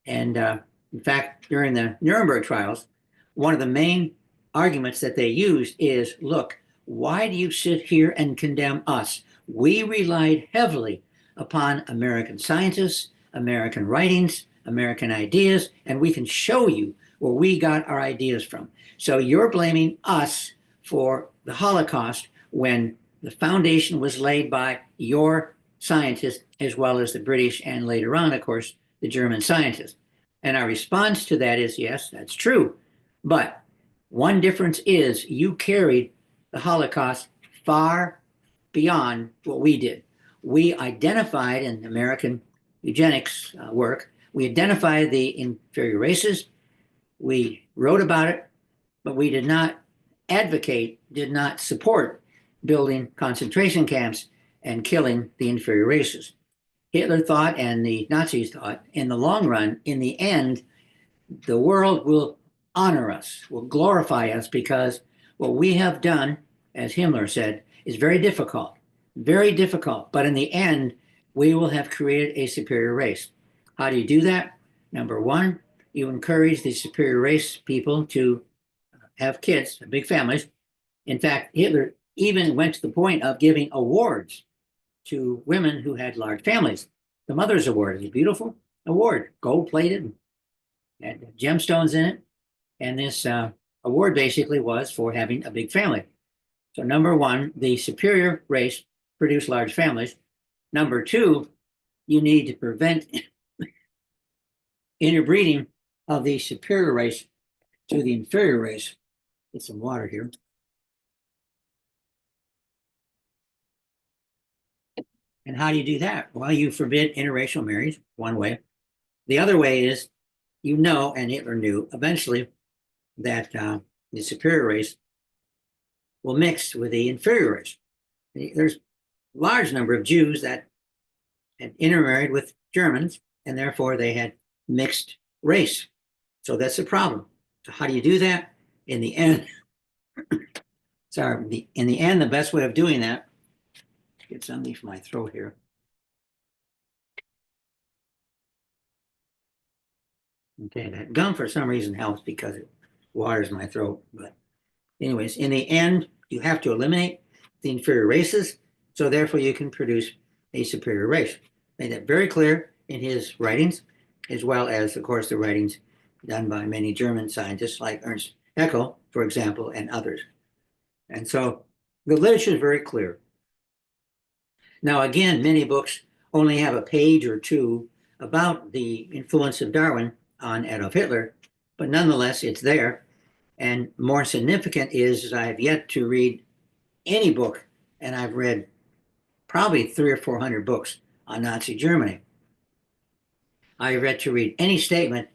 And in fact, during the Nuremberg trials, one of the main arguments that they used is, look, why do you sit here and condemn us? We relied heavily upon American scientists, American writings, American ideas, and we can show you where we got our ideas from. So you're blaming us for the Holocaust when the foundation was laid by your scientists, as well as the British and later on, of course, the German scientists. And our response to that is, yes, that's true. But one difference is you carried the Holocaust far beyond what we did. We identified in American eugenics work, we identified the inferior races, we wrote about it, but we did not advocate, did not support building concentration camps and killing the inferior races. Hitler thought, and the Nazis thought, in the long run, in the end, the world will honor us, will glorify us, because what we have done, as Himmler said, is very difficult, but in the end, we will have created a superior race. How do you do that? Number one, you encourage the superior race people to have kids, big families, In fact, Hitler even went to the point of giving awards to women who had large families. The Mother's Award is a beautiful award, gold plated, had gemstones in it. And this award basically was for having a big family. So number one, the superior race produced large families. Number two, you need to prevent interbreeding of the superior race to the inferior race. Get some water here. And how do you do that? Well, you forbid interracial marriage, one way. The other way is, you know, and Hitler knew eventually that the superior race will mix with the inferior race. There's a large number of Jews that had intermarried with Germans, and therefore they had mixed race. So that's a problem. So how do you do that? In the end, in the end, the best way of doing that, get something from my throat here. Okay, that gum for some reason helps because it waters my throat. But anyways, in the end, you have to eliminate the inferior races, so therefore you can produce a superior race. Made that very clear in his writings, as well as, of course, the writings done by many German scientists like Ernst Haeckel, for example, and others. And so the literature is very clear. Now, again, many books only have a page or two about the influence of Darwin on Adolf Hitler, but nonetheless, it's there. And more significant is I have yet to read any book, and I've read probably 300 or 400 books on Nazi Germany. I have yet to read any statement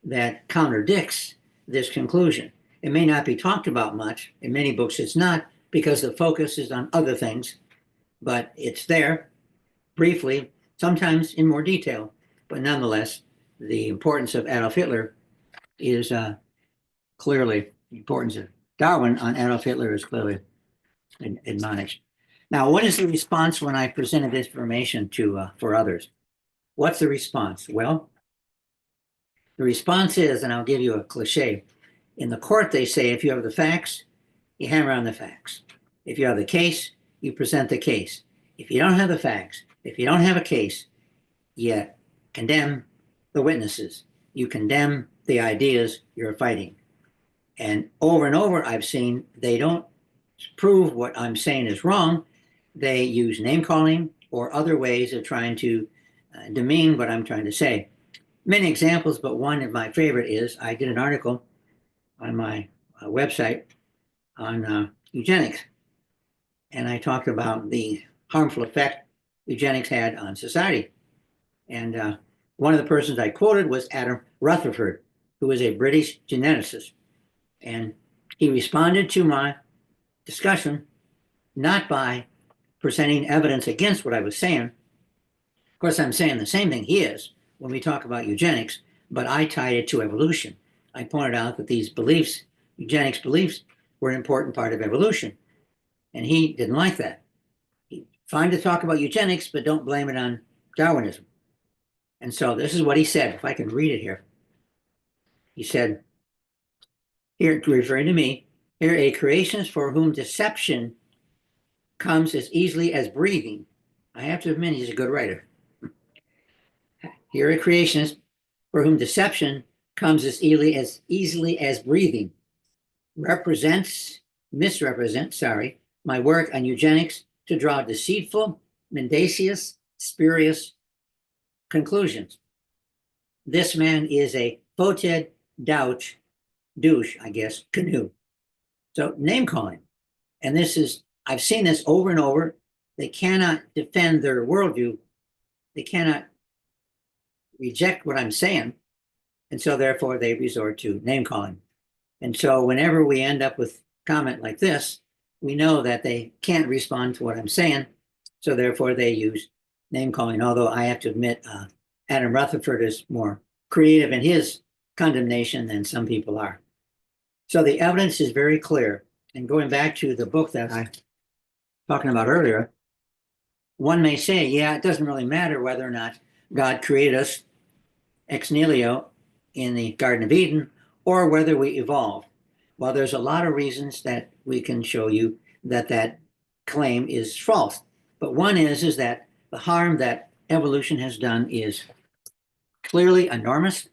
that contradicts this conclusion. It may not be talked about much. In many books, it's not, because the focus is on other things, but it's there briefly, sometimes in more detail. But nonetheless, the importance of Adolf Hitler is clearly, the importance of Darwin on Adolf Hitler is clearly admonished. Now, what is the response when I presented this information to for others? What's the response? Well, the response is, and I'll give you a cliche, in the court they say if you have the facts, you hammer on the facts. If you have the case, you present the case. If you don't have the facts, if you don't have a case, you condemn the witnesses. You condemn the ideas you're fighting. And over, I've seen they don't prove what I'm saying is wrong. They use name calling or other ways of trying to demean what I'm trying to say. Many examples, but one of my favorite is I did an article on my website on eugenics. And I talked about the harmful effect eugenics had on society. And one of the persons I quoted was Adam Rutherford, who is a British geneticist. And he responded to my discussion not by presenting evidence against what I was saying. Of course, I'm saying the same thing he is when we talk about eugenics, but I tied it to evolution. I pointed out that these beliefs, eugenics beliefs, were an important part of evolution. And he didn't like that. Fine to talk about eugenics, but don't blame it on Darwinism. And so this is what he said, if I can read it here. He said, here, referring to me, here a creationist for whom deception comes as easily as breathing. I have to admit, he's a good writer. Here a creationist for whom deception comes as easily as breathing misrepresents, my work on eugenics to draw deceitful, mendacious, spurious conclusions. This man is a foeted douche, I guess, canoe. So name calling. And this is, I've seen this over and over. They cannot defend their worldview. They cannot reject what I'm saying. And so therefore they resort to name calling. And so whenever we end up with comment like this, we know that they can't respond to what I'm saying. So therefore they use name calling. Although I have to admit, Adam Rutherford is more creative in his condemnation than some people are. So the evidence is very clear. And going back to the book that I was talking about earlier, one may say, yeah, it doesn't really matter whether or not God created us ex nihilo in the Garden of Eden or whether we evolved. Well, there's a lot of reasons that we can show you that that claim is false. But one is that the harm that evolution has done is clearly enormous.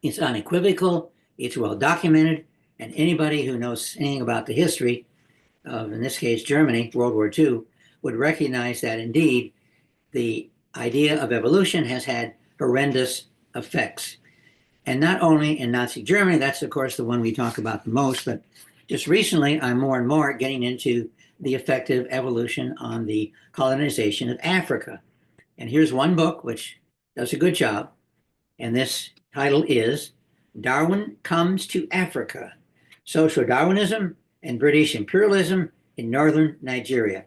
It's unequivocal. It's well documented. And anybody who knows anything about the history of, in this case, Germany, World War II, would recognize that indeed the idea of evolution has had horrendous effects. And not only in Nazi Germany, that's of course the one we talk about the most, but just recently I'm more and more getting into the effect of evolution on the colonization of Africa. And here's one book which does a good job. And this title is Darwin Comes to Africa, Social Darwinism and British Imperialism in Northern Nigeria.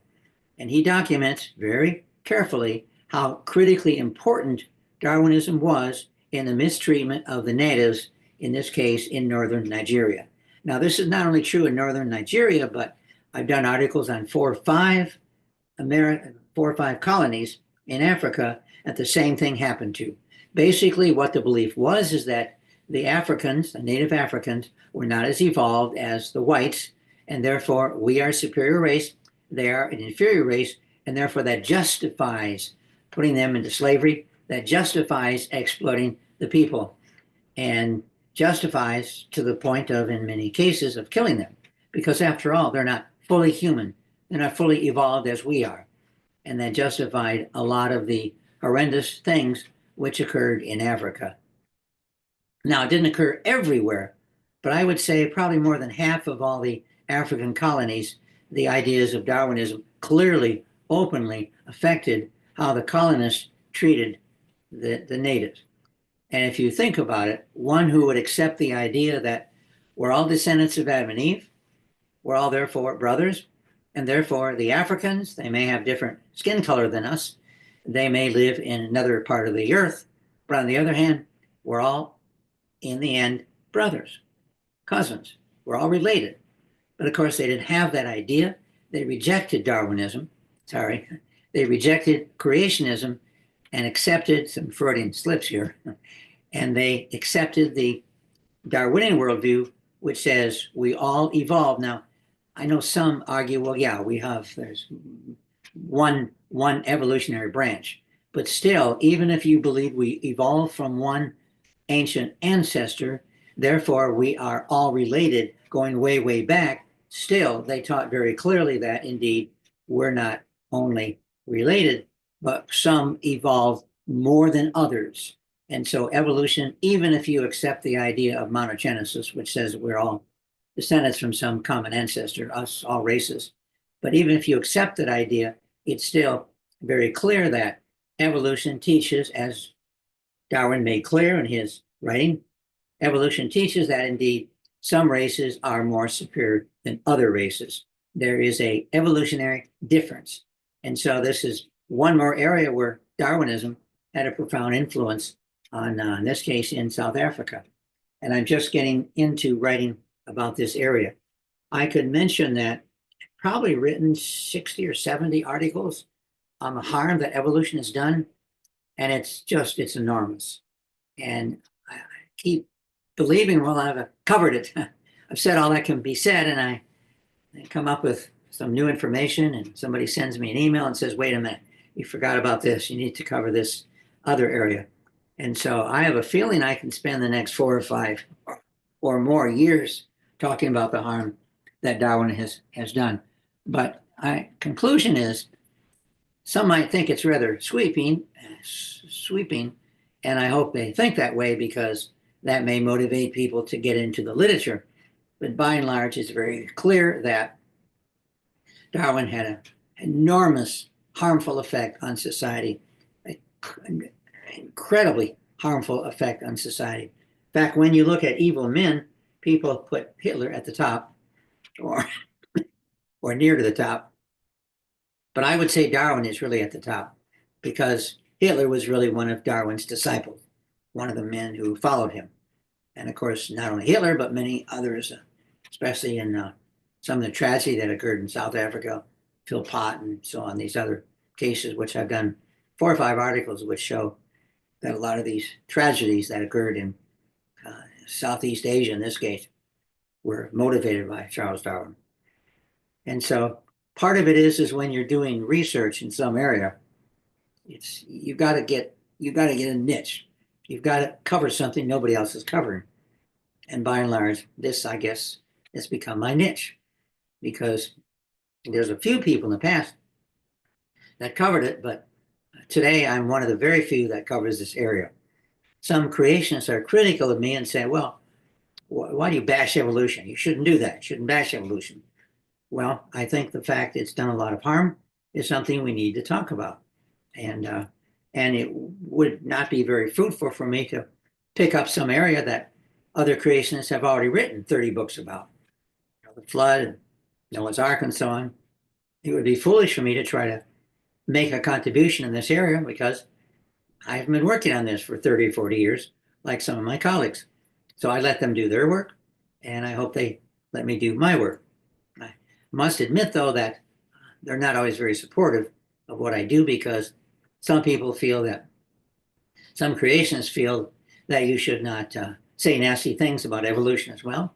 And he documents very carefully how critically important Darwinism was in the mistreatment of the natives, in this case, in Northern Nigeria. Now, this is not only true in Northern Nigeria, but I've done articles on 4 or 5 colonies in Africa that the same thing happened to. Basically, what the belief was is that the Africans, the native Africans, were not as evolved as the whites, and therefore we are a superior race, they are an inferior race, and therefore that justifies putting them into slavery, that justifies exploiting the people, and justifies to the point of, in many cases, of killing them. Because after all, they're not fully human, they're not fully evolved as we are. And that justified a lot of the horrendous things which occurred in Africa. Now, it didn't occur everywhere, but I would say probably more than half of all the African colonies, the ideas of Darwinism clearly, openly affected how the colonists treated the natives. And if you think about it, one who would accept the idea that we're all descendants of Adam and Eve, we're all therefore brothers, and therefore the Africans, they may have different skin color than us, they may live in another part of the earth, but on the other hand, we're all, in the end, brothers, cousins, we're all related. But of course, they didn't have that idea. They rejected Darwinism, they rejected creationism and accepted some Freudian slips here, and they accepted the Darwinian worldview, which says we all evolved. Now, I know some argue, well, yeah, there's one evolutionary branch, but still, even if you believe we evolved from one ancient ancestor, therefore we are all related going way, way back, still they taught very clearly that indeed we're not only related, but some evolved more than others. And so evolution, even if you accept the idea of monogenesis, which says we're all descendants from some common ancestor, us, all races, but even if you accept that idea, it's still very clear that evolution teaches, as Darwin made clear in his writing, evolution teaches that indeed some races are more superior than other races. There is an evolutionary difference. And so this is one more area where Darwinism had a profound influence on, in this case, in South Africa. And I'm just getting into writing about this area. I could mention that I've probably written 60 or 70 articles on the harm that evolution has done. And it's enormous. And I keep believing, well, I've covered it. I've said all that can be said, and I come up with some new information, and somebody sends me an email and says, wait a minute, you forgot about this. You need to cover this other area. And so I have a feeling I can spend the next 4 or 5 or more years talking about the harm that Darwin has done. But conclusion is, some might think it's rather sweeping, and I hope they think that way because that may motivate people to get into the literature. But by and large, it's very clear that Darwin had an enormous harmful effect on society, an incredibly harmful effect on society. In fact, when you look at evil men, people put Hitler at the top or near to the top. But I would say Darwin is really at the top because Hitler was really one of Darwin's disciples, one of the men who followed him. And of course, not only Hitler, but many others, especially in some of the tragedy that occurred in South Africa, Phil Pot and so on, these other cases, which I've done 4 or 5 articles which show that a lot of these tragedies that occurred in Southeast Asia, in this case, were motivated by Charles Darwin. And so part of it is when you're doing research in some area, it's you got to get a niche. You've got to cover something nobody else is covering. And by and large, this, I guess, has become my niche because there's a few people in the past that covered it, but today I'm one of the very few that covers this area. Some creationists are critical of me and say, well, why do you bash evolution? You shouldn't do that. You shouldn't bash evolution. Well, I think the fact it's done a lot of harm is something we need to talk about. And it would not be very fruitful for me to pick up some area that other creationists have already written 30 books about. The flood, and Noah's Ark, and so on. It would be foolish for me to try to make a contribution in this area because I've been working on this for 30 or 40 years, like some of my colleagues. So I let them do their work, and I hope they let me do my work. I must admit, though, that they're not always very supportive of what I do because some people feel that, some creationists feel that you should not say nasty things about evolution as well.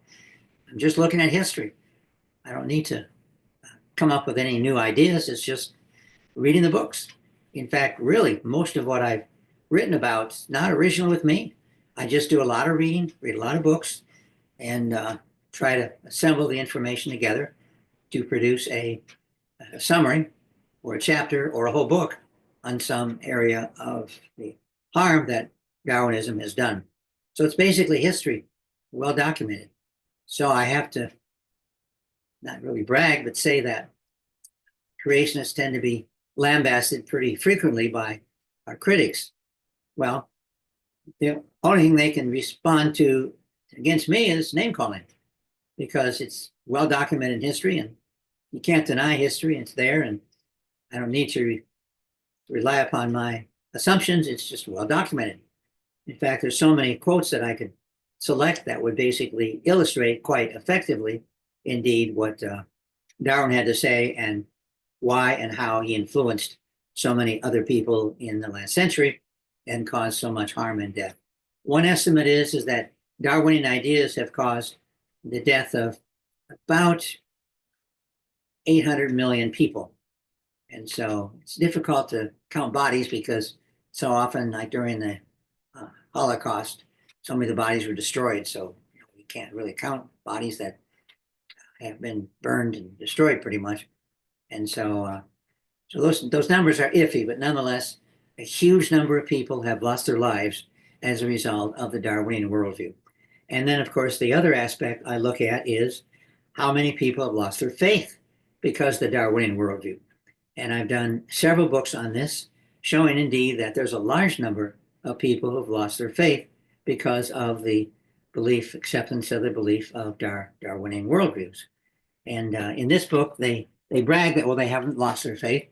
I'm just looking at history. I don't need to come up with any new ideas. It's just reading the books. In fact, really, most of what I've written about is not original with me. I just do a lot of reading, read a lot of books, and try to assemble the information together to produce a summary or a chapter or a whole book on some area of the harm that Darwinism has done. So it's basically history, well documented. So I have to not really brag, but say that creationists tend to be lambasted pretty frequently by our critics. Well, the only thing they can respond to against me is name calling because it's well documented in history and you can't deny history. It's there, and I don't need to rely upon my assumptions. It's just well documented. In fact, there's so many quotes that I could select that would basically illustrate quite effectively, indeed, what Darwin had to say and why and how he influenced so many other people in the last century and caused so much harm and death. One estimate is that Darwinian ideas have caused the death of about 800 million people. And so it's difficult to count bodies because so often, like during the Holocaust, so many of the bodies were destroyed. So we can't really count bodies that have been burned and destroyed pretty much. And so those numbers are iffy, but nonetheless, a huge number of people have lost their lives as a result of the Darwinian worldview. And then, of course, the other aspect I look at is how many people have lost their faith because of the Darwinian worldview. And I've done several books on this, showing indeed that there's a large number of people who have lost their faith because of the acceptance of the belief of Darwinian worldviews. And in this book, they brag that, well, they haven't lost their faith.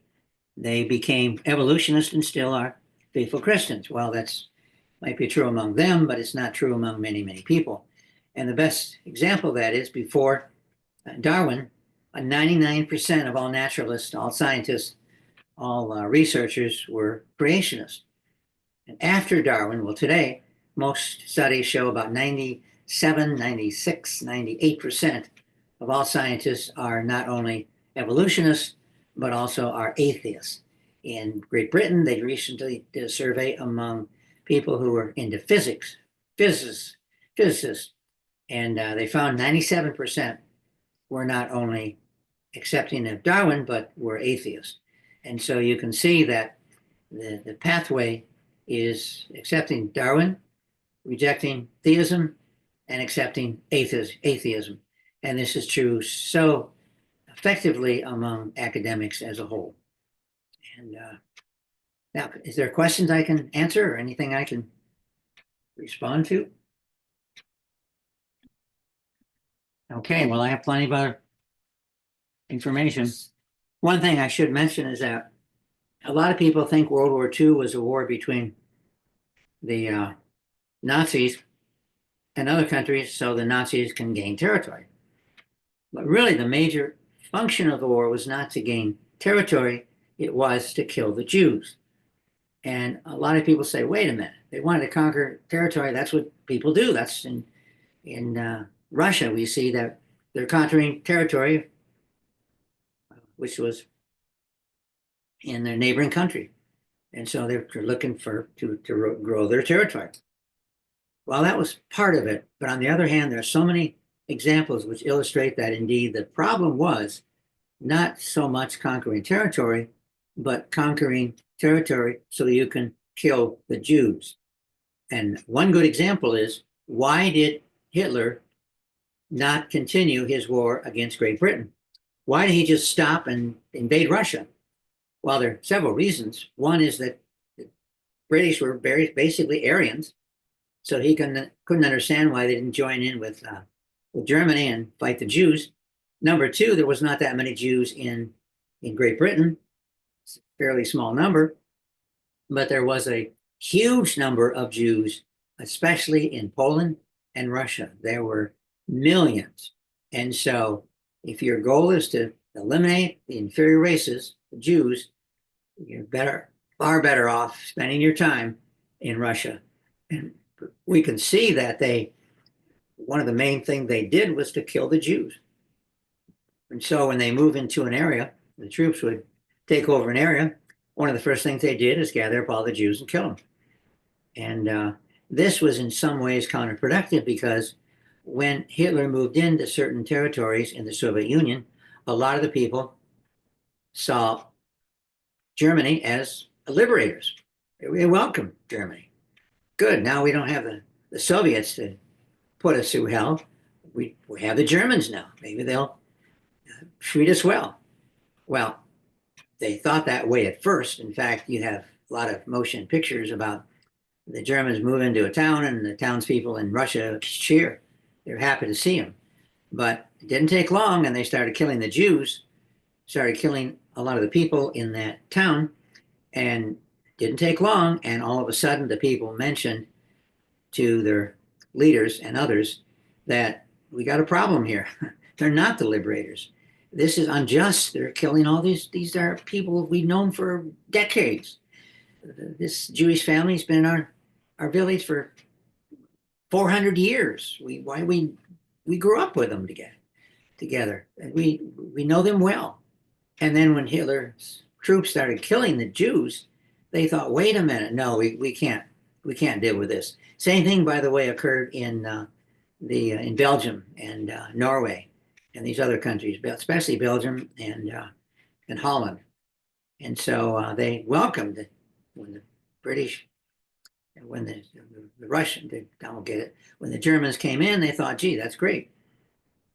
They became evolutionists and still are faithful Christians. Well, that's might be true among them, but it's not true among many, many people. And the best example of that is before Darwin, 99% of all naturalists, all scientists, all researchers were creationists. And after Darwin, well, today, most studies show about 97, 96, 98% of all scientists are not only evolutionists, but also are atheists. In Great Britain, they recently did a survey among people who were into physics, physicists, and they found 97% were not only accepting of Darwin, but were atheists. And so you can see that the pathway is accepting Darwin, rejecting theism, and accepting atheism. And this is true so effectively among academics as a whole. And now, is there questions I can answer or anything I can respond to? Okay, well, I have plenty of other information. One thing I should mention is that a lot of people think World War II was a war between the Nazis and other countries so the Nazis can gain territory. But really, the major function of the war was not to gain territory, it was to kill the Jews. And a lot of people say, wait a minute, they wanted to conquer territory. That's what people do. That's in Russia, we see that they're conquering territory, which was in their neighboring country. And so they're looking to grow their territory. Well, that was part of it. But on the other hand, there are so many examples which illustrate that indeed the problem was not so much conquering territory, but conquering territory so you can kill the Jews. And one good example is, why did Hitler not continue his war against Great Britain? Why did he just stop and invade Russia? Well, there are several reasons. One is that the British were basically Aryans, so he couldn't understand why they didn't join in with Germany and fight the Jews. Number two, there was not that many Jews in Great Britain. It's a fairly small number, but there was a huge number of Jews, especially in Poland and Russia. There were millions. And so if your goal is to eliminate the inferior races, the Jews, you're far better off spending your time in Russia. And we can see that one of the main things they did was to kill the Jews. And so when they move into an area, the troops would take over an area. One of the first things they did is gather up all the Jews and kill them. And this was in some ways counterproductive, because when Hitler moved into certain territories in the Soviet Union, a lot of the people saw Germany as liberators. They welcomed Germany. Good, now we don't have the Soviets to put us through hell. We have the Germans now. Maybe they'll treat us well. Well, they thought that way at first. In fact, you have a lot of motion pictures about the Germans move into a town and the townspeople in Russia cheer. They're happy to see them. But it didn't take long, and they started killing the Jews, started killing a lot of the people in that town, and it didn't take long, and all of a sudden the people mentioned to their leaders and others that we got a problem here. They're not the liberators. This is unjust. They're killing all these are people we've known for decades. This Jewish family's been in our village for 400 years. We grew up with them together. And we know them well. And then when Hitler's troops started killing the Jews, they thought, wait a minute, no, we can't deal with this. Same thing, by the way, occurred in Belgium and Norway and these other countries, especially Belgium and Holland. And so they welcomed it when the British, when the Russian, I don't get it, when the Germans came in, they thought, gee, that's great.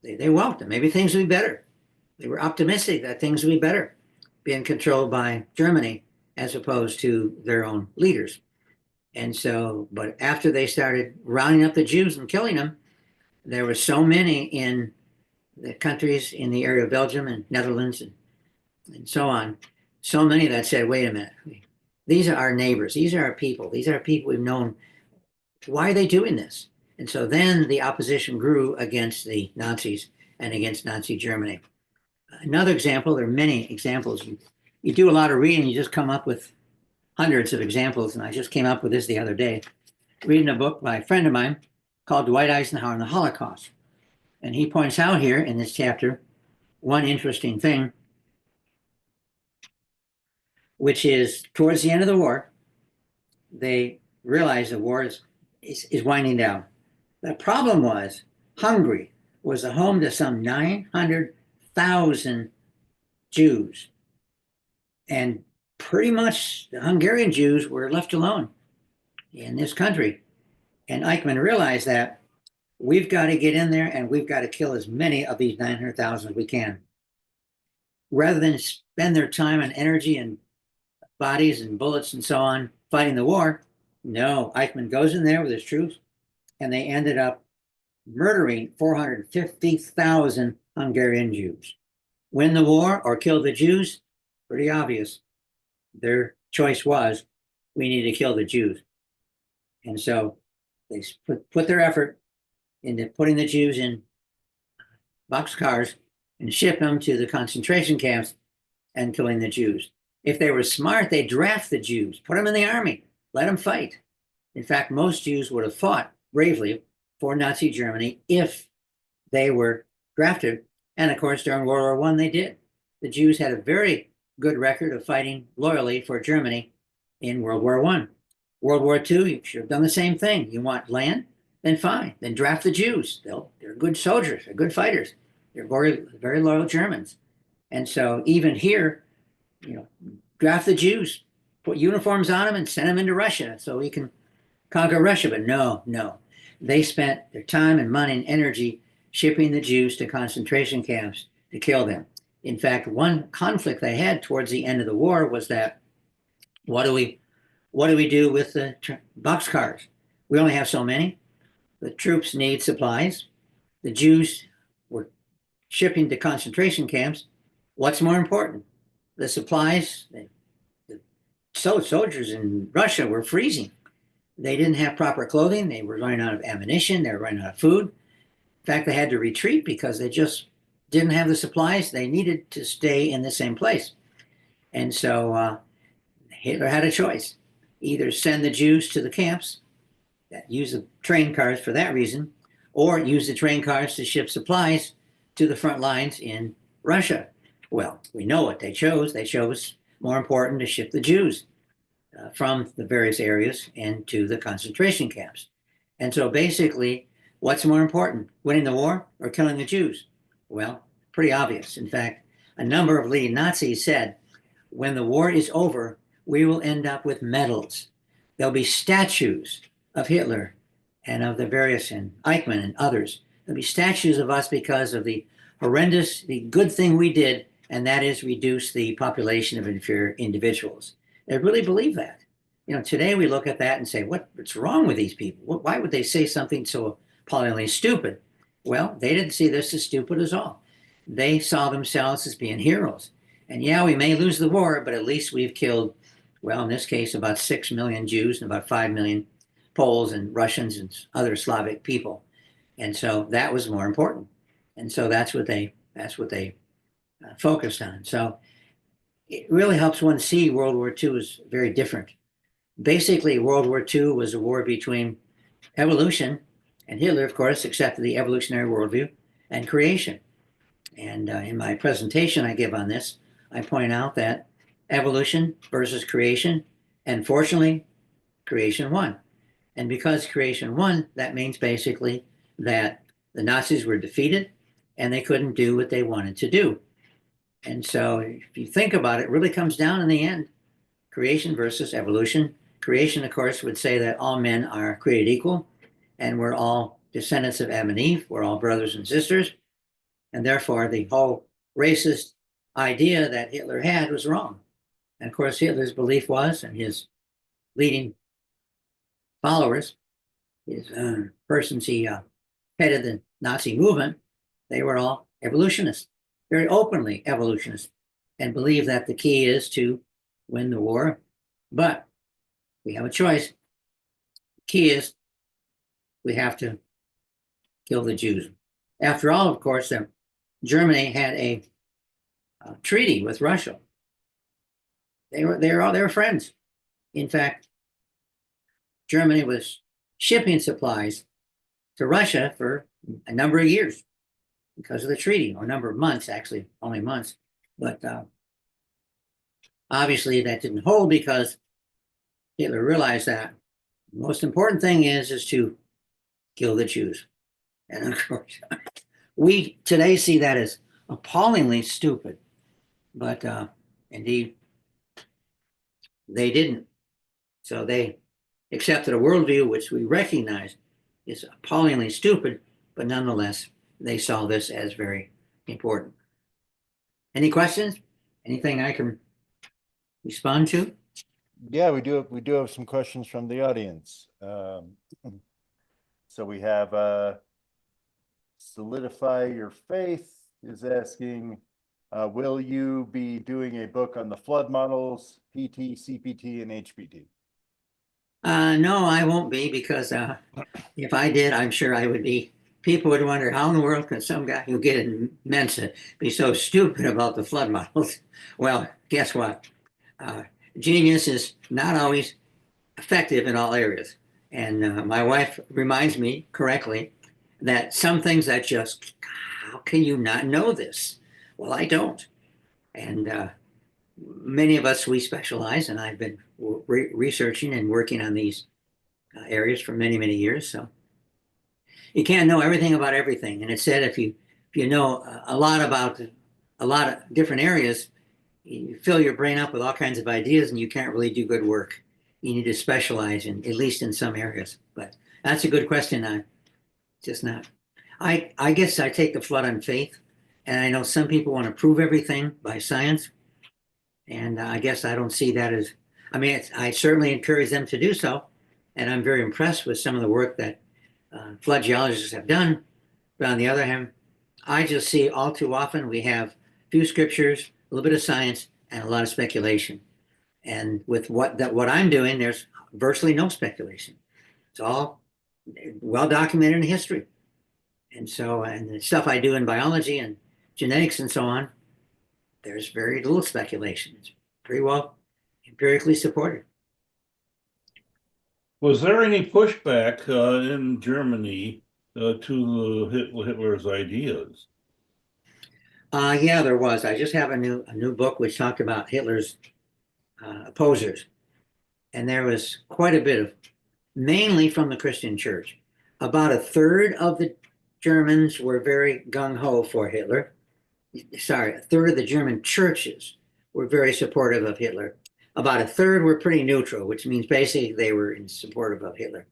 They welcomed. Maybe things would be better. They were optimistic that things would be better being controlled by Germany as opposed to their own leaders. And so, but after they started rounding up the Jews and killing them, there were so many in the countries in the area of Belgium and Netherlands and so on, so many that said, wait a minute, these are our neighbors, these are our people, these are people we've known. Why are they doing this? And so then the opposition grew against the Nazis and against Nazi Germany. Another example, there are many examples. You do a lot of reading, you just come up with hundreds of examples, and I just came up with this the other day, reading a book by a friend of mine called Dwight Eisenhower and the Holocaust. And he points out here in this chapter one interesting thing, which is towards the end of the war, they realized the war is winding down. The problem was Hungary was the home to some 900,000 Jews. And pretty much the Hungarian Jews were left alone in this country. And Eichmann realized that we've got to get in there and we've got to kill as many of these 900,000 as we can. Rather than spend their time and energy and bodies and bullets and so on fighting the war, no, Eichmann goes in there with his troops, and they ended up murdering 450,000 Hungarian Jews. Win the war or kill the Jews? Pretty obvious. Their choice was, we need to kill the Jews. And so they put their effort into putting the Jews in boxcars and ship them to the concentration camps and killing the Jews. If they were smart, they'd draft the Jews, put them in the army, let them fight. In fact, most Jews would have fought bravely for Nazi Germany if they were drafted. And of course, during World War One, they did. The Jews had a very good record of fighting loyally for Germany in World War One. World War Two, you should have done the same thing. You want land? Then fine. Then draft the Jews. They're good soldiers. They're good fighters. They're very loyal Germans. And so even here, draft the Jews, put uniforms on them and send them into Russia so we can conquer Russia. But no, no. They spent their time and money and energy shipping the Jews to concentration camps to kill them. In fact, one conflict they had towards the end of the war was that what do we do with the boxcars? We only have so many. The troops need supplies. The Jews were shipping to concentration camps. What's more important? The supplies. The soldiers in Russia were freezing. They didn't have proper clothing. They were running out of ammunition. They were running out of food. In fact, they had to retreat because they just didn't have the supplies. They needed to stay in the same place. And so Hitler had a choice. Either send the Jews to the camps, use the train cars for that reason, or use the train cars to ship supplies to the front lines in Russia. Well, we know what they chose. They chose more important to ship the Jews from the various areas into the concentration camps. And so basically, what's more important, winning the war or killing the Jews? Well, pretty obvious. In fact, a number of leading Nazis said, when the war is over, we will end up with medals. There'll be statues of Hitler and of the various, and Eichmann and others. There'll be statues of us because of the good thing we did, and that is reduce the population of inferior individuals. They really believe that. Today we look at that and say, what's wrong with these people? Why would they say something so appallingly stupid? Well, they didn't see this as stupid at all. They saw themselves as being heroes. And yeah, we may lose the war, but at least we've killed, well, in this case, about 6 million Jews and about 5 million Poles and Russians and other Slavic people. And so that was more important. And so that's what they focused on. So it really helps one see World War II is very different. Basically, World War II was a war between evolution, and Hitler, of course, accepted the evolutionary worldview, and creation. And in my presentation I give on this, I point out that evolution versus creation, and fortunately, creation won. And because creation won, that means basically that the Nazis were defeated and they couldn't do what they wanted to do. And so if you think about it, it really comes down in the end, creation versus evolution. Creation, of course, would say that all men are created equal and we're all descendants of Adam and Eve. We're all brothers and sisters. And therefore, the whole racist idea that Hitler had was wrong. And of course, Hitler's belief was, and his leading followers, his persons he headed the Nazi movement, they were all evolutionists, very openly evolutionists, and believed that the key is to win the war. But we have a choice. The key is we have to kill the Jews. After all, of course, Germany had a treaty with Russia. They were friends. In fact, Germany was shipping supplies to Russia for a number of years because of the treaty, or a number of months, actually, only months. But obviously that didn't hold because Hitler realized that the most important thing is to kill the Jews. And of course, we today see that as appallingly stupid, but indeed, they didn't. So they accepted a worldview which we recognize is appallingly stupid, but nonetheless, they saw this as very important. Any questions? Anything I can respond to? Yeah, we do have some questions from the audience. So we have Solidify Your Faith is asking, will you be doing a book on the flood models, PT, CPT, and HPT? No, I won't be, because if I did, I'm sure I would be. People would wonder, how in the world can some guy who get in Mensa be so stupid about the flood models? Well, guess what? Genius is not always effective in all areas. And my wife reminds me correctly that some things that just, how can you not know this? Well, I don't. And many of us, we specialize, and I've been researching and working on these areas for many, many years. So you can't know everything about everything. And it said if you know a lot about a lot of different areas, you fill your brain up with all kinds of ideas and you can't really do good work. You need to specialize in at least in some areas. But that's a good question. I just not. I guess I take the flood on faith, and I know some people want to prove everything by science, and I guess I don't see that as. I mean, I certainly encourage them to do so, and I'm very impressed with some of the work that flood geologists have done. But on the other hand, I just see all too often we have a few scriptures, a little bit of science, and a lot of speculation. And with what I'm doing, there's virtually no speculation. It's all well documented in history. And so, and the stuff I do in biology and genetics and so on, there's very little speculation. It's pretty well empirically supported. Was there any pushback in Germany to Hitler's ideas? Yeah, there was. I just have a new book which talked about Hitler's opposers, and there was quite a bit of, mainly from the Christian church. About a third of the Germans were very gung-ho for Hitler. Sorry, a third of the German churches were very supportive of Hitler. About a third were pretty neutral, which means basically they were in support of Hitler.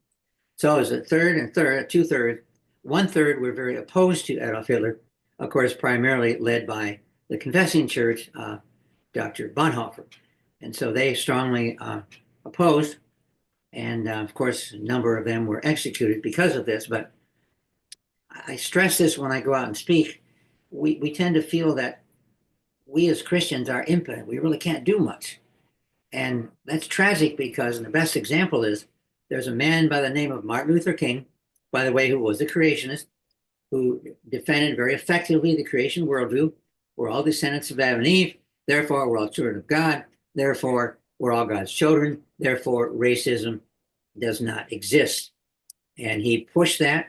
So it was a third and third, two-thirds. One-third were very opposed to Adolf Hitler, of course, primarily led by the confessing church, Dr. Bonhoeffer. And so they strongly opposed. And of course, a number of them were executed because of this. But I stress this when I go out and speak. We tend to feel that we as Christians are impotent. We really can't do much. And that's tragic because, and the best example is, there's a man by the name of Martin Luther King, by the way, who was a creationist, who defended very effectively the creation worldview. We're all descendants of Adam and Eve. Therefore, we're all children of God. Therefore, we're all God's children. Therefore, racism does not exist. And he pushed that.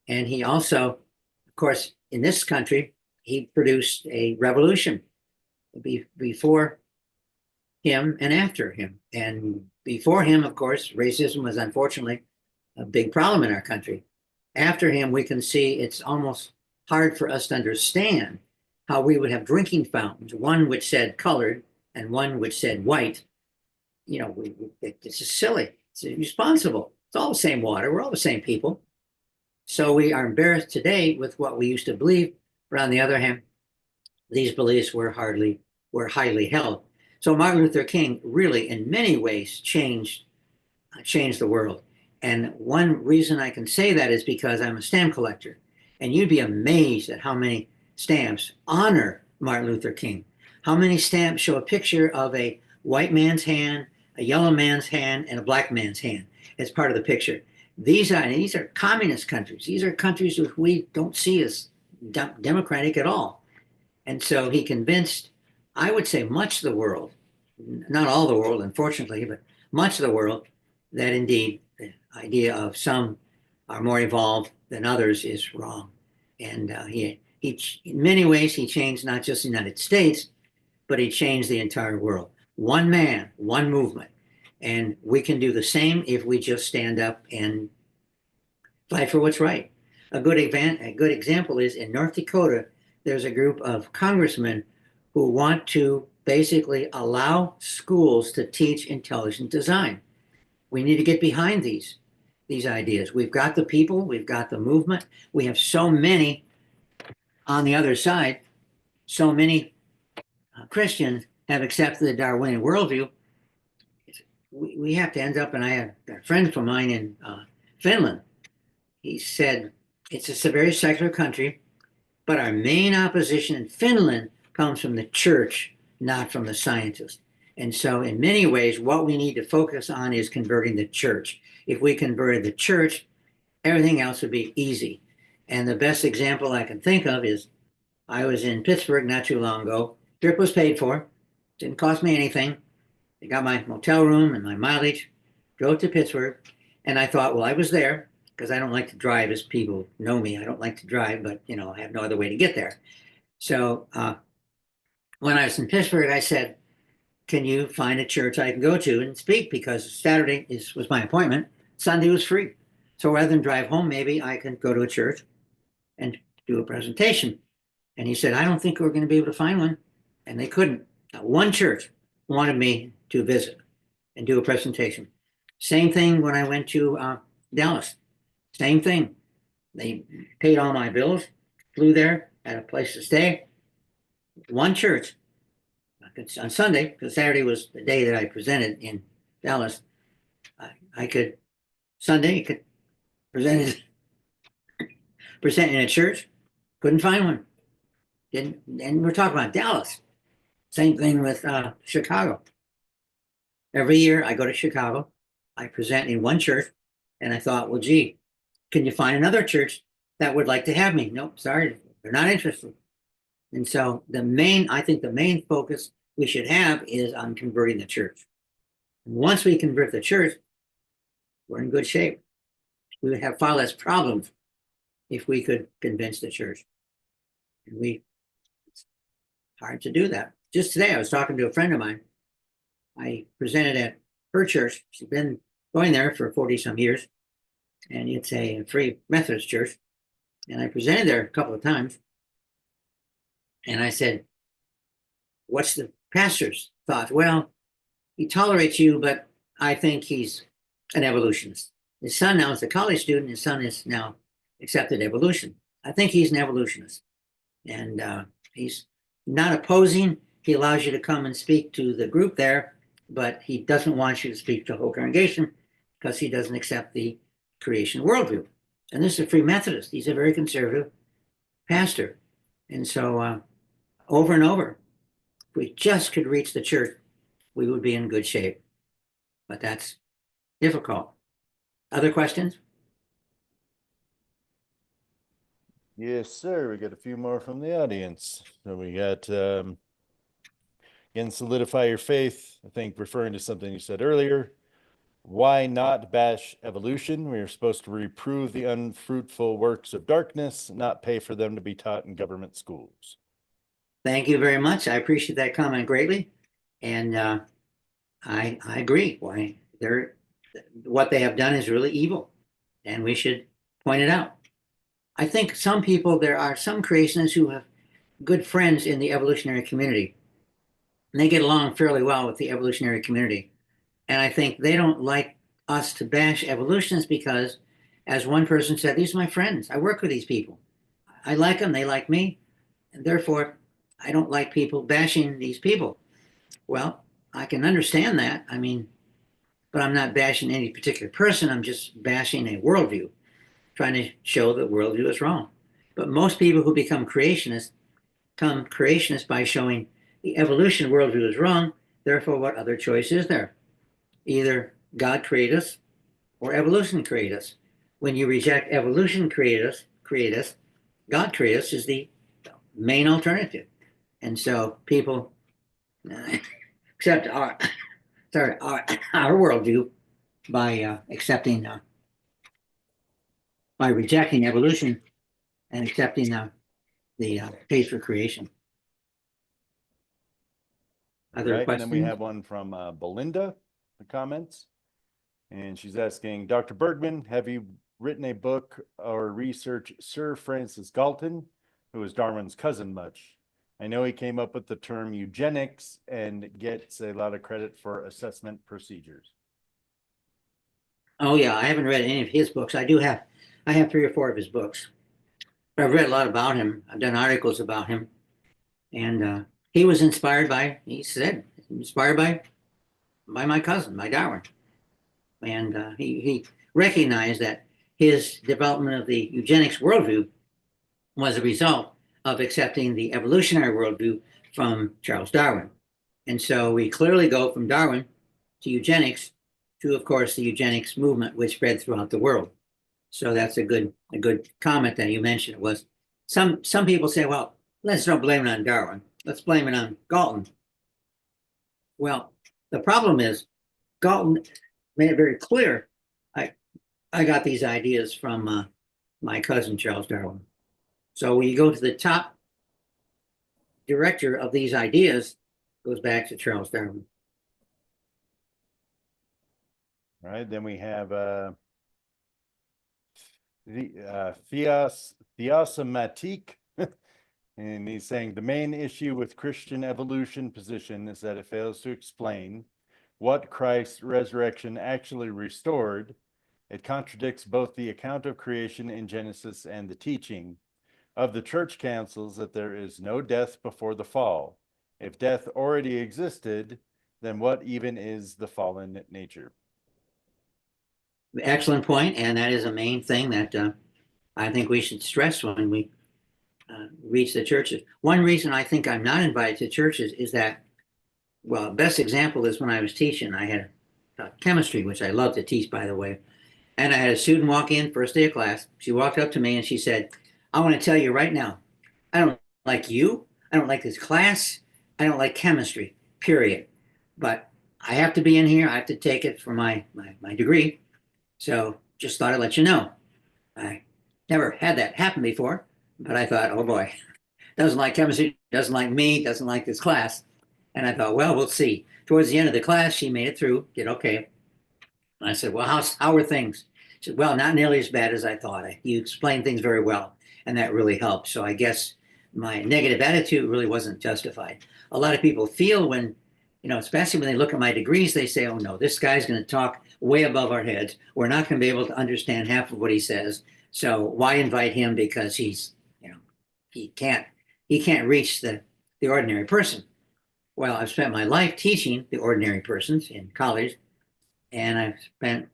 And he also, of course, in this country, he produced a revolution before him and after him. And before him, of course, racism was unfortunately a big problem in our country. After him, we can see it's almost hard for us to understand how we would have drinking fountains, one which said colored and one which said white. You know, it's just silly. It's irresponsible. It's all the same water. We're all the same people. So we are embarrassed today with what we used to believe. But on the other hand, these beliefs were highly held. So Martin Luther King really, in many ways, changed the world. And one reason I can say that is because I'm a stamp collector. And you'd be amazed at how many stamps honor Martin Luther King. How many stamps show a picture of a white man's hand, a yellow man's hand, and a black man's hand as part of the picture. These are communist countries. These are countries which we don't see as democratic at all. And so he convinced, I would say, much of the world, not all the world, unfortunately, but much of the world, that indeed the idea of some are more evolved than others is wrong. And he in many ways, he changed not just the United States, but he changed the entire world. One man, one movement. And we can do the same if we just stand up and fight for what's right. A good example is in North Dakota, there's a group of congressmen who want to basically allow schools to teach intelligent design. We need to get behind these ideas. We've got the people, we've got the movement. We have so many on the other side, so many Christians have accepted the Darwinian worldview. We have to end up, and I have a friend of mine in Finland. He said, it's just a very secular country, but our main opposition in Finland comes from the church, not from the scientists. And so in many ways, what we need to focus on is converting the church. If we converted the church, everything else would be easy. And the best example I can think of is I was in Pittsburgh not too long ago. Trip was paid for. Didn't cost me anything. I got my motel room and my mileage, drove to Pittsburgh. And I thought, well, I was there. because I don't like to drive, as people know me. I don't like to drive, but you know, I have no other way to get there. So when I was in Pittsburgh, I said, can you find a church I can go to and speak? Because Saturday was my appointment. Sunday was free. So rather than drive home, maybe I can go to a church and do a presentation. And he said, I don't think we're going to be able to find one. And they couldn't. One church wanted me to visit and do a presentation. Same thing when I went to Dallas. Same thing. They paid all my bills, flew there, had a place to stay. One church on Sunday, because Saturday was the day that I presented in Dallas. I could Sunday could present in a church, couldn't find one. Didn't, and we're talking about Dallas. Same thing with Chicago. Every year I go to Chicago, I present in one church, and I thought, well, gee, can you find another church that would like to have me? Nope, sorry, they're not interested. And so I think the main focus we should have is on converting the church. And once we convert the church, we're in good shape. We would have far less problems if we could convince the church. And it's hard to do that. Just today, I was talking to a friend of mine. I presented at her church. She's been going there for 40 some years, and it's a Free Methodist church. And I presented there a couple of times. And I said, what's the pastor's thought? Well, he tolerates you, but I think he's an evolutionist. His son now is a college student. His son is now accepted evolution. I think he's an evolutionist. And he's not opposing. He allows you to come and speak to the group there, but he doesn't want you to speak to the whole congregation because he doesn't accept the creation worldview. And this is a Free Methodist. He's a very conservative pastor. And so over and over, if we just could reach the church, we would be in good shape. But that's difficult. Other questions? Yes, sir. We got a few more from the audience. So we got, again, solidify your faith. I think referring to something you said earlier. Why not bash evolution? We are supposed to reprove the unfruitful works of darkness, not pay for them to be taught in government schools. Thank you very much. I appreciate that comment greatly. And I agree. What they have done is really evil, and we should point it out. I think there are some creationists who have good friends in the evolutionary community, and they get along fairly well with the evolutionary community. And I think they don't like us to bash evolutionists because, as one person said, these are my friends. I work with these people. I like them. They like me. And therefore, I don't like people bashing these people. Well, I can understand that. I mean, but I'm not bashing any particular person. I'm just bashing a worldview, trying to show that worldview is wrong. But most people who become creationists by showing the evolution worldview is wrong. Therefore, what other choice is there? Either God created us or evolution created us. When you reject evolution created us, God created us is the main alternative. And so people accept our worldview by by rejecting evolution and accepting the case for creation. Other Right, questions? and then we have one from Belinda, the comments. And she's asking, Dr. Bergman, have you written a book or research Sir Francis Galton, who was Darwin's cousin, much? I know he came up with the term eugenics and gets a lot of credit for assessment procedures. Oh yeah, I haven't read any of his books. I have 3 or 4 of his books. But I've read a lot about him. I've done articles about him. And he was inspired by my cousin, by Darwin. And he recognized that his development of the eugenics worldview was a result of accepting the evolutionary worldview from Charles Darwin. And so we clearly go from Darwin to eugenics to, of course, the eugenics movement, which spread throughout the world. So that's a good comment that you mentioned. It was some people say, well, let's don't blame it on Darwin. Let's blame it on Galton. Well, the problem is Galton made it very clear. I got these ideas from my cousin, Charles Darwin. So when you go to the top director of these ideas, goes back to Charles Darwin. All right, then we have the Theosematique. And he's saying the main issue with Christian evolution position is that it fails to explain what Christ's resurrection actually restored. It contradicts both the account of creation in Genesis and the teaching of the church councils that there is no death before the fall. If death already existed, then what even is the fallen nature? Excellent point, and that is a main thing that I think we should stress when we reach the churches. One reason I think I'm not invited to churches is that, well, best example is when I was teaching. I had chemistry, which I love to teach, by the way. And I had a student walk in first day of class. She walked up to me and she said, I want to tell you right now, I don't like you. I don't like this class. I don't like chemistry, period. But I have to be in here. I have to take it for my degree. So just thought I'd let you know. I never had that happen before, but I thought, oh boy, doesn't like chemistry, doesn't like me, doesn't like this class. And I thought, well, we'll see. Towards the end of the class, she made it through, did okay. And I said, well, how are things? She said, well, not nearly as bad as I thought. You explained things very well, and that really helped. So I guess my negative attitude really wasn't justified. A lot of people feel when, especially when they look at my degrees, they say, oh no, this guy's going to talk way above our heads. We're not going to be able to understand half of what he says. So why invite him? Because he's, he can't reach the ordinary person. Well, I've spent my life teaching the ordinary persons in college, and I've been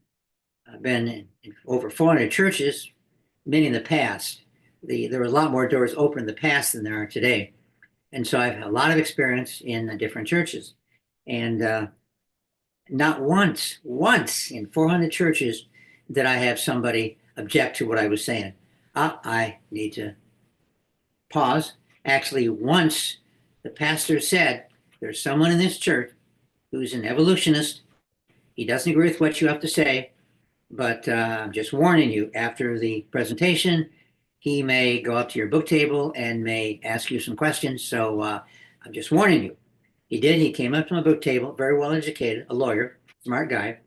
in over 400 churches, many in the past. There were a lot more doors open in the past than there are today. And so I've had a lot of experience in different churches. And not once in 400 churches did I have somebody object to what I was saying. I need to pause. Actually, once the pastor said, there's someone in this church who's an evolutionist. He doesn't agree with what you have to say, but I'm just warning you, after the presentation, he may go up to your book table and may ask you some questions. So I'm just warning you. He did. He came up to my book table, very well educated, a lawyer, smart guy.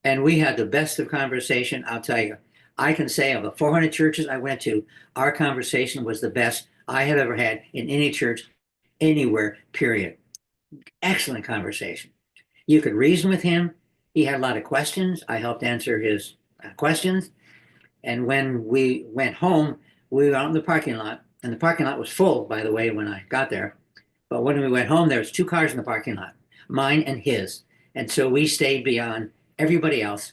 And we had the best of conversation. I'll tell you, I can say of the 400 churches I went to, our conversation was the best I have ever had in any church, anywhere, period. Excellent conversation. You could reason with him. He had a lot of questions. I helped answer his questions. And when we went home, we were out in the parking lot. And the parking lot was full, by the way, when I got there. But when we went home, there was 2 cars in the parking lot, mine and his. And so we stayed beyond everybody else,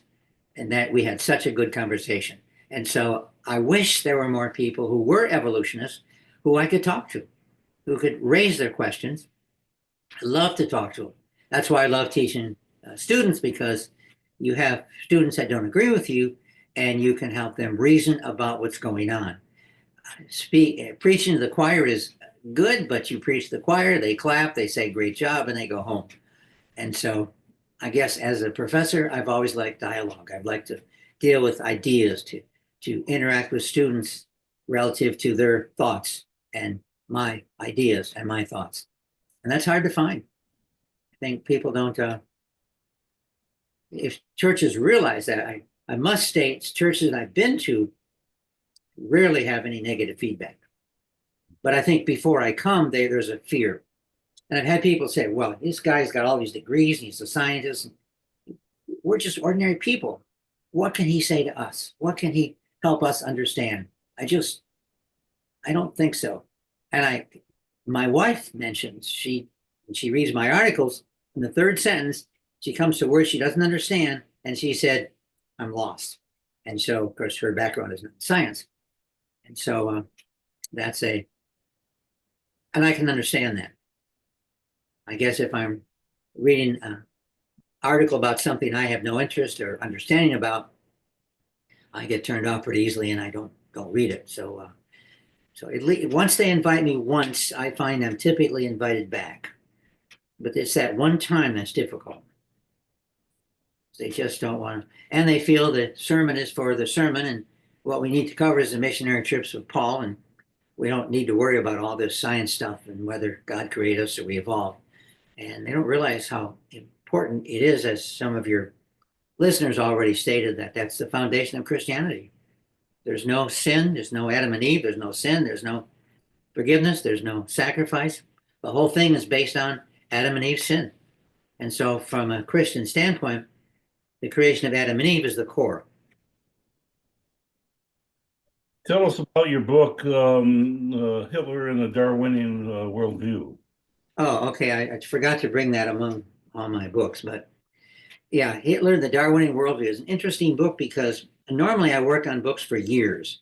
and that we had such a good conversation. And so I wish there were more people who were evolutionists who I could talk to, who could raise their questions. I love to talk to them. That's why I love teaching students, because you have students that don't agree with you, and you can help them reason about what's going on. Preaching to the choir is good, but you preach to the choir, they clap, they say great job, and they go home. And so I guess as a professor, I've always liked dialogue. I'd like to deal with ideas, to interact with students relative to their thoughts and my ideas and my thoughts. And that's hard to find. I think people don't, if churches realize that, I must state churches I've been to rarely have any negative feedback. But I think before I come, there's a fear. And I've had people say, well, this guy's got all these degrees, and he's a scientist. We're just ordinary people. What can he say to us? What can he help us understand? I don't think so. And my wife mentions, when she reads my articles, in the 3rd sentence, she comes to words she doesn't understand, and she said, I'm lost. And so, of course, her background is not science. And so and I can understand that. I guess if I'm reading an article about something I have no interest or understanding about, I get turned off pretty easily, and I don't read it. So at least once they invite me once, I find I'm typically invited back. But it's that one time that's difficult. They just don't want to. And they feel the sermon is for the sermon. And what we need to cover is the missionary trips with Paul. And we don't need to worry about all this science stuff and whether God created us or we evolved. And they don't realize how important it is, as some of your listeners already stated, that that's the foundation of Christianity. There's no sin, there's no Adam and Eve, there's no sin, there's no forgiveness, there's no sacrifice. The whole thing is based on Adam and Eve's sin. And so, from a Christian standpoint, the creation of Adam and Eve is the core. Tell us about your book, Hitler and the Darwinian Worldview. Oh, okay. I forgot to bring that among all my books, but yeah, Hitler, the Darwinian Worldview is an interesting book because normally I work on books for years.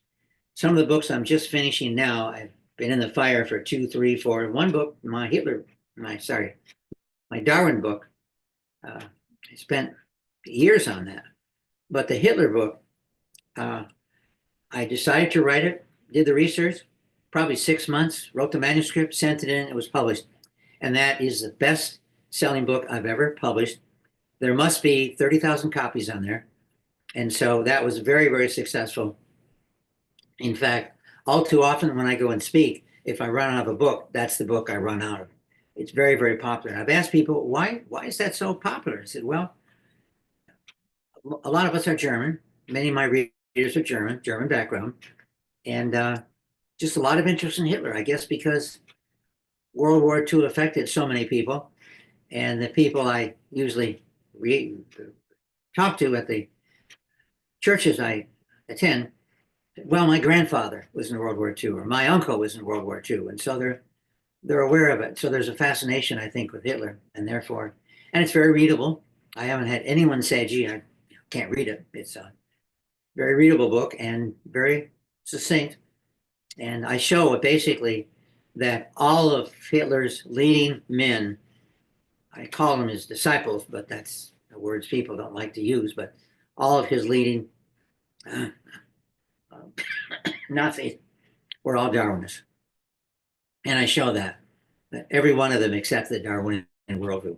Some of the books I'm just finishing now, I've been in the fire for 2, 3, 4. One book, my Darwin book, I spent years on that. But the Hitler book, I decided to write it, did the research, probably 6 months, wrote the manuscript, sent it in, it was published. And that is the best selling book I've ever published. There must be 30,000 copies on there. And so that was very, very successful. In fact, all too often when I go and speak, if I run out of a book, that's the book I run out of. It's very, very popular. I've asked people, why is that so popular? I said, well, a lot of us are German. Many of my readers are German background. And just a lot of interest in Hitler, I guess, because World War II affected so many people. And the people I usually talk to at the churches I attend, well, my grandfather was in World War II, or my uncle was in World War II. And so they're aware of it. So there's a fascination, I think, with Hitler, and therefore, and it's very readable. I haven't had anyone say, gee, I can't read it. It's a very readable book and very succinct. And I show it basically that all of Hitler's leading men, I call them his disciples, but that's the words people don't like to use, but all of his leading Nazis were all Darwinists. And I show that every one of them accepted the Darwinian worldview.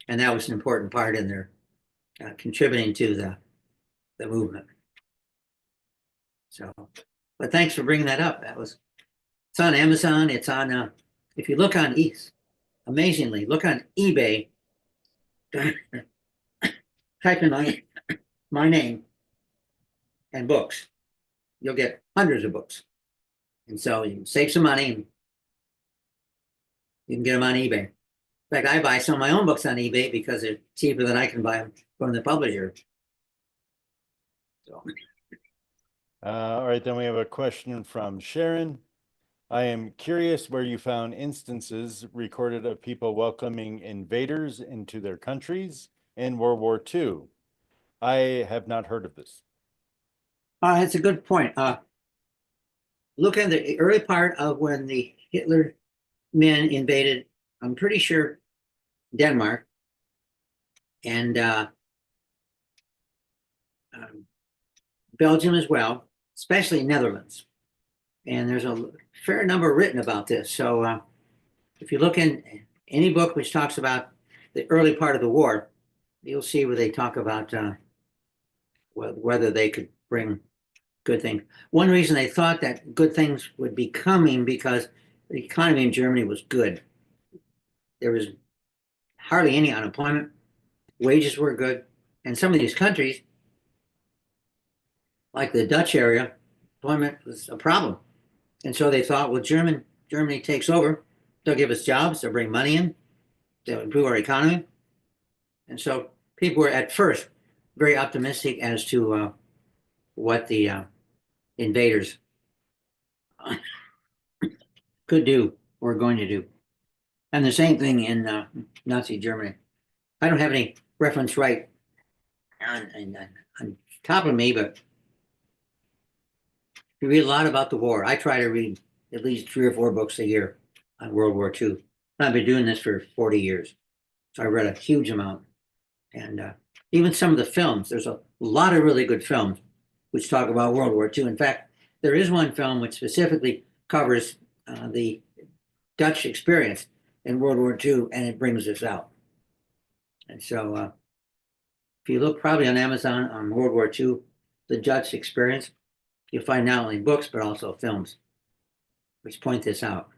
And that was an important part in their contributing to the movement. So, but thanks for bringing that up. It's on Amazon. It's on, if you look on amazingly, look on eBay, type in my name and books. You'll get hundreds of books. And so you can save some money and you can get them on eBay. In fact, I buy some of my own books on eBay because they're cheaper than I can buy them from the publisher. So. All right, then we have a question from Sharon. I am curious where you found instances recorded of people welcoming invaders into their countries in World War II. I have not heard of this. That's a good point. Look at the early part of when the Hitler men invaded, I'm pretty sure, Denmark and Belgium as well, especially Netherlands. And there's a fair number written about this. So if you look in any book which talks about the early part of the war, you'll see where they talk about whether they could bring good things. One reason they thought that good things would be coming because the economy in Germany was good. There was hardly any unemployment. Wages were good. And some of these countries, like the Dutch area, employment was a problem. And so they thought, well, Germany takes over. They'll give us jobs. They'll bring money in. They'll improve our economy. And so people were at first very optimistic as to what the invaders could do or going to do. And the same thing in Nazi Germany. I don't have any reference right on top of me, but you read a lot about the war. I try to read at least 3 or 4 books a year on World War II. I've been doing this for 40 years. So I read a huge amount. And even some of the films, there's a lot of really good films which talk about World War II. In fact, there is one film which specifically covers the Dutch experience in World War II, and it brings this out. And so if you look probably on Amazon on World War II, the Dutch experience, you'll find not only books, but also films, which point this out.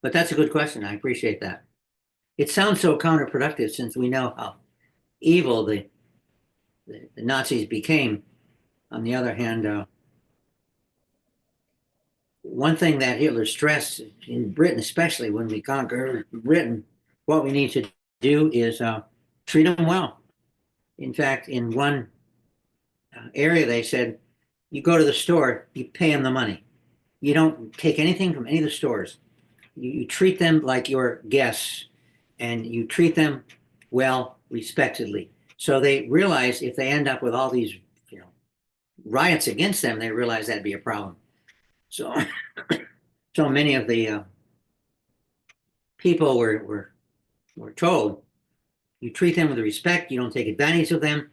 But that's a good question. I appreciate that. It sounds so counterproductive since we know how evil the Nazis became. On the other hand, one thing that Hitler stressed in Britain, especially when we conquer Britain, what we need to do is treat them well. In fact, in one area, they said, you go to the store, you pay them the money. You don't take anything from any of the stores. You treat them like your guests, and you treat them well, respectedly. So they realize if they end up with all these, riots against them, they realize that'd be a problem. So, so many of the people were told, you treat them with respect. You don't take advantage of them.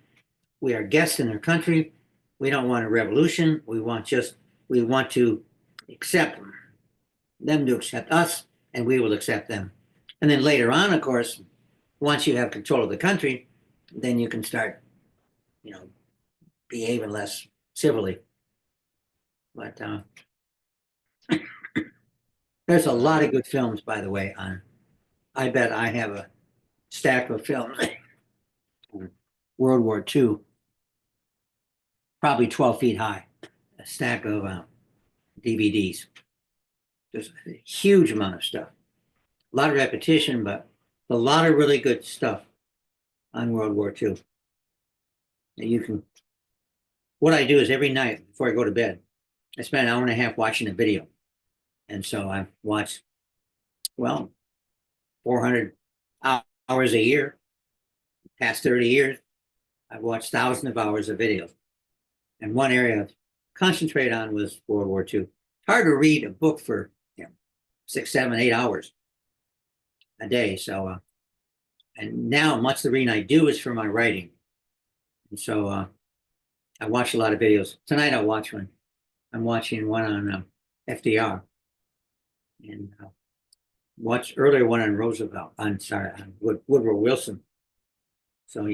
We are guests in their country. We don't want a revolution. We want to accept them to accept us, and we will accept them. And then later on, of course, once you have control of the country, then you can start, behaving less civilly. But there's a lot of good films, by the way. I bet I have a stack of films. World War II, probably 12 feet high, a stack of DVDs. There's a huge amount of stuff. A lot of repetition, but a lot of really good stuff on World War II. And what I do is every night before I go to bed, I spend an hour and a half watching a video. And so I've watched, 400 hours a year. Past 30 years, I've watched thousands of hours of videos. And one area I've concentrated on was World War II. It's hard to read a book for 6, 7, 8 hours a day. So, and now much of the reading I do is for my writing. And so I watch a lot of videos. Tonight I'll watch one. I'm watching one on FDR. And watched earlier one on Roosevelt. On Woodrow Wilson. So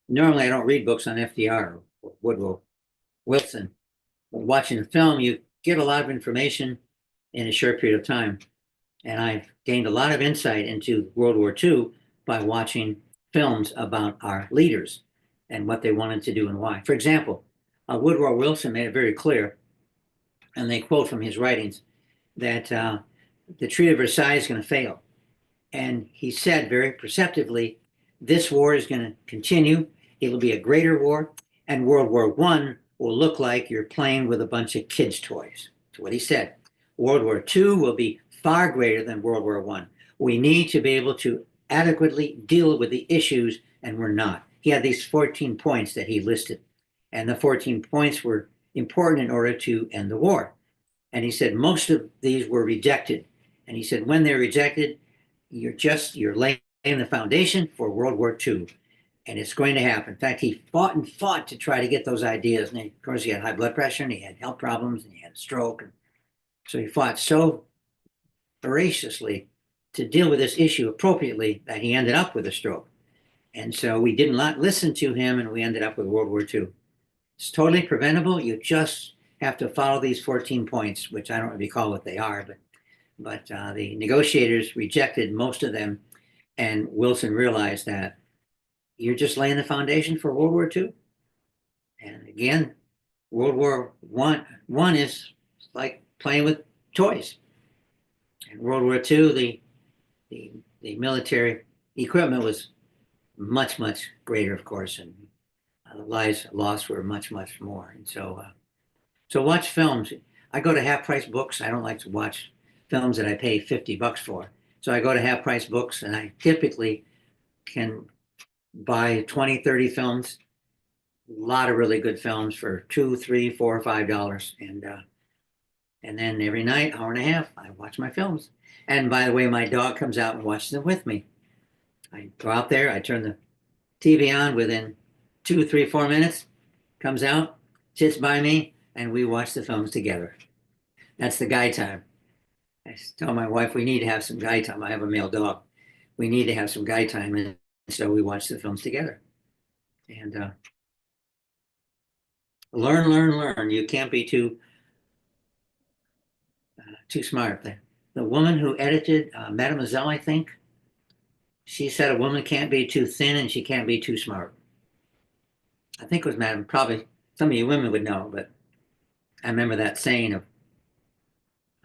normally I don't read books on FDR or Woodrow Wilson. But watching a film, you get a lot of information in a short period of time. And I've gained a lot of insight into World War II by watching films about our leaders and what they wanted to do and why. For example, Woodrow Wilson made it very clear, and they quote from his writings, that the Treaty of Versailles is going to fail. And he said very perceptively, this war is going to continue. It'll be a greater war, and World War I will look like you're playing with a bunch of kids' toys. That's what he said. World War II will be far greater than World War I. We need to be able to adequately deal with the issues, and we're not. He had these 14 points that he listed, and the 14 points were important in order to end the war. And he said most of these were rejected. And he said when they're rejected, you're laying the foundation for World War II. And it's going to happen. In fact, he fought and fought to try to get those ideas. And of course, he had high blood pressure, and he had health problems, and he had a stroke. And so he fought so voraciously to deal with this issue appropriately that he ended up with a stroke. And so we did not listen to him, and we ended up with World War II. It's totally preventable. You just have to follow these 14 points, which I don't recall what they are, but the negotiators rejected most of them, and Wilson realized that you're just laying the foundation for World War II. And again, World War One is like playing with toys. And World War II, the military equipment was much, much greater, of course, and the lives lost were much, much more. And so, so watch films. I go to half price books. I don't like to watch films that I pay $50 for. So I go to half price books, and I typically can buy 20, 30 films, a lot of really good films for $2, $3, $4, $5. And then every night, hour and a half, I watch my films. And by the way, my dog comes out and watches them with me. I go out there, I turn the TV on within 2, 3, 4 minutes, comes out, sits by me, and we watch the films together. That's the guy time. I tell my wife we need to have some guy time. I have a male dog. We need to have some guy time, and so we watch the films together. And learn, learn, learn. You can't be too smart. The woman who edited Mademoiselle, I think, she said a woman can't be too thin and she can't be too smart. I think it was Madam. Probably some of you women would know, but I remember that saying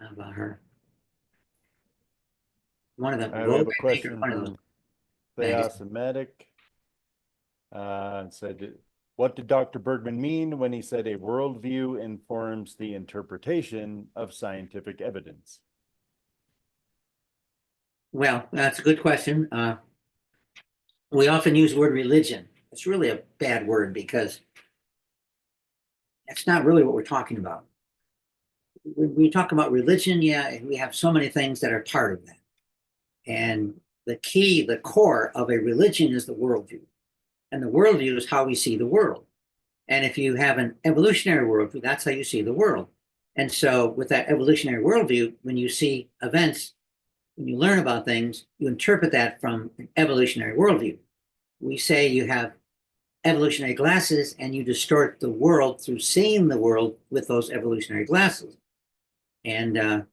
about her. One of the We have a Vogue, I think, or question one of those from magazines. Theosemitic. Said, what did Dr. Bergman mean when he said a worldview informs the interpretation of scientific evidence? Well, that's a good question. We often use the word religion. It's really a bad word because that's not really what we're talking about. When we talk about religion, yeah, we have so many things that are part of that. And the key, the core of a religion is the worldview. And the worldview is how we see the world. And if you have an evolutionary worldview, that's how you see the world. And so with that evolutionary worldview, when you see events, when you learn about things, you interpret that from an evolutionary worldview. We say you have evolutionary glasses and you distort the world through seeing the world with those evolutionary glasses. And of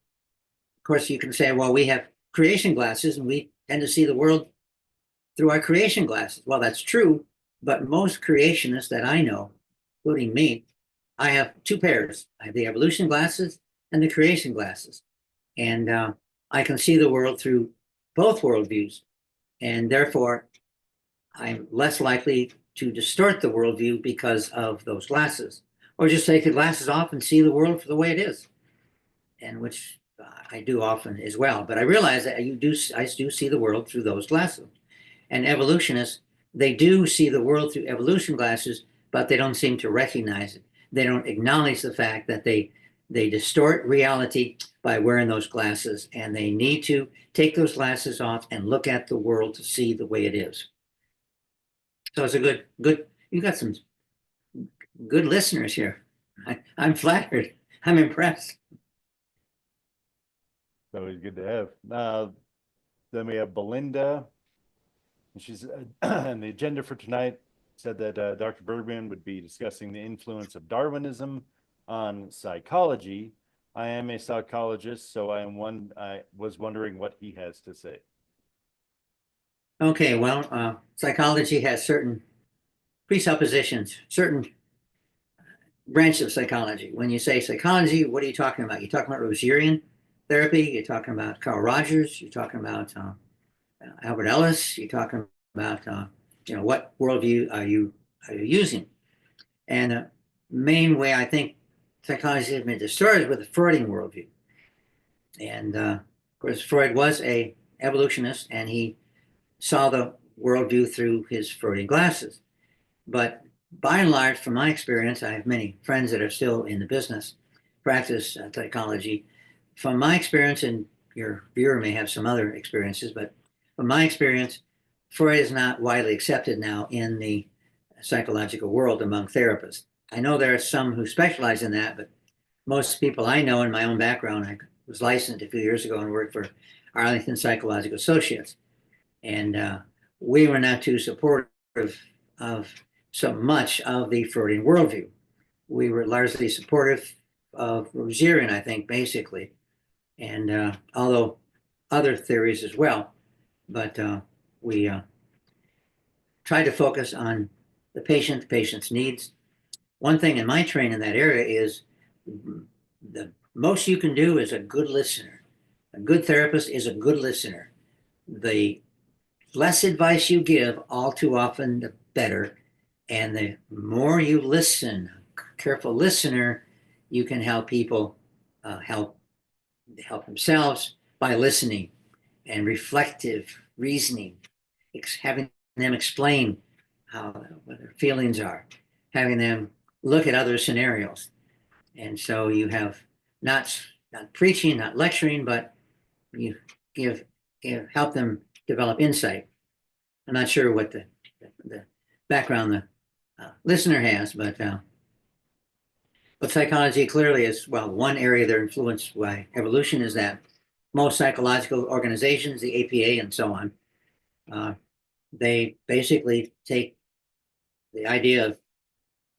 course, you can say, well, we have creation glasses and we tend to see the world through our creation glasses. Well, that's true, but most creationists that I know, including me, I have two pairs. I have the evolution glasses and the creation glasses. And I can see the world through both worldviews. And therefore, I'm less likely to distort the worldview because of those glasses. Or just take the glasses off and see the world for the way it is. And which I do often as well. But I realize that I do see the world through those glasses. And evolutionists, they do see the world through evolution glasses, but they don't seem to recognize it. They don't acknowledge the fact that they distort reality by wearing those glasses, and they need to take those glasses off and look at the world to see the way it is. So it's a good, you got some good listeners here. I'm flattered. I'm impressed. It's always good to have. Then we have Belinda. And she's and the agenda for tonight said that Dr. Bergman would be discussing the influence of Darwinism on psychology. I am a psychologist, so I was wondering what he has to say. Okay, well, psychology has certain presuppositions, certain branches of psychology. When you say psychology, what are you talking about? You're talking about Rogerian therapy, you're talking about Carl Rogers, you're talking about Albert Ellis, you're talking about what worldview are you using? And the main way I think psychology has been distorted is with the Freudian worldview. And of course, Freud was a evolutionist, and he saw the worldview through his Freudian glasses. But by and large, from my experience, I have many friends that are still in the business, practice psychology. From my experience, and your viewer may have some other experiences, but from my experience, Freud is not widely accepted now in the psychological world among therapists. I know there are some who specialize in that, but most people I know in my own background, I was licensed a few years ago and worked for Arlington Psychological Associates. And we were not too supportive of so much of the Freudian worldview. We were largely supportive of Rogerian, I think, basically, and although other theories as well, but we tried to focus on the patient's needs. One thing in my training in that area is the most you can do is a good listener. A good therapist is a good listener. The less advice you give, all too often, the better. And the more you listen, careful listener, you can help people help themselves by listening and reflective reasoning, having them explain what their feelings are, having them look at other scenarios. And so you have not preaching, not lecturing, but you help them develop insight. I'm not sure what the background the listener has, but psychology clearly is, well, one area they're influenced by evolution is that most psychological organizations, the APA and so on, they basically take the idea of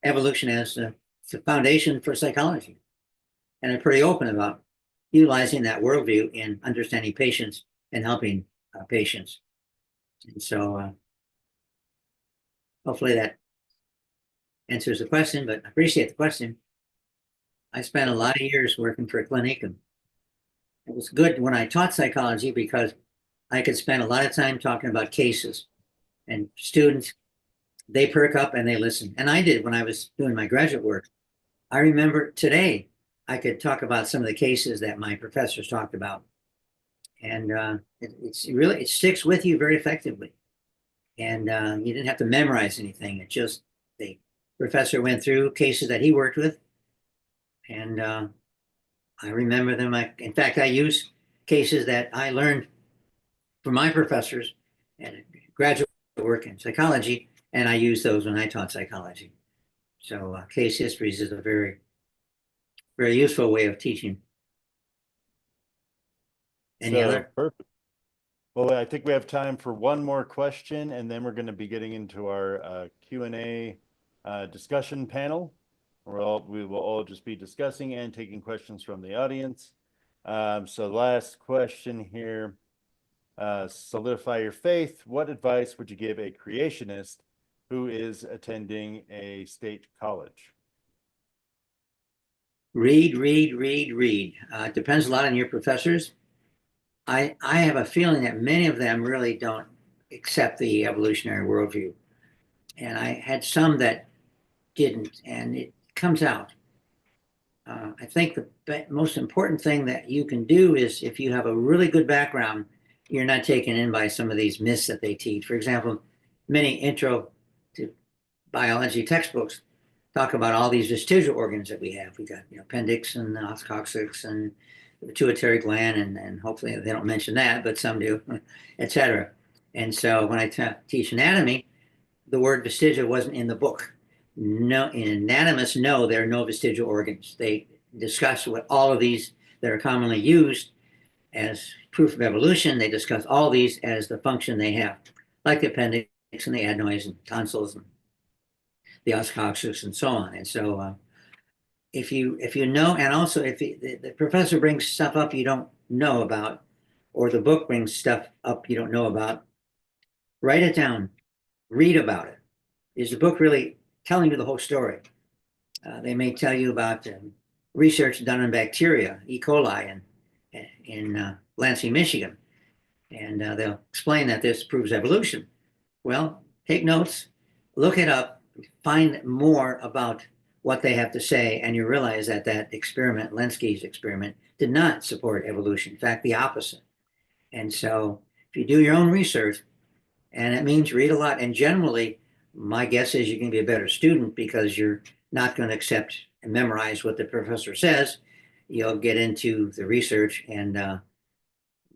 evolution as the foundation for psychology. And they're pretty open about utilizing that worldview in understanding patients and helping patients. And so hopefully that answers the question, but I appreciate the question. I spent a lot of years working for a clinic, and it was good when I taught psychology because I could spend a lot of time talking about cases, and students, they perk up and they listen. And I did when I was doing my graduate work. I remember today I could talk about some of the cases that my professors talked about. And it sticks with you very effectively. And you didn't have to memorize anything. It just, the professor went through cases that he worked with. And I remember them. In fact, I use cases that I learned from my professors and graduate work in psychology, and I use those when I taught psychology. So case histories is a very, very useful way of teaching. Any other? Perfect. Well, I think we have time for one more question, and then we're going to be getting into our Q&A discussion panel. We will all just be discussing and taking questions from the audience. So last question here, solidify your faith. What advice would you give a creationist who is attending a state college? Read, read, read, read. It depends a lot on your professors. I have a feeling that many of them really don't accept the evolutionary worldview. And I had some that didn't, and it comes out. I think the most important thing that you can do is if you have a really good background, you're not taken in by some of these myths that they teach. For example, many intro to biology textbooks talk about all these vestigial organs that we have. We got appendix and coccyx and the pituitary gland, and hopefully they don't mention that, but some do, etc. And so when I teach anatomy, the word vestigial wasn't in the book. No, in anatomists, no, there are no vestigial organs. They discuss what all of these that are commonly used as proof of evolution. They discuss all these as the function they have, like the appendix and the adenoids and tonsils and the coccyx and so on. And so if you know, and also if the professor brings stuff up you don't know about, or the book brings stuff up you don't know about, write it down, read about it. Is the book really telling you the whole story? They may tell you about research done on bacteria, E. coli, in Lansing, Michigan, and they'll explain that this proves evolution. Well, take notes, look it up, find more about what they have to say, and you realize that that experiment, Lenski's experiment, did not support evolution. In fact, the opposite. And so if you do your own research, and it means read a lot, and generally, my guess is you can be a better student because you're not going to accept and memorize what the professor says. You'll get into the research and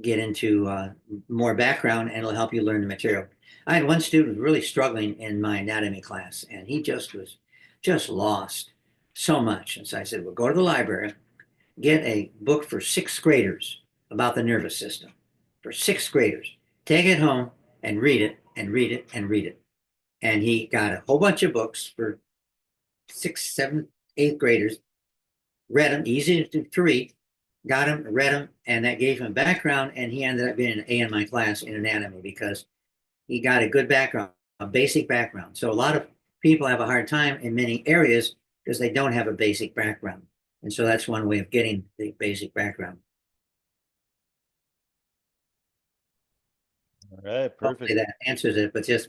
get into more background, and it'll help you learn the material. I had one student really struggling in my anatomy class, and he just was lost so much. And so I said, well, go to the library, get a book for 6th graders about the nervous system. For 6th graders, take it home and read it and read it and read it. And he got a whole bunch of books for 6th, 7th, 8th graders, read them, easy to read, got them, read them, and that gave him a background, and he ended up being an A in my class in anatomy because he got a good background, a basic background. So a lot of people have a hard time in many areas because they don't have a basic background. And so that's one way of getting the basic background. All right, perfect. Hopefully that answers it, but just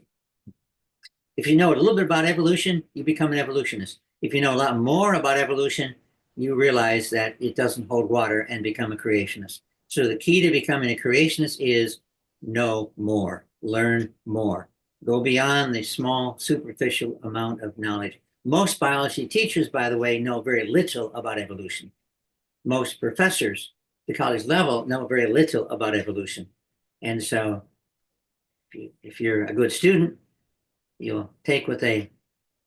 if you know a little bit about evolution, you become an evolutionist. If you know a lot more about evolution, you realize that it doesn't hold water and become a creationist. So the key to becoming a creationist is know more, learn more, go beyond the small, superficial amount of knowledge. Most biology teachers, by the way, know very little about evolution. Most professors, the college level, know very little about evolution. And so if you're a good student, you'll take what they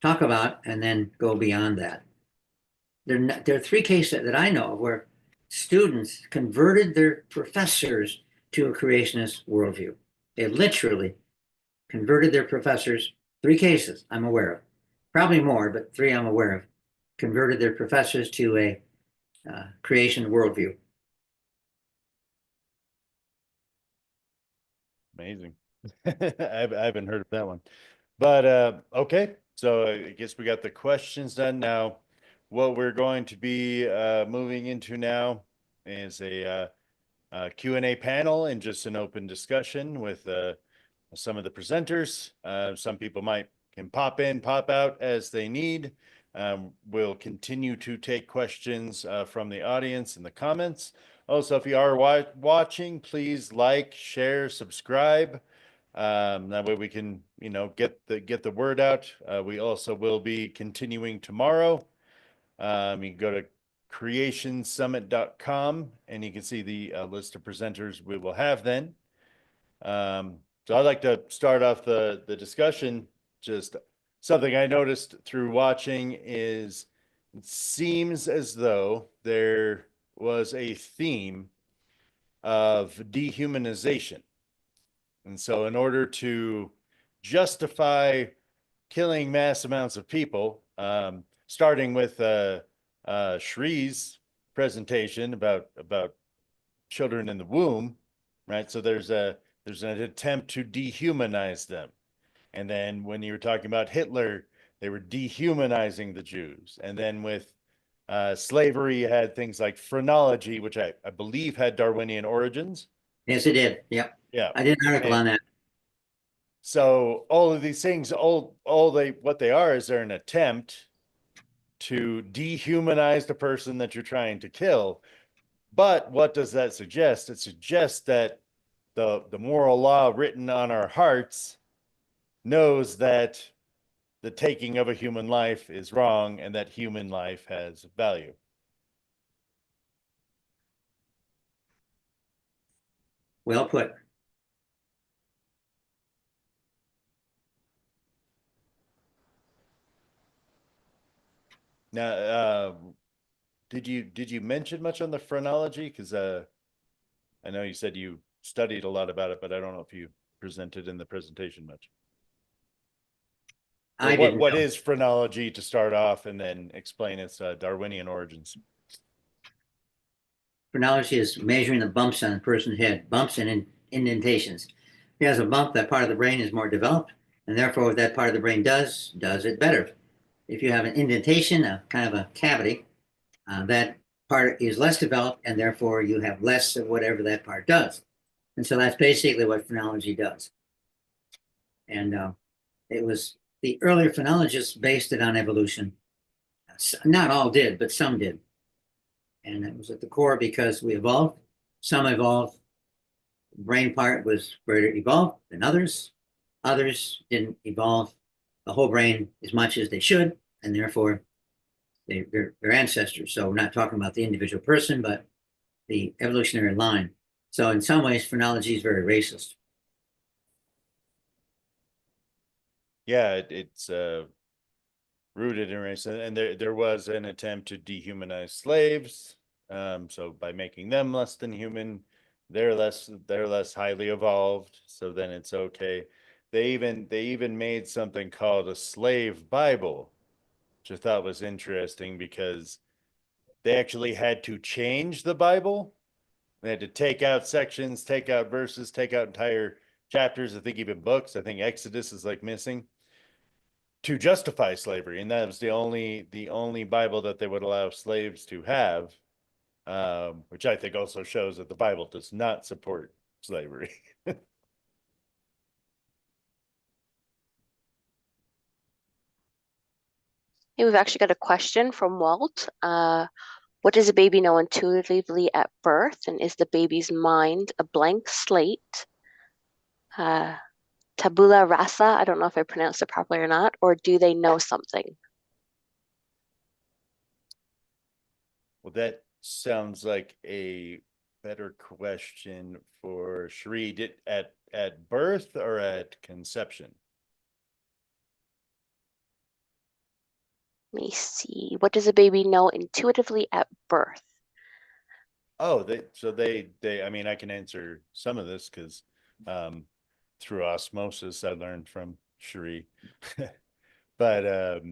talk about and then go beyond that. There are 3 cases that I know of where students converted their professors to a creationist worldview. They literally converted their professors, 3 cases I'm aware of. probably more, but 3 I'm aware of, converted their professors to a creation worldview. Amazing. I haven't heard of that one. But okay, so I guess we got the questions done. Now, what we're going to be moving into now is a Q&A panel and just an open discussion with some of the presenters. Some people can pop in, pop out as they need. We'll continue to take questions from the audience in the comments. Also, if you are watching, please like, share, subscribe. That way we can, get the word out. We also will be continuing tomorrow. You can go to creationsummit.com and you can see the list of presenters we will have then. So I'd like to start off the discussion. Just something I noticed through watching is it seems as though there was a theme of dehumanization. And so in order to justify killing mass amounts of people, starting with Shree's presentation about children in the womb, right? So there's an attempt to dehumanize them. And then when you were talking about Hitler, they were dehumanizing the Jews. And then with slavery, you had things like phrenology, which I believe had Darwinian origins. Yes, it did. Yep. Yeah. I did an article on that. So all of these things, what they are is they're an attempt to dehumanize the person that you're trying to kill. But what does that suggest? It suggests that the moral law written on our hearts knows that the taking of a human life is wrong and that human life has value. Well put. Now, did you mention much on the phrenology? Because I know you said you studied a lot about it, but I don't know if you presented in the presentation much. I What didn't what know. is phrenology to start off, and then explain its Darwinian origins? Phrenology is measuring the bumps on a person's head, bumps and indentations. If he has a bump, that part of the brain is more developed, and therefore what that part of the brain does it better. If you have an indentation, a kind of a cavity, that part is less developed, and therefore you have less of whatever that part does. And so that's basically what phrenology does. And it was the earlier phrenologists based it on evolution. Not all did, but some did. And it was at the core because we evolved. Some evolved. The brain part was further evolved than others. Others didn't evolve the whole brain as much as they should, and therefore they're ancestors. So we're not talking about the individual person, but the evolutionary line. So in some ways, phrenology is very racist. Yeah, it's rooted in race, and there was an attempt to dehumanize slaves. So by making them less than human, they're less highly evolved. So then it's okay. They even made something called a slave Bible, which I thought was interesting because they actually had to change the Bible. They had to take out sections, take out verses, take out entire chapters. I think even books. I think Exodus is like missing to justify slavery, and that was the only Bible that they would allow slaves to have, which I think also shows that the Bible does not support slavery. Hey, we've actually got a question from Walt. What does a baby know intuitively at birth? And is the baby's mind a blank slate? Tabula rasa, I don't know if I pronounced it properly or not, or do they know something? Well, that sounds like a better question for Shriee. Did at birth or at conception? Let me see. What does a baby know intuitively at birth? Oh, I mean, I can answer some of this because through osmosis I learned from Shriee. But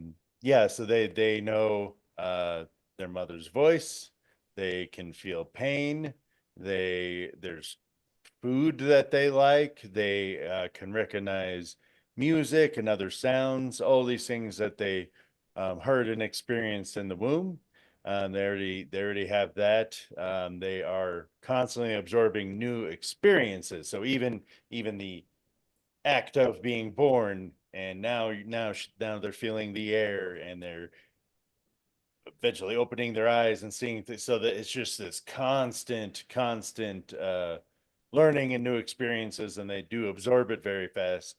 yeah, so they know their mother's voice. They can feel pain. There's food that they like. They can recognize music and other sounds, all these things that they heard and experienced in the womb. They already have that. They are constantly absorbing new experiences. So even the act of being born, and now they're feeling the air, and they're eventually opening their eyes and seeing things, so that it's just this constant learning and new experiences, and they do absorb it very fast.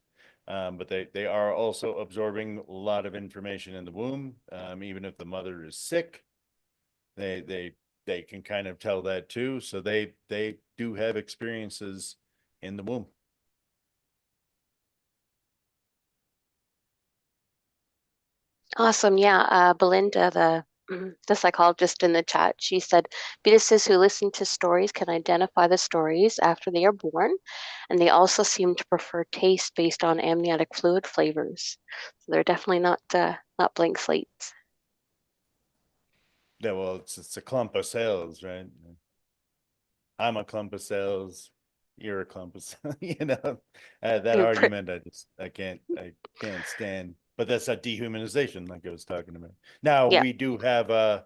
But they are also absorbing a lot of information in the womb. Even if the mother is sick, they can kind of tell that too. So they do have experiences in the womb. Awesome. Yeah. Belinda, the psychologist in the chat, she said fetuses who listen to stories can identify the stories after they are born, and they also seem to prefer taste based on amniotic fluid flavors. So they're definitely not blank slates. Yeah, well, it's a clump of cells, right? I'm a clump of cells. You're a clump of cells. That You're argument, I can't stand. But that's a dehumanization, like I was talking about. Now Yeah. we do have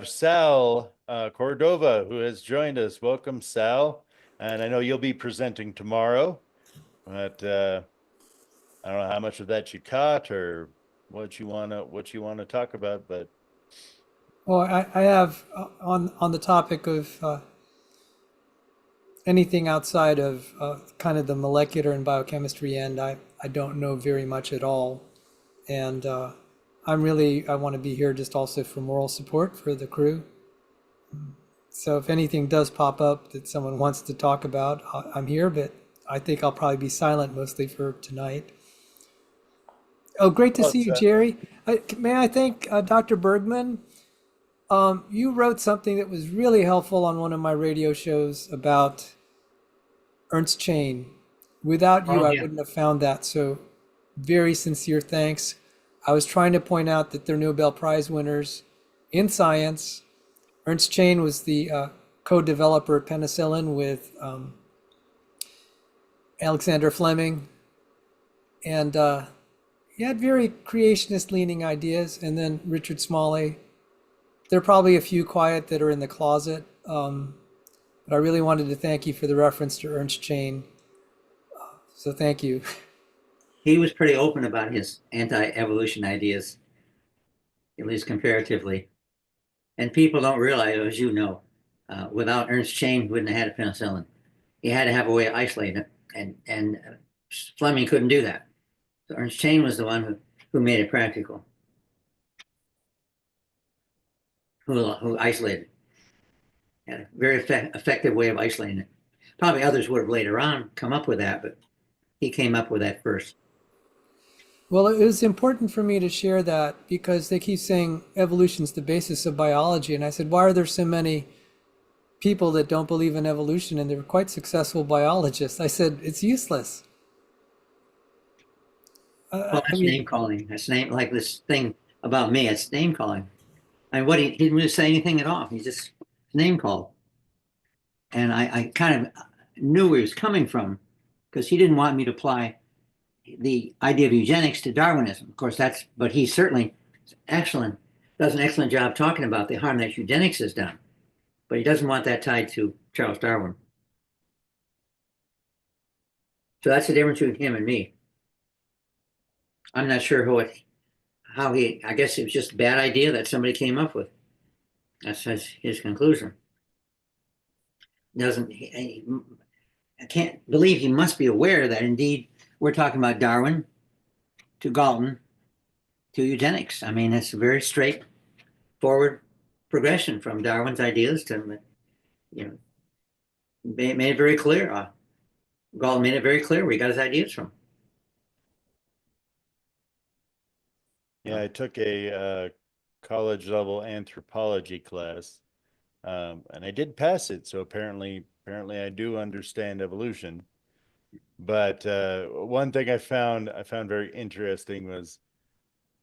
Sal Cordova, who has joined us. Welcome, Sal. And I know you'll be presenting tomorrow, but I don't know how much of that you caught or what you wanna talk about, but Well, I have on the topic of anything outside of kind of the molecular and biochemistry end, I don't know very much at all. And I want to be here just also for moral support for the crew. So if anything does pop up that someone wants to talk about, I'm here, but I think I'll probably be silent mostly for tonight. Oh, great to see you, Jerry. May I thank Dr. Bergman? You wrote something that was really helpful on one of my radio shows about Ernst Chain. Without you, Oh, I yeah. wouldn't have found that. So very sincere thanks. I was trying to point out that they're Nobel Prize winners in science. Ernst Chain was the co-developer of penicillin with Alexander Fleming. And he had very creationist leaning ideas. And then Richard Smalley. There are probably a few quiet that are in the closet. But I really wanted to thank you for the reference to Ernst Chain. So thank you. He was pretty open about his anti-evolution ideas, at least comparatively. And people don't realize, as you know, without Ernst Chain, he wouldn't have had a penicillin. He had to have a way of isolating it, and Fleming couldn't do that. So Ernst Chain was the one who made it practical, who isolated it. Had a very effective way of isolating it. Probably others would have later on come up with that, but he came up with that first. Well, it was important for me to share that because they keep saying evolution's the basis of biology. And I said, why are there so many people that don't believe in evolution? And they're quite successful biologists. I said, it's useless. Well, that's name calling. That's name like this thing about me. It's name calling. I mean, what he didn't really say anything at all. He just name called, and I kind of knew where he was coming from because he didn't want me to apply the idea of eugenics to Darwinism. Of course, but he certainly does an excellent job talking about the harm that eugenics has done, but he doesn't want that tied to Charles Darwin. So that's the difference between him and me. I'm not sure I guess it was just a bad idea that somebody came up with. That's his conclusion. I can't believe he must be aware that indeed we're talking about Darwin to Galton to eugenics. I mean, it's a very straightforward progression from Darwin's ideas to, made it very clear. Galton made it very clear where he got his ideas from. yeah, I took a college level anthropology class, and I did pass it. So apparently I do understand evolution. But one thing I found very interesting was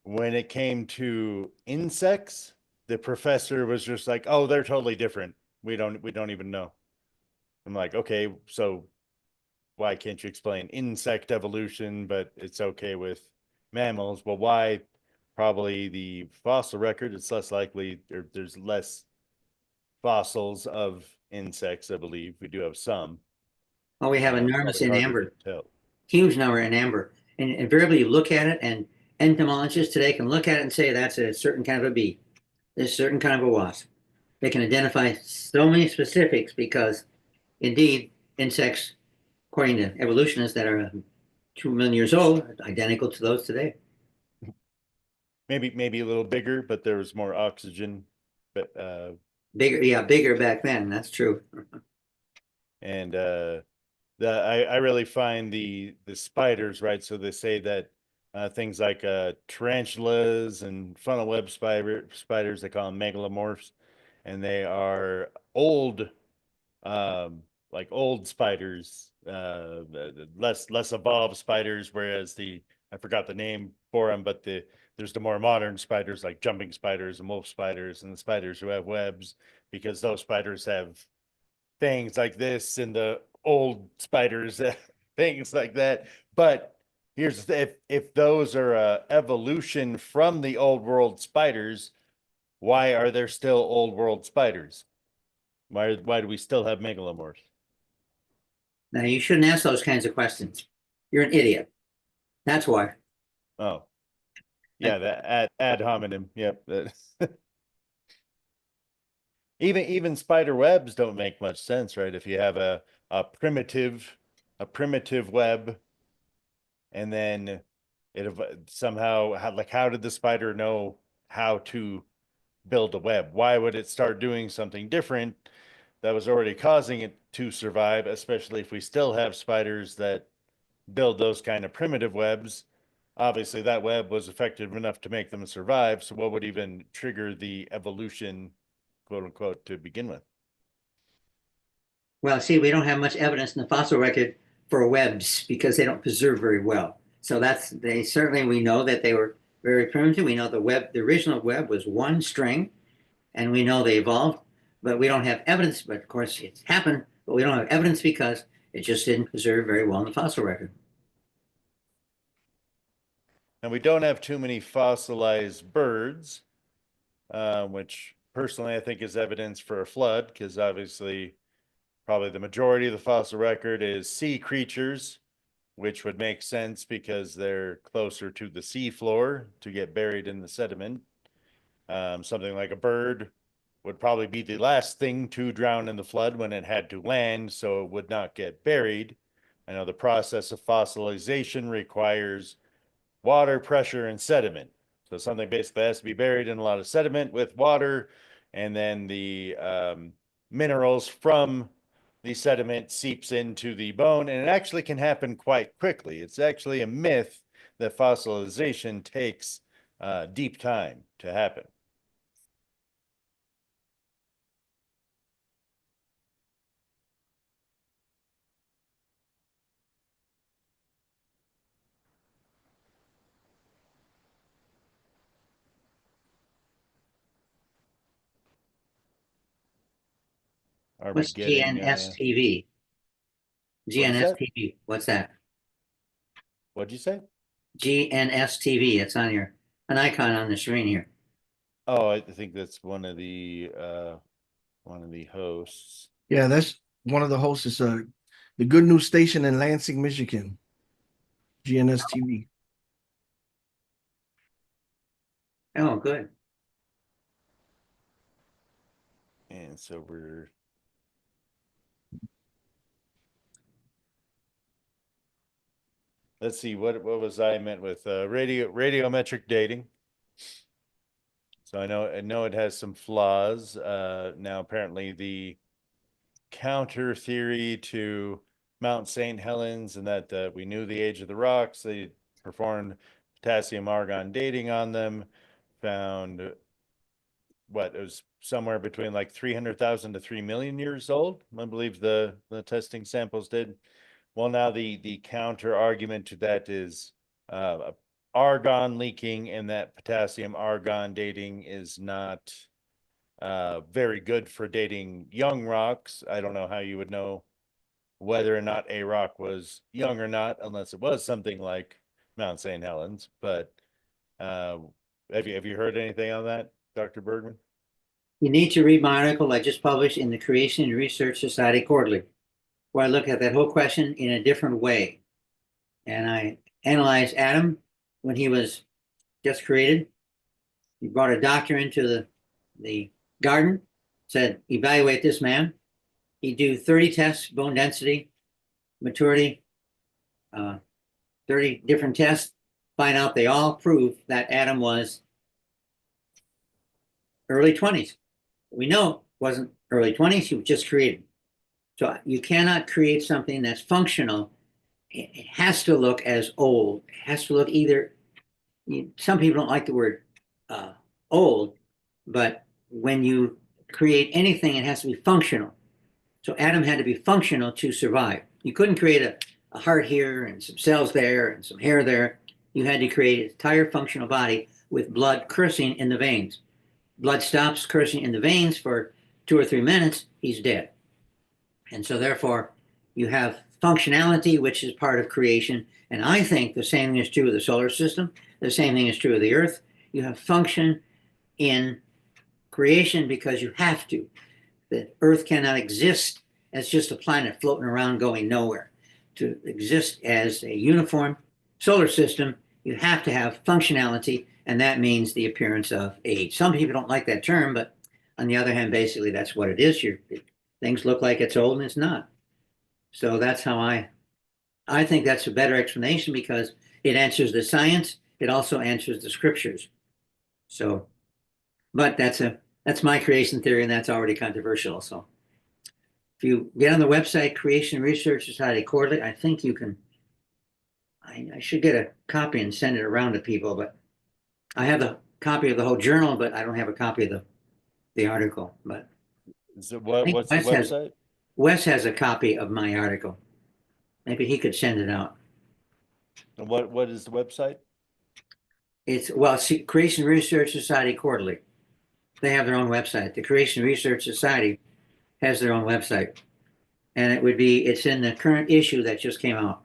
when it came to insects, the professor was just like, "Oh, they're totally different. We don't even know." I'm like, "Okay, so why can't you explain insect evolution, but it's okay with mammals?" Well, why? Probably the fossil record, it's less likely there's less fossils of insects, I believe. We do have some. Oh, we have It's enormous probably in harder amber, to tell. huge number in amber. And invariably you look at it and entomologists today can look at it and say that's a certain kind of a bee, this certain kind of a wasp. They can identify so many specifics because indeed insects, according to evolutionists that are 2 million years old, are identical to those today. Maybe a little bigger, but there was more oxygen. But Bigger, yeah, bigger back then. That's true. and I really find the spiders, right? So they say that things like tarantulas and funnel web spiders, they call them megalomorphs, and they are old, like old spiders, less evolved spiders, whereas I forgot the name for them, but there's the more modern spiders like jumping spiders and wolf spiders and the spiders who have webs, because those spiders have things like this and the old spiders, things like that. But here's if those are evolution from the old world spiders, why are there still old world spiders? Why do we still have megalomorphs? Now you shouldn't ask those kinds of questions. You're an idiot. That's why. Oh, yeah, the ad hominem. Yep. Even spider webs don't make much sense, right? If you have a primitive web, and then somehow, how did the spider know how to build a web? Why would it start doing something different that was already causing it to survive, especially if we still have spiders that build those kind of primitive webs? Obviously, that web was effective enough to make them survive. So what would even trigger the evolution, quote unquote, to begin with? Well, see, we don't have much evidence in the fossil record for webs because they don't preserve very well. So they certainly, we know that they were very primitive. We know the original web was one string, and we know they evolved, but we don't have evidence. But of course, it's happened, but we don't have evidence because it just didn't preserve very well in the fossil record. And we don't have too many fossilized birds, which personally I think is evidence for a flood, because obviously probably the majority of the fossil record is sea creatures, which would make sense because they're closer to the sea floor to get buried in the sediment. Something like a bird would probably be the last thing to drown in the flood when it had to land, so it would not get buried. I know the process of fossilization requires water, pressure, and sediment. So something basically has to be buried in a lot of sediment with water, and then the minerals from the sediment seeps into the bone, and it actually can happen quite quickly. It's actually a myth that fossilization takes deep time to happen. Are we What's getting GNSTV? what is that? GNSTV. What's that? What'd you say? GNSTV. It's on an icon on the screen here. Oh, I think that's one of the hosts. Yeah, that's one of the hosts. Is the Good News Station in Lansing, Michigan. GNSTV. Oh, good. And so let's see, what was I meant with radiometric dating. So I know it has some flaws. Now apparently the counter theory to Mount St. Helens, and that we knew the age of the rocks, they performed potassium argon dating on them, found what it was somewhere between like 300,000 to 3 million years old, I believe the testing samples did. Well, now the counter argument to that is argon leaking, and that potassium argon dating is not very good for dating young rocks. I don't know how you would know whether or not a rock was young or not, unless it was something like Mount St. Helens. But have you heard anything on that, Dr. Bergman? You need to read my article I just published in the Creation and Research Society Quarterly, where I look at that whole question in a different way. And I analyzed Adam when he was just created. He brought a doctor into the garden, said, evaluate this man. He'd do 30 tests, bone density, maturity, 30 different tests, find out they all prove that Adam was early 20s. We know it wasn't early 20s, he was just created. So you cannot create something that's functional. It has to look as old. It has to look either, some people don't like the word old, but when you create anything, it has to be functional. So Adam had to be functional to survive. You couldn't create a heart here and some cells there and some hair there. You had to create an entire functional body with blood coursing in the veins. Blood stops coursing in the veins for 2 or 3 minutes, he's dead. And so therefore, you have functionality, which is part of creation. And I think the same thing is true of the solar system. The same thing is true of the earth. You have function in creation because you have to. The earth cannot exist as just a planet floating around going nowhere. To exist as a uniform solar system, you have to have functionality, and that means the appearance of age. Some people don't like that term, but on the other hand, basically that's what it is. Things look like it's old and it's not. So that's how I think that's a better explanation, because it answers the science. It also answers the scriptures. So, but that's my creation theory, and that's already controversial. So if you get on the website, Creation Research Society Quarterly, I think you can, I should get a copy and send it around to people, but I have a copy of the whole journal, but I don't have a copy of the article. But What's the website? Wes has a copy of my article. Maybe he could send it out. And what is the website? It's, Creation Research Society Quarterly. They have their own website. The Creation Research Society has their own website. And it's in the current issue that just came out.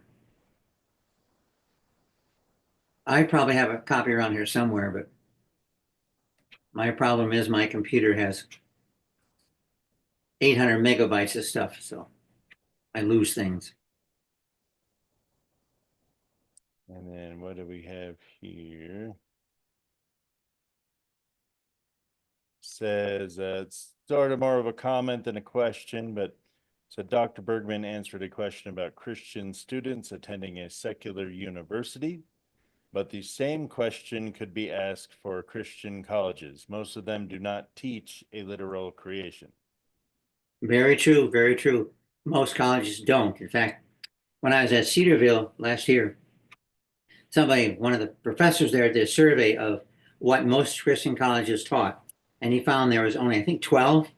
I probably have a copy around here somewhere, but my problem is my computer has 800 megabytes of stuff, so I lose things. And then what do we have here? Says it's sort of more of a comment than a question, but so Dr. Bergman answered a question about Christian students attending a secular university, but the same question could be asked for Christian colleges. Most of them do not teach a literal creation. Very true, very true. Most colleges don't. In fact, when I was at Cedarville last year, one of the professors there did a survey of what most Christian colleges taught. And he found there was only, I think, 12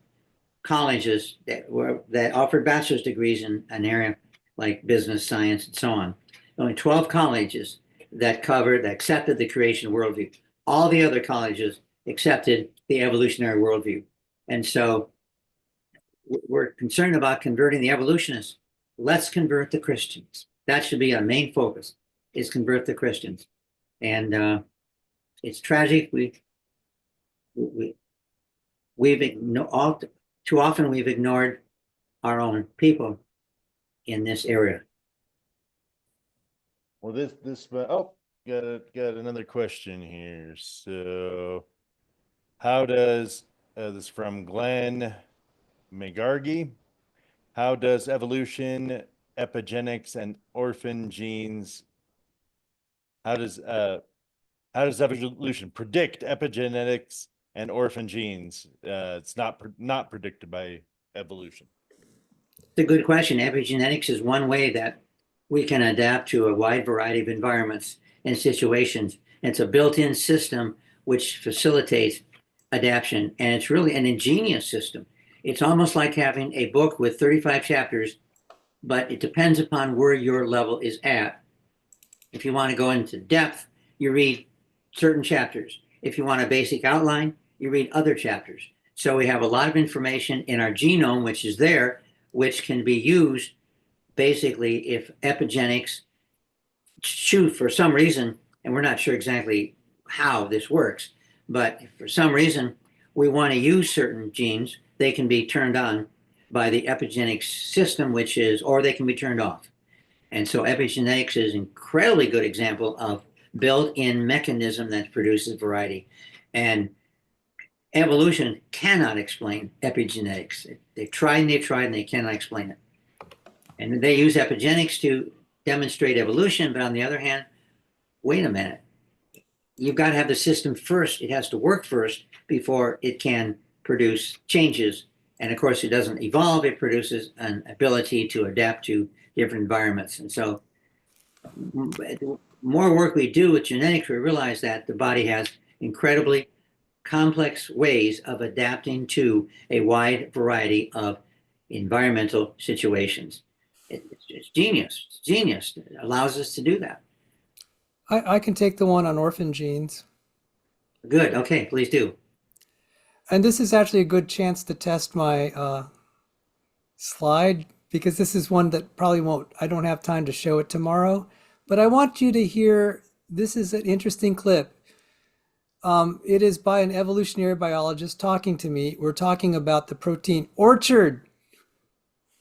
colleges that offered bachelor's degrees in an area like business, science, and so on. Only 12 colleges that accepted the creation worldview. All the other colleges accepted the evolutionary worldview. And so we're concerned about converting the evolutionists. Let's convert the Christians. That should be our main focus, is convert the Christians. And it's tragic. Too often we've ignored our own people in this area. Well, got another question here. So how does this from Glenn McGargy? How does evolution, epigenetics, and orphan genes? How does evolution predict epigenetics and orphan genes? It's not predicted by evolution. It's a good question. Epigenetics is one way that we can adapt to a wide variety of environments and situations. It's a built-in system which facilitates adaptation, and it's really an ingenious system. It's almost like having a book with 35 chapters but it depends upon where your level is at. If you want to go into depth, you read certain chapters. If you want a basic outline, you read other chapters. So we have a lot of information in our genome, which is there, which can be used basically if epigenetics choose for some reason, and we're not sure exactly how this works, but if for some reason we want to use certain genes, they can be turned on by the epigenetic system, which is, or they can be turned off. And so epigenetics is an incredibly good example of built-in mechanism that produces variety. And evolution cannot explain epigenetics. They've tried and they've tried and they cannot explain it. And they use epigenetics to demonstrate evolution, but on the other hand, wait a minute. You've got to have the system first. It has to work first before it can produce changes. And of course, it doesn't evolve. It produces an ability to adapt to different environments. And so more work we do with genetics, we realize that the body has incredibly complex ways of adapting to a wide variety of environmental situations. It's genius. It's genius. It allows us to do that. I can take the one on orphan genes. Good. Okay, please do. And this is actually a good chance to test my slide, because this is one that probably won't, I don't have time to show it tomorrow, but I want you to hear, this is an interesting clip. It is by an evolutionary biologist talking to me. We're talking about the protein orchard.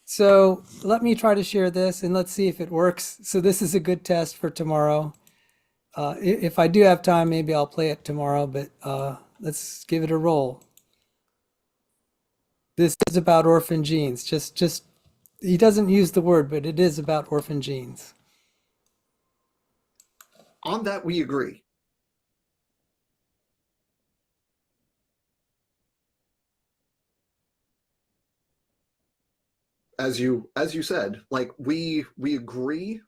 So let me try to share this and let's see if it works. So this is a good test for tomorrow. If I do have time, maybe I'll play it tomorrow, but let's give it a roll. This is about orphan genes. Just he doesn't use the word, but it is about orphan genes. On that, we agree. As you said, like we agree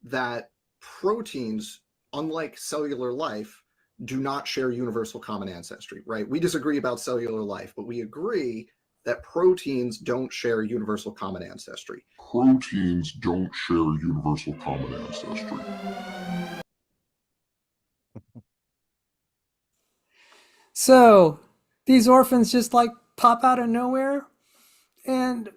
that proteins, unlike cellular life, do not share universal common ancestry, right? We disagree about cellular life, but we agree that proteins don't share universal common ancestry. Proteins don't share universal common ancestry. So these orphans just like pop out of nowhere. And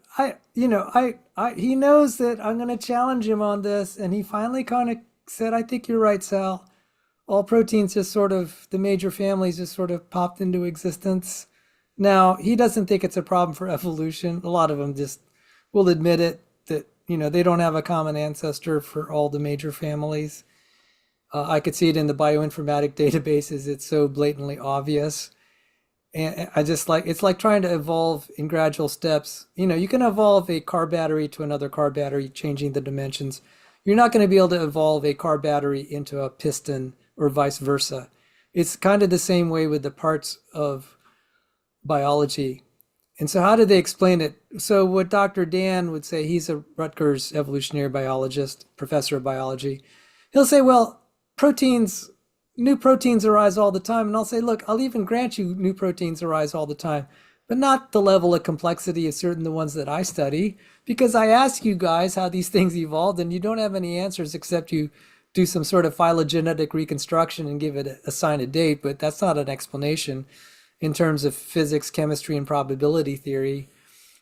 he knows that I'm going to challenge him on this. And he finally kind of said, I think you're right, Sal. All proteins just sort of, the major families just sort of popped into existence. Now, he doesn't think it's a problem for evolution. A lot of them just will admit it, that, they don't have a common ancestor for all the major families. I could see it in the bioinformatic databases. It's so blatantly obvious. And I just it's like trying to evolve in gradual steps. You can evolve a car battery to another car battery, changing the dimensions. You're not going to be able to evolve a car battery into a piston or vice versa. It's kind of the same way with the parts of biology. And so how do they explain it? So what Dr. Dan would say, he's a Rutgers evolutionary biologist, professor of biology. He'll say, well, new proteins arise all the time. And I'll say, look, I'll even grant you new proteins arise all the time, but not the level of complexity of certain the ones that I study, because I ask you guys how these things evolved and you don't have any answers except you do some sort of phylogenetic reconstruction and give it assign a date, but that's not an explanation in terms of physics, chemistry, and probability theory.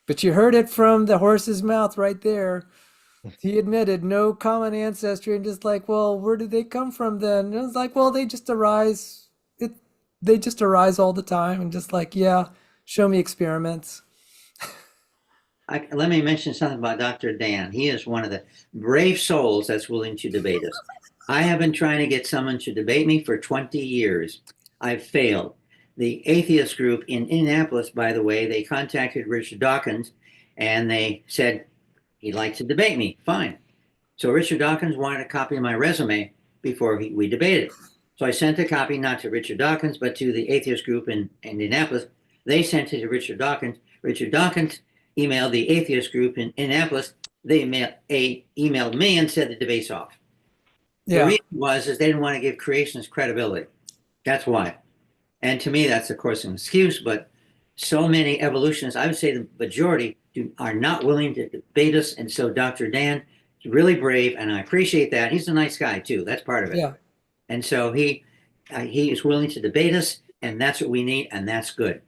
But you heard it from the horse's mouth right there. He admitted no common ancestry, and just like, well, where did they come from then? And it was like, well, they just arise. They just arise all the time, and just like, yeah, show me experiments. Let me mention something about Dr. Dan. He is one of the brave souls that's willing to debate us. I have been trying to get someone to debate me for 20 years. I've failed. The atheist group in Indianapolis, by the way, they contacted Richard Dawkins, and they said, he'd like to debate me. Fine. So Richard Dawkins wanted a copy of my resume before we debated. So I sent a copy not to Richard Dawkins, but to the atheist group in Indianapolis. They sent it to Richard Dawkins. Richard Dawkins emailed the atheist group in Indianapolis. They emailed me and said the debate's off. Yeah. The reason was they didn't want to give creationists credibility. That's why. And to me, that's of course an excuse, but so many evolutionists, I would say the majority, are not willing to debate us. And so Dr. Dan is really brave, and I appreciate that. He's a nice guy too. That's part of it. Yeah. And so he is willing to debate us, and that's what we need, and that's good.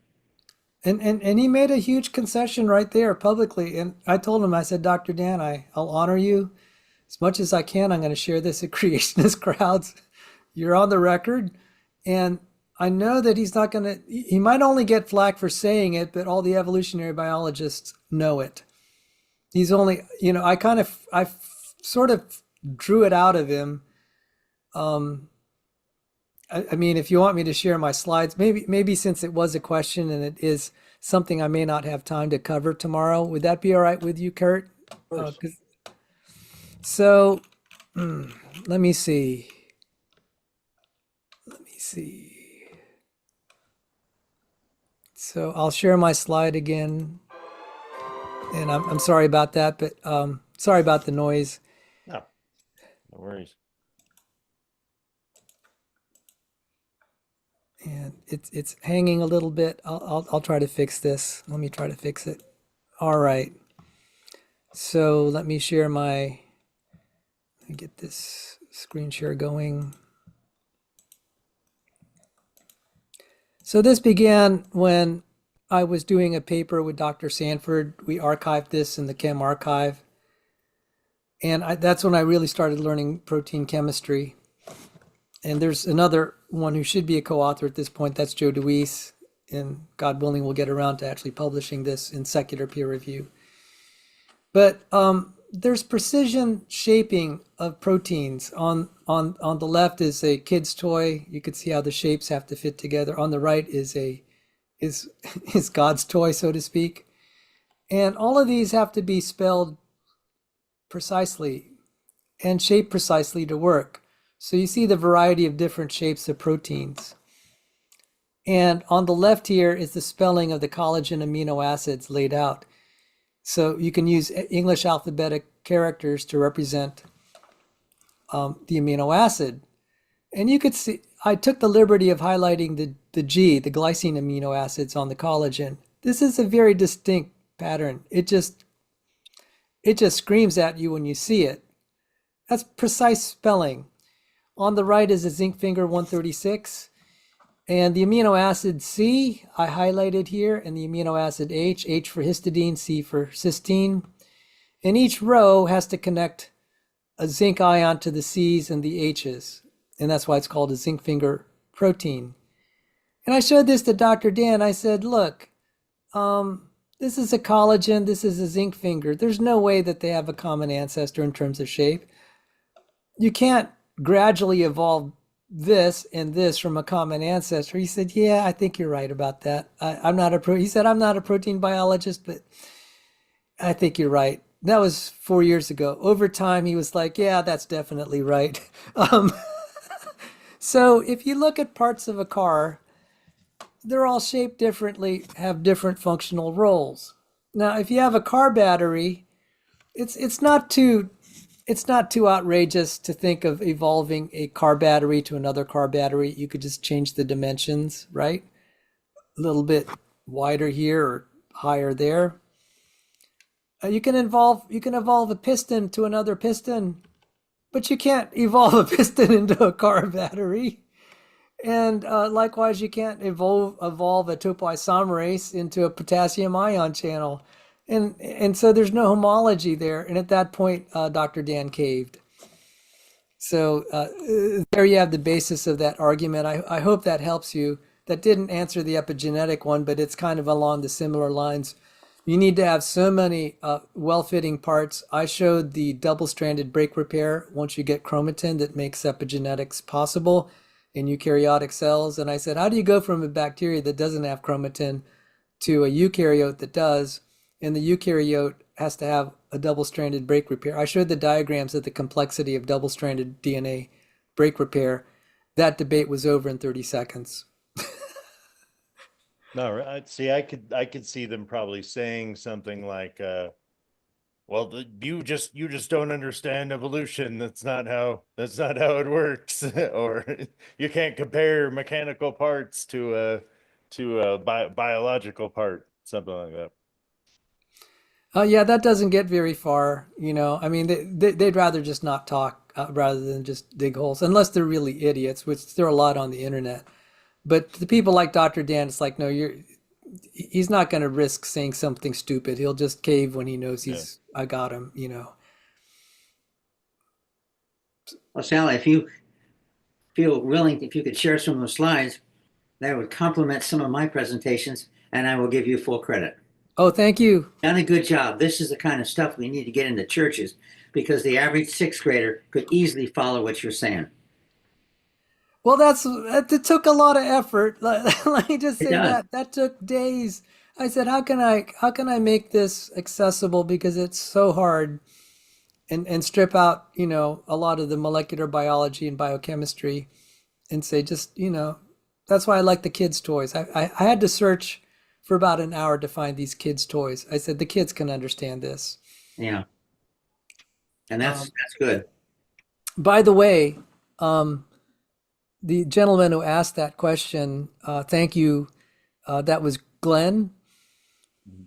And he made a huge concession right there publicly. And I told him, I said, Dr. Dan, I'll honor you as much as I can. I'm going to share this at creationist crowds. You're on the record. And I know that he's not going to, he might only get flack for saying it, but all the evolutionary biologists know it. He's only, I sort of drew it out of him. I mean, if you want me to share my slides, maybe since it was a question and it is something I may not have time to cover tomorrow, would that be all right with you, Kurt? So let me see. So I'll share my slide again. And I'm sorry about that, but sorry about the noise. No worries. And it's hanging a little bit. I'll try to fix this. Let me try to fix it. All right. So let me share let me get this screen share going. So this began when I was doing a paper with Dr. Sanford. We archived this in the Chem Archive. And that's when I really started learning protein chemistry. And there's another one who should be a co-author at this point. That's Joe DeWeese. And God willing, we'll get around to actually publishing this in secular peer review. But there's precision shaping of proteins. On the left is a kid's toy. You can see how the shapes have to fit together. On the right is God's toy, so to speak. And all of these have to be spelled precisely and shaped precisely to work. So you see the variety of different shapes of proteins. And on the left here is the spelling of the collagen amino acids laid out. So you can use English alphabetic characters to represent the amino acid. And you could see, I took the liberty of highlighting the G, the glycine amino acids on the collagen. This is a very distinct pattern. It just screams at you when you see it. That's precise spelling. On the right is a zinc finger 136. And the amino acid C, I highlighted here, and the amino acid H for histidine, C for cysteine. And each row has to connect a zinc ion to the C's and the H's. And that's why it's called a zinc finger protein. And I showed this to Dr. Dan. I said, look, this is a collagen, this is a zinc finger. There's no way that they have a common ancestor in terms of shape. You can't gradually evolve this and this from a common ancestor. He said, yeah, I think you're right about that. He said, I'm not a protein biologist, but I think you're right. That was 4 years ago. Over time, he was like, yeah, that's definitely right. So if you look at parts of a car, they're all shaped differently, have different functional roles. Now, if you have a car battery, it's not too outrageous to think of evolving a car battery to another car battery. You could just change the dimensions, right? A little bit wider here or higher there. You can evolve a piston to another piston, but you can't evolve a piston into a car battery. And likewise, you can't evolve a topoisomerase into a potassium ion channel. And so there's no homology there. And at that point, Dr. Dan caved. So there you have the basis of that argument. I hope that helps you. That didn't answer the epigenetic one, but it's kind of along the similar lines. You need to have so many well-fitting parts. I showed the double-stranded break repair once you get chromatin that makes epigenetics possible in eukaryotic cells. And I said, how do you go from a bacteria that doesn't have chromatin to a eukaryote that does? And the eukaryote has to have a double-stranded break repair. I showed the diagrams of the complexity of double-stranded DNA break repair. That debate was over in 30 seconds. No, see, I could see them probably saying something like, well, you just don't understand evolution. That's not how it works. Or you can't compare mechanical parts to to a biological part, something like that. Yeah, that doesn't get very far, you know. I mean, they'd rather just not talk rather than just dig holes, unless they're really idiots, which there are a lot on the internet. But the people like Dr. Dan, it's like, no, he's not going to risk saying something stupid. He'll just cave when he knows I got him, you know. Well, Sally, if you feel willing, if you could share some of the slides, that would complement some of my presentations, and I will give you full credit. Oh, thank you. Done a good job. This is the kind of stuff we need to get into churches because the average sixth grader could easily follow what you're saying. Well, it took a lot of effort. Let me just say that took days. I said, how can I make this accessible, because it's so hard, and strip out, you know, a lot of the molecular biology and biochemistry, and say, just, you know, that's why I like the kids' toys. I had to search for about an hour to find these kids' toys. I said, the kids can understand this. Yeah. And that's good. By the way, the gentleman who asked that question, thank you. That was Glenn.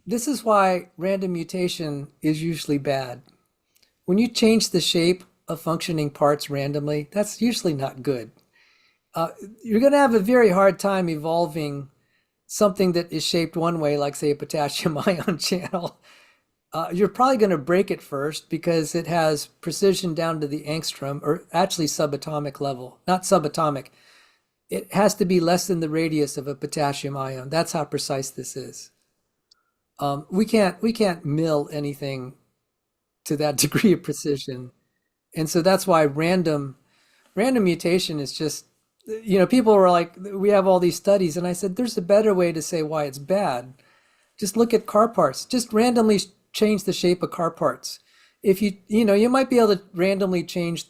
This is why random mutation is usually bad. When you change the shape of functioning parts randomly, that's usually not good. You're going to have a very hard time evolving something that is shaped one way, like say a potassium ion channel. You're probably going to break it first because it has precision down to the angstrom, or actually subatomic level, not subatomic. It has to be less than the radius of a potassium ion. That's how precise this is. We can't mill anything to that degree of precision. And so that's why random mutation is just, you know, people were like, we have all these studies. And I said, there's a better way to say why it's bad. Just look at car parts. Just randomly change the shape of car parts. If you know, you might be able to randomly change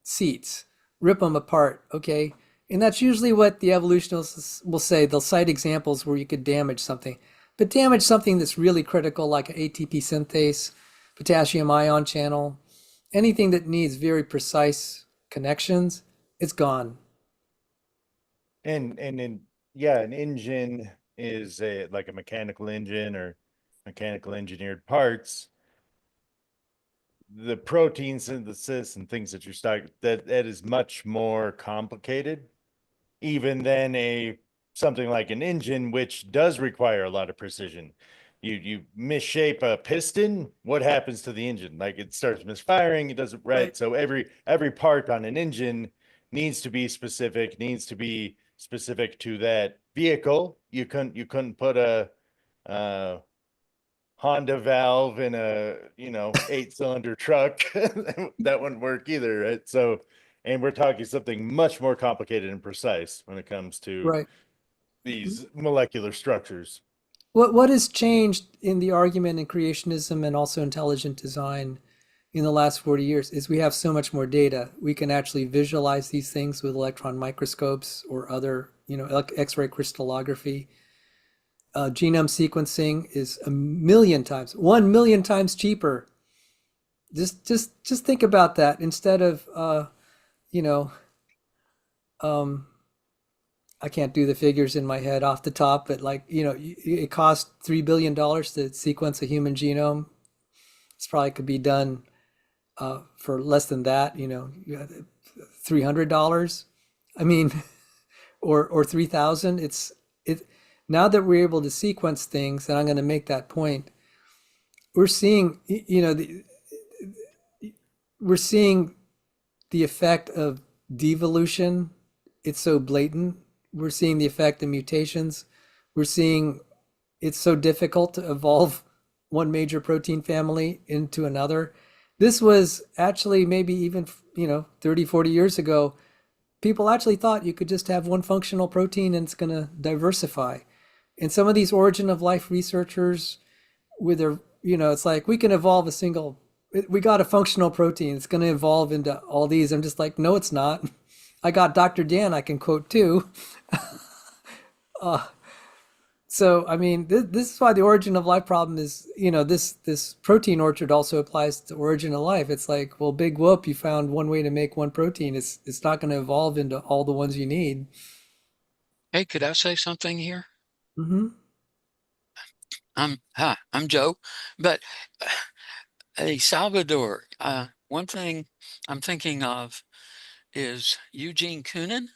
seats, rip them apart, okay? And that's usually what the evolutionists will say. They'll cite examples where you could damage something. But damage something that's really critical, like an ATP synthase, potassium ion channel, anything that needs very precise connections, it's gone. And an engine is like a mechanical engine or mechanical engineered parts. The protein synthesis and things that you're starting, that is much more complicated even than something like an engine, which does require a lot of precision. You misshape a piston, what happens to the engine? Like, it starts misfiring, it doesn't right. So every part on an engine needs to be specific to that vehicle. You couldn't put a Honda valve in a 8-cylinder truck. That wouldn't work either, right? So, and we're talking something much more complicated and precise when it comes to these molecular structures. What has changed in the argument in creationism and also intelligent design in the last 40 years is we have so much more data. We can actually visualize these things with electron microscopes or other, X-ray crystallography. Genome sequencing is 1 million times cheaper. Just think about that. Instead of, I can't do the figures in my head off the top, but it costs $3 billion to sequence a human genome. It's probably could be done for less than that, $300. I mean, or $3,000. Now that we're able to sequence things, and I'm going to make that point, we're seeing, we're seeing the effect of devolution. It's so blatant. We're seeing the effect of mutations. We're seeing it's so difficult to evolve one major protein family into another. This was actually maybe even, 30, 40 years ago, people actually thought you could just have one functional protein and it's going to diversify. And some of these origin of life researchers with their, it's like, we can evolve we got a functional protein. It's going to evolve into all these. I'm just like, no, it's not. I got Dr. Dan I can quote too. So, I mean, this is why the origin of life problem is, this protein orchard also applies to origin of life. It's like, well, big whoop, you found one way to make one protein. It's not going to evolve into all the ones you need. Hey, could I say something here? Mm-hmm. Hi, I'm Joe, but a Salvador. One thing I'm thinking of is Eugene Koonin.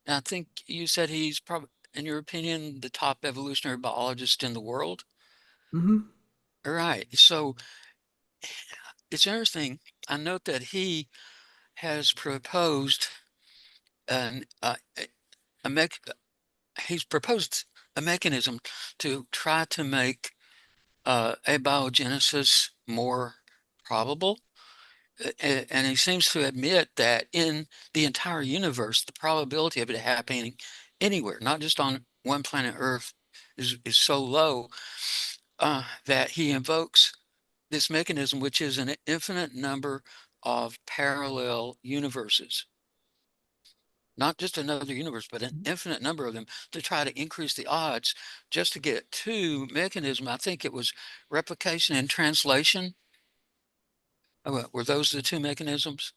I think you said he's probably, in your opinion, the top evolutionary biologist in the world. Mm-hmm. All right. So it's interesting. I note that he has proposed an a mech. He's proposed a mechanism to try to make abiogenesis more probable. And he seems to admit that in the entire universe, the probability of it happening anywhere, not just on one planet Earth, is so low that he invokes this mechanism, which is an infinite number of parallel universes. Not just another universe, but an infinite number of them to try to increase the odds just to get two mechanisms. I think it was replication and translation. Were those the two mechanisms?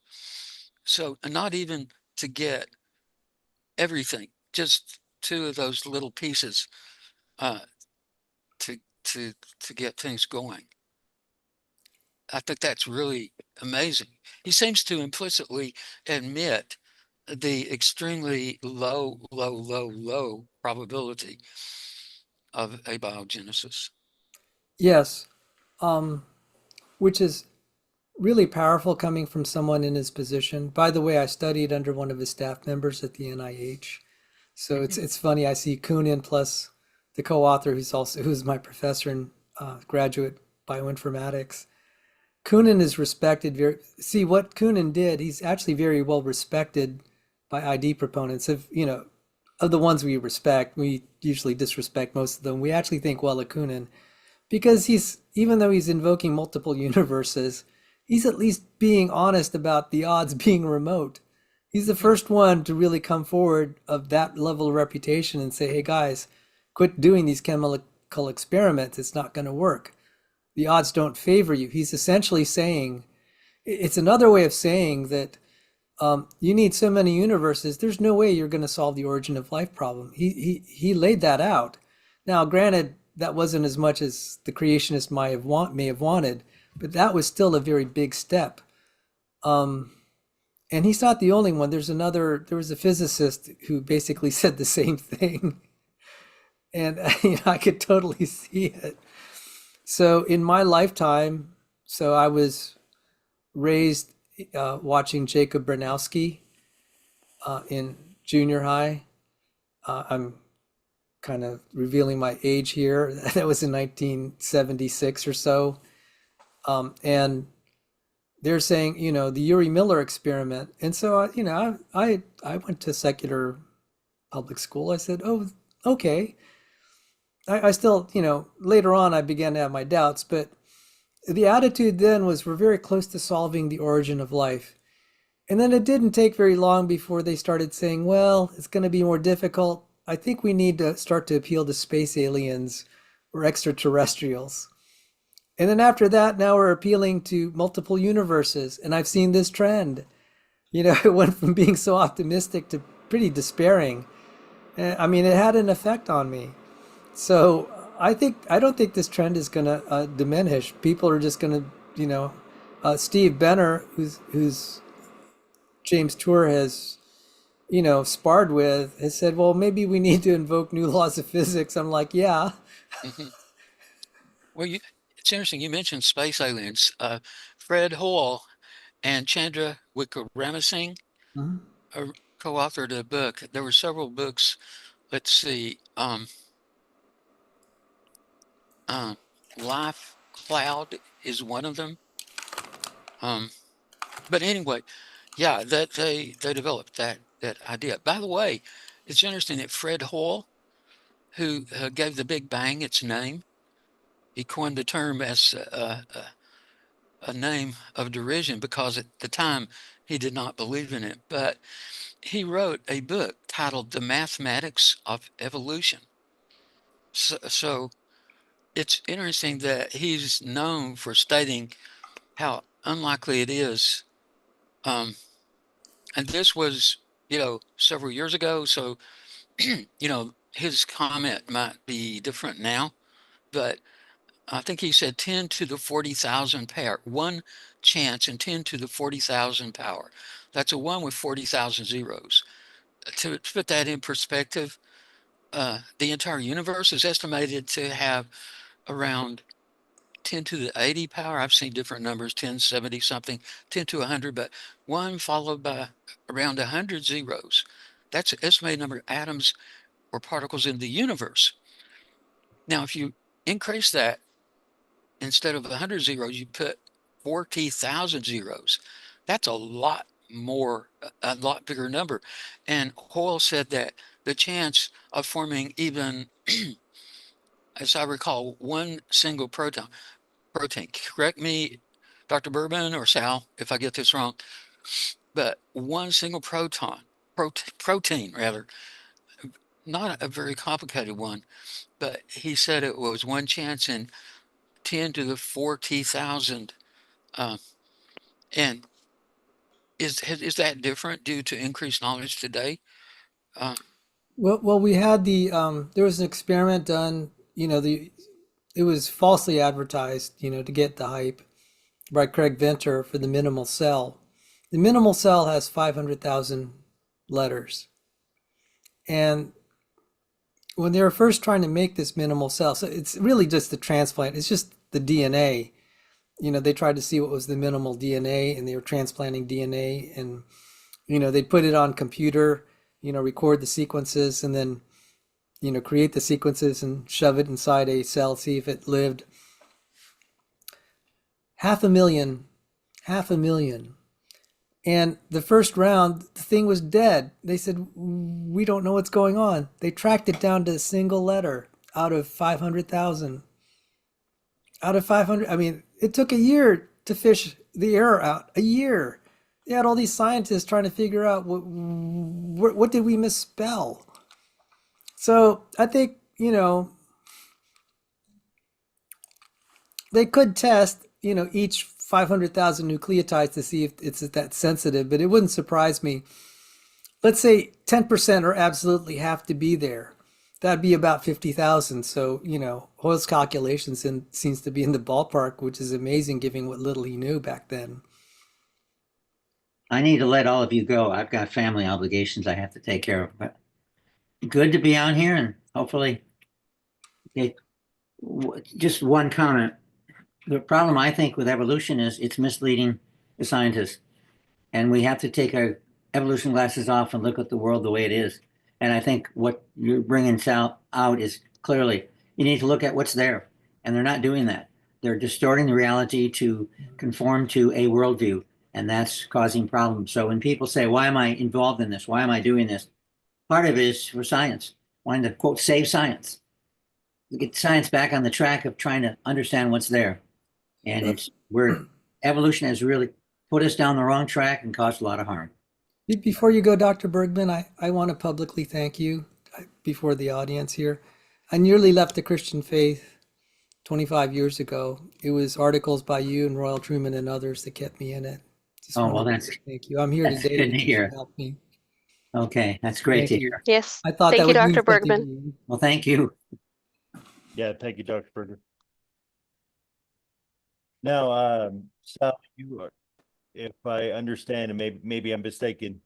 So not even to get everything, just two of those little pieces uh, to to get things going. I think that's really amazing. He seems to implicitly admit the extremely low probability of abiogenesis. Yes. Which is really powerful coming from someone in his position. By the way, I studied under one of his staff members at the NIH. So it's funny. I see Koonin plus the co-author who's my professor in graduate bioinformatics. Koonin is respected very. See what Koonin did. He's actually very well respected by ID proponents. Of the ones we respect, we usually disrespect most of them. We actually think well of Koonin because even though he's invoking multiple universes, he's at least being honest about the odds being remote. He's the first one to really come forward of that level of reputation and say, hey guys, quit doing these chemical experiments. It's not going to work. The odds don't favor you. He's essentially saying, it's another way of saying that you need so many universes. There's no way you're going to solve the origin of life problem. He laid that out. Now, granted, that wasn't as much as the creationist may have wanted, but that was still a very big step. And he's not the only one. There was a physicist who basically said the same thing. And I could totally see it. So in my lifetime, I was raised watching Jacob Bronowski in junior high. I'm kind of revealing my age here. That was in 1976 or so. And they're saying, the Urey Miller experiment. And so, I went to secular public school. I said, oh, okay. I still, later on I began to have my doubts, but the attitude then was we're very close to solving the origin of life. And then it didn't take very long before they started saying, well, it's going to be more difficult. I think we need to start to appeal to space aliens or extraterrestrials. And then after that, now we're appealing to multiple universes. And I've seen this trend. It went from being so optimistic to pretty despairing. I mean, it had an effect on me. So I don't think this trend is going to diminish. People are just going to, Steve Benner, who's James Tour has, sparred with, has said, well, maybe we need to invoke new laws of physics. I'm like, yeah. Mm-hmm. Well, it's interesting. You mentioned space aliens. Fred Hoyle and Chandra Wickramasinghe co-authored a book. There were several books. Let's see. Life Cloud is one of them. But anyway, yeah, that they developed that idea. By the way, it's interesting that Fred Hoyle, who gave the Big Bang its name, he coined the term as a name of derision because at the time he did not believe in it. But he wrote a book titled The Mathematics of Evolution. So it's interesting that he's known for stating how unlikely it is. And this was, several years ago. So, his comment might be different now, but I think he said 10 to the 40,000 power, one chance in 10 to the 40,000 power. That's a one with 40,000 zeros. To put that in perspective, the entire universe is estimated to have around 10 to the 80 power. I've seen different numbers, 10, 70 something, 10 to 100, but one followed by around 100 zeros. That's an estimated number of atoms or particles in the universe. Now, if you increase that, instead of 100 zeros, you put 40,000 zeros. That's a lot more, a lot bigger number. And Hoyle said that the chance of forming even, as I recall, one single protein, correct me, Dr. Bergman or Sal, if I get this wrong, but one single protein rather, not a very complicated one, but he said it was one chance in 10 to the 40,000. And is that different due to increased knowledge today? Well, we had there was an experiment done, it was falsely advertised, to get the hype by Craig Venter for the minimal cell. The minimal cell has 500,000 letters. And when they were first trying to make this minimal cell, so it's really just the transplant, it's just the DNA. They tried to see what was the minimal DNA, and they were transplanting DNA, and they put it on computer, record the sequences, and then create the sequences and shove it inside a cell, see if it lived. 500,000. And the first round, the thing was dead. They said, we don't know what's going on. They tracked it down to a single letter out of 500,000. Out of 500, I mean, it took a year to fish the error out. A year. They had all these scientists trying to figure out what did we misspell. So I think, they could test, each 500,000 nucleotides to see if it's that sensitive, but it wouldn't surprise me. Let's say 10% are absolutely have to be there. That'd be about 50,000. So, Hoyle's calculations seems to be in the ballpark, which is amazing given what little he knew back then. I need to let all of you go. I've got family obligations I have to take care of, but good to be on here, and hopefully, just one comment. The problem I think with evolution is it's misleading the scientists, and we have to take our evolution glasses off and look at the world the way it is. And I think what you're bringing out is clearly you need to look at what's there, and they're not doing that. They're distorting the reality to conform to a worldview, and that's causing problems. So when people say, why am I involved in this? Why am I doing this? Part of it is for science, wanting to, quote, save science. Get science back on the track of trying to understand what's there. And evolution has really put us down the wrong track and caused a lot of harm. Before you go, Dr. Bergman, I want to publicly thank you before the audience here. I nearly left the Christian faith 25 years ago. It was articles by you and Royal Truman and others that kept me in it. Thank you. I'm here that's today good to hear. help me. Okay, that's great to hear. Yes. I thought Thank that you, would mean Dr. something Bergman. to you. Well, thank you. Yeah, thank you, Dr. Berger. Now, Sal, you are, if I understand, and maybe I'm mistaken,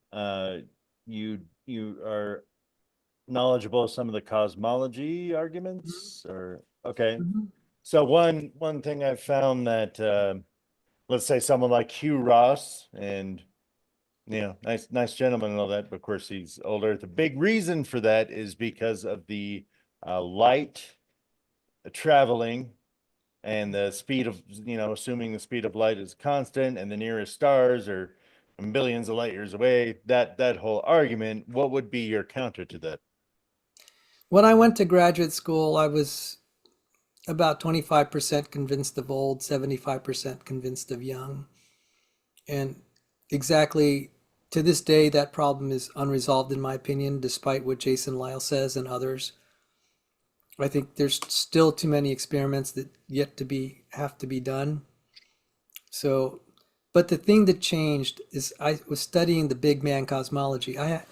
you are knowledgeable of some of the cosmology arguments, or okay. Mhm. So one thing I've found that let's say someone like Hugh Ross, and nice gentleman and all that, but of course he's older. The big reason for that is because of the light traveling and the speed of, assuming the speed of light is constant and the nearest stars are billions of light years away, that whole argument, what would be your counter to that? When I went to graduate school, I was about 25% convinced of old, 75% convinced of young. And exactly to this day, that problem is unresolved, in my opinion, despite what Jason Lyle says and others. I think there's still too many experiments that have to be done. So, but the thing that changed is I was studying the big man cosmology. I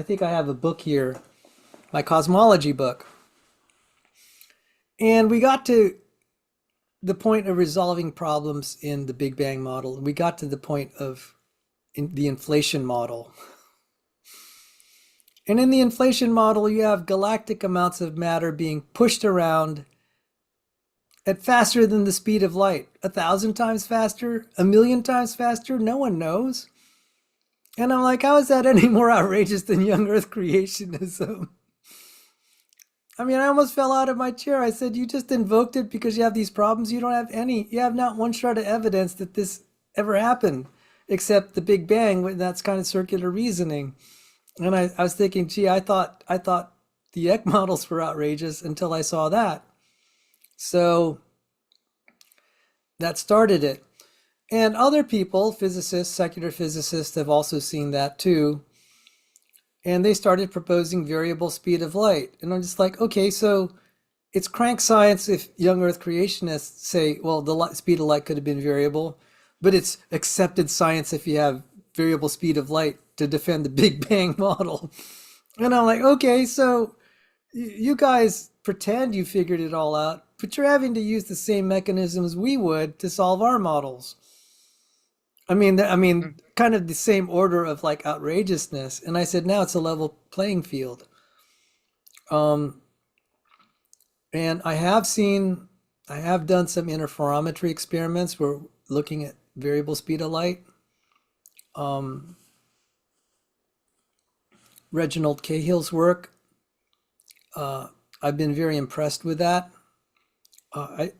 think I have a book here my cosmology book. And we got to the point of resolving problems in the Big Bang model. We got to the point of the inflation model. And in the inflation model, you have galactic amounts of matter being pushed around at faster than the speed of light. 1,000 times faster? 1,000,000 times faster? No one knows. And I'm like, how is that any more outrageous than young Earth creationism? I mean, I almost fell out of my chair. I said, you just invoked it because you have these problems. You don't have any, you have not one shred of evidence that this ever happened, except the Big Bang. That's kind of circular reasoning. And I was thinking, gee, I thought the Eck models were outrageous until I saw that. So that started it. And other people, physicists, secular physicists, have also seen that too. And they started proposing variable speed of light. And I'm just like, okay, so it's crank science if young Earth creationists say, well, the speed of light could have been variable, but it's accepted science if you have variable speed of light to defend the Big Bang model. And I'm like, okay, so you guys pretend you figured it all out, but you're having to use the same mechanisms we would to solve our models. I mean, kind of the same order of like outrageousness. And I said, now it's a level playing field. And I have done some interferometry experiments. We're looking at variable speed of light. Reginald Cahill's work, I've been very impressed with that.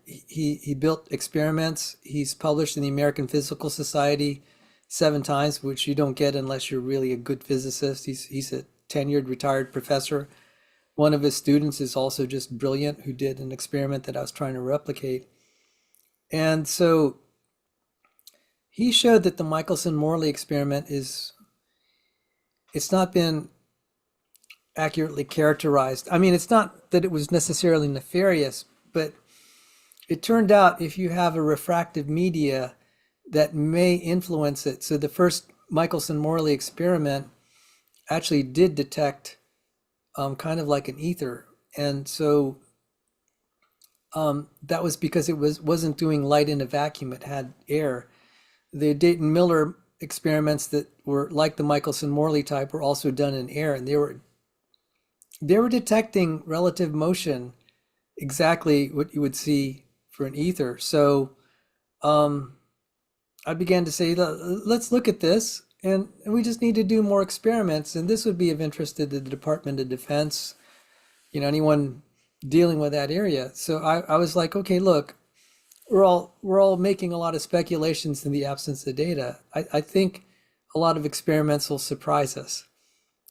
He built experiments. He's published in the American Physical Society 7 times, which you don't get unless you're really a good physicist. He's a tenured retired professor. One of his students is also just brilliant, who did an experiment that I was trying to replicate. And so he showed that the Michelson-Morley experiment it's not been accurately characterized. I mean, it's not that it was necessarily nefarious, but it turned out if you have a refractive media that may influence it. So the first Michelson-Morley experiment actually did detect kind of like an ether. And so that was because it wasn't doing light in a vacuum, it had air. The Dayton-Miller experiments that were like the Michelson-Morley type were also done in air, and they were detecting relative motion, exactly what you would see for an ether. So I began to say, let's look at this, and we just need to do more experiments. And this would be of interest to the Department of Defense, anyone dealing with that area. So I was like, okay, look, we're all making a lot of speculations in the absence of data. I think a lot of experiments will surprise us.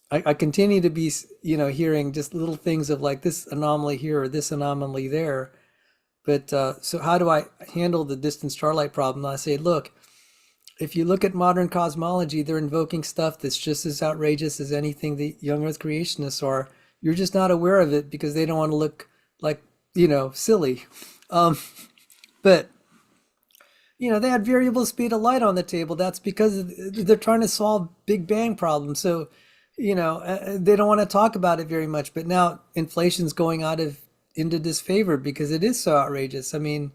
I continue to be, hearing just little things of like this anomaly here or this anomaly there. But so how do I handle the distant starlight problem? I say, look, if you look at modern cosmology, they're invoking stuff that's just as outrageous as anything the young Earth creationists are. You're just not aware of it because they don't want to look like, silly. But they had variable speed of light on the table. That's because they're trying to solve Big Bang problems. So, they don't want to talk about it very much. But now inflation's going into disfavor because it is so outrageous. I mean,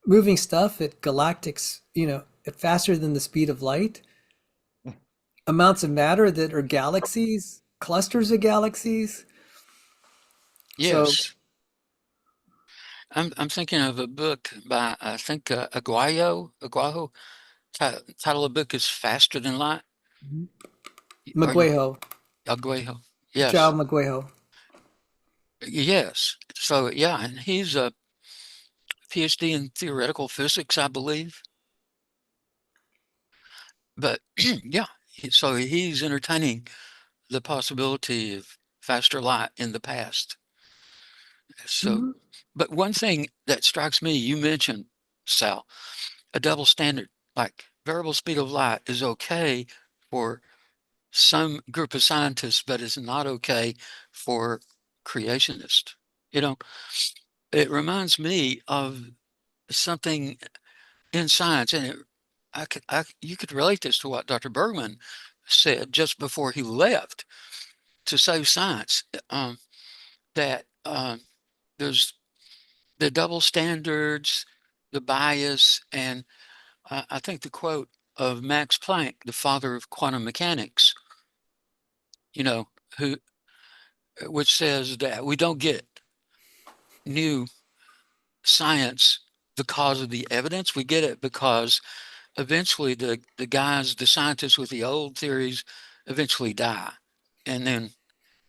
moving stuff at galactics, at faster than the speed of light, amounts of matter that are galaxies, clusters of galaxies. Yes. So, I'm thinking of a book by, I think, Aguayo. Title of the book is Faster Than Light. Maguejo, Aguayo. Joao Yes. Maguejo. Yes. So, yeah, and he's a PhD in theoretical physics, I believe. But yeah, so he's entertaining the possibility of faster light in the past. So, but one thing that strikes me, you mentioned, Sal, a double standard, like variable speed of light is okay for some group of scientists, but it's not okay for creationists. It reminds me of something in science, and you could relate this to what Dr. Bergman said just before he left to save science. that there's the double standards, the bias, and I think the quote of Max Planck, the father of quantum mechanics, you know, who which says that we don't get new science because of the evidence. We get it because eventually the scientists with the old theories eventually die, and then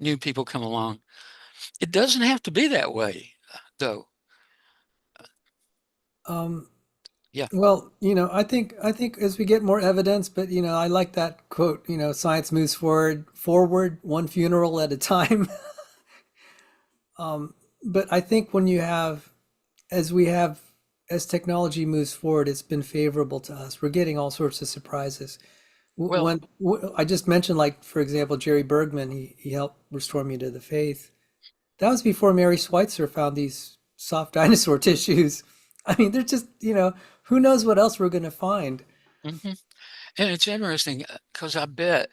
new people come along. It doesn't have to be that way, though. Yeah. Well, I think as we get more evidence, but I like that quote, science moves forward one funeral at a time. But I think when you have, as we have, as technology moves forward, it's been favorable to us. We're getting all sorts of surprises. Well, I just mentioned, like, for example, Jerry Bergman, he helped restore me to the faith. That was before Mary Schweitzer found these soft dinosaur tissues. I mean, they're just, who knows what else we're going to find. and it's interesting because I bet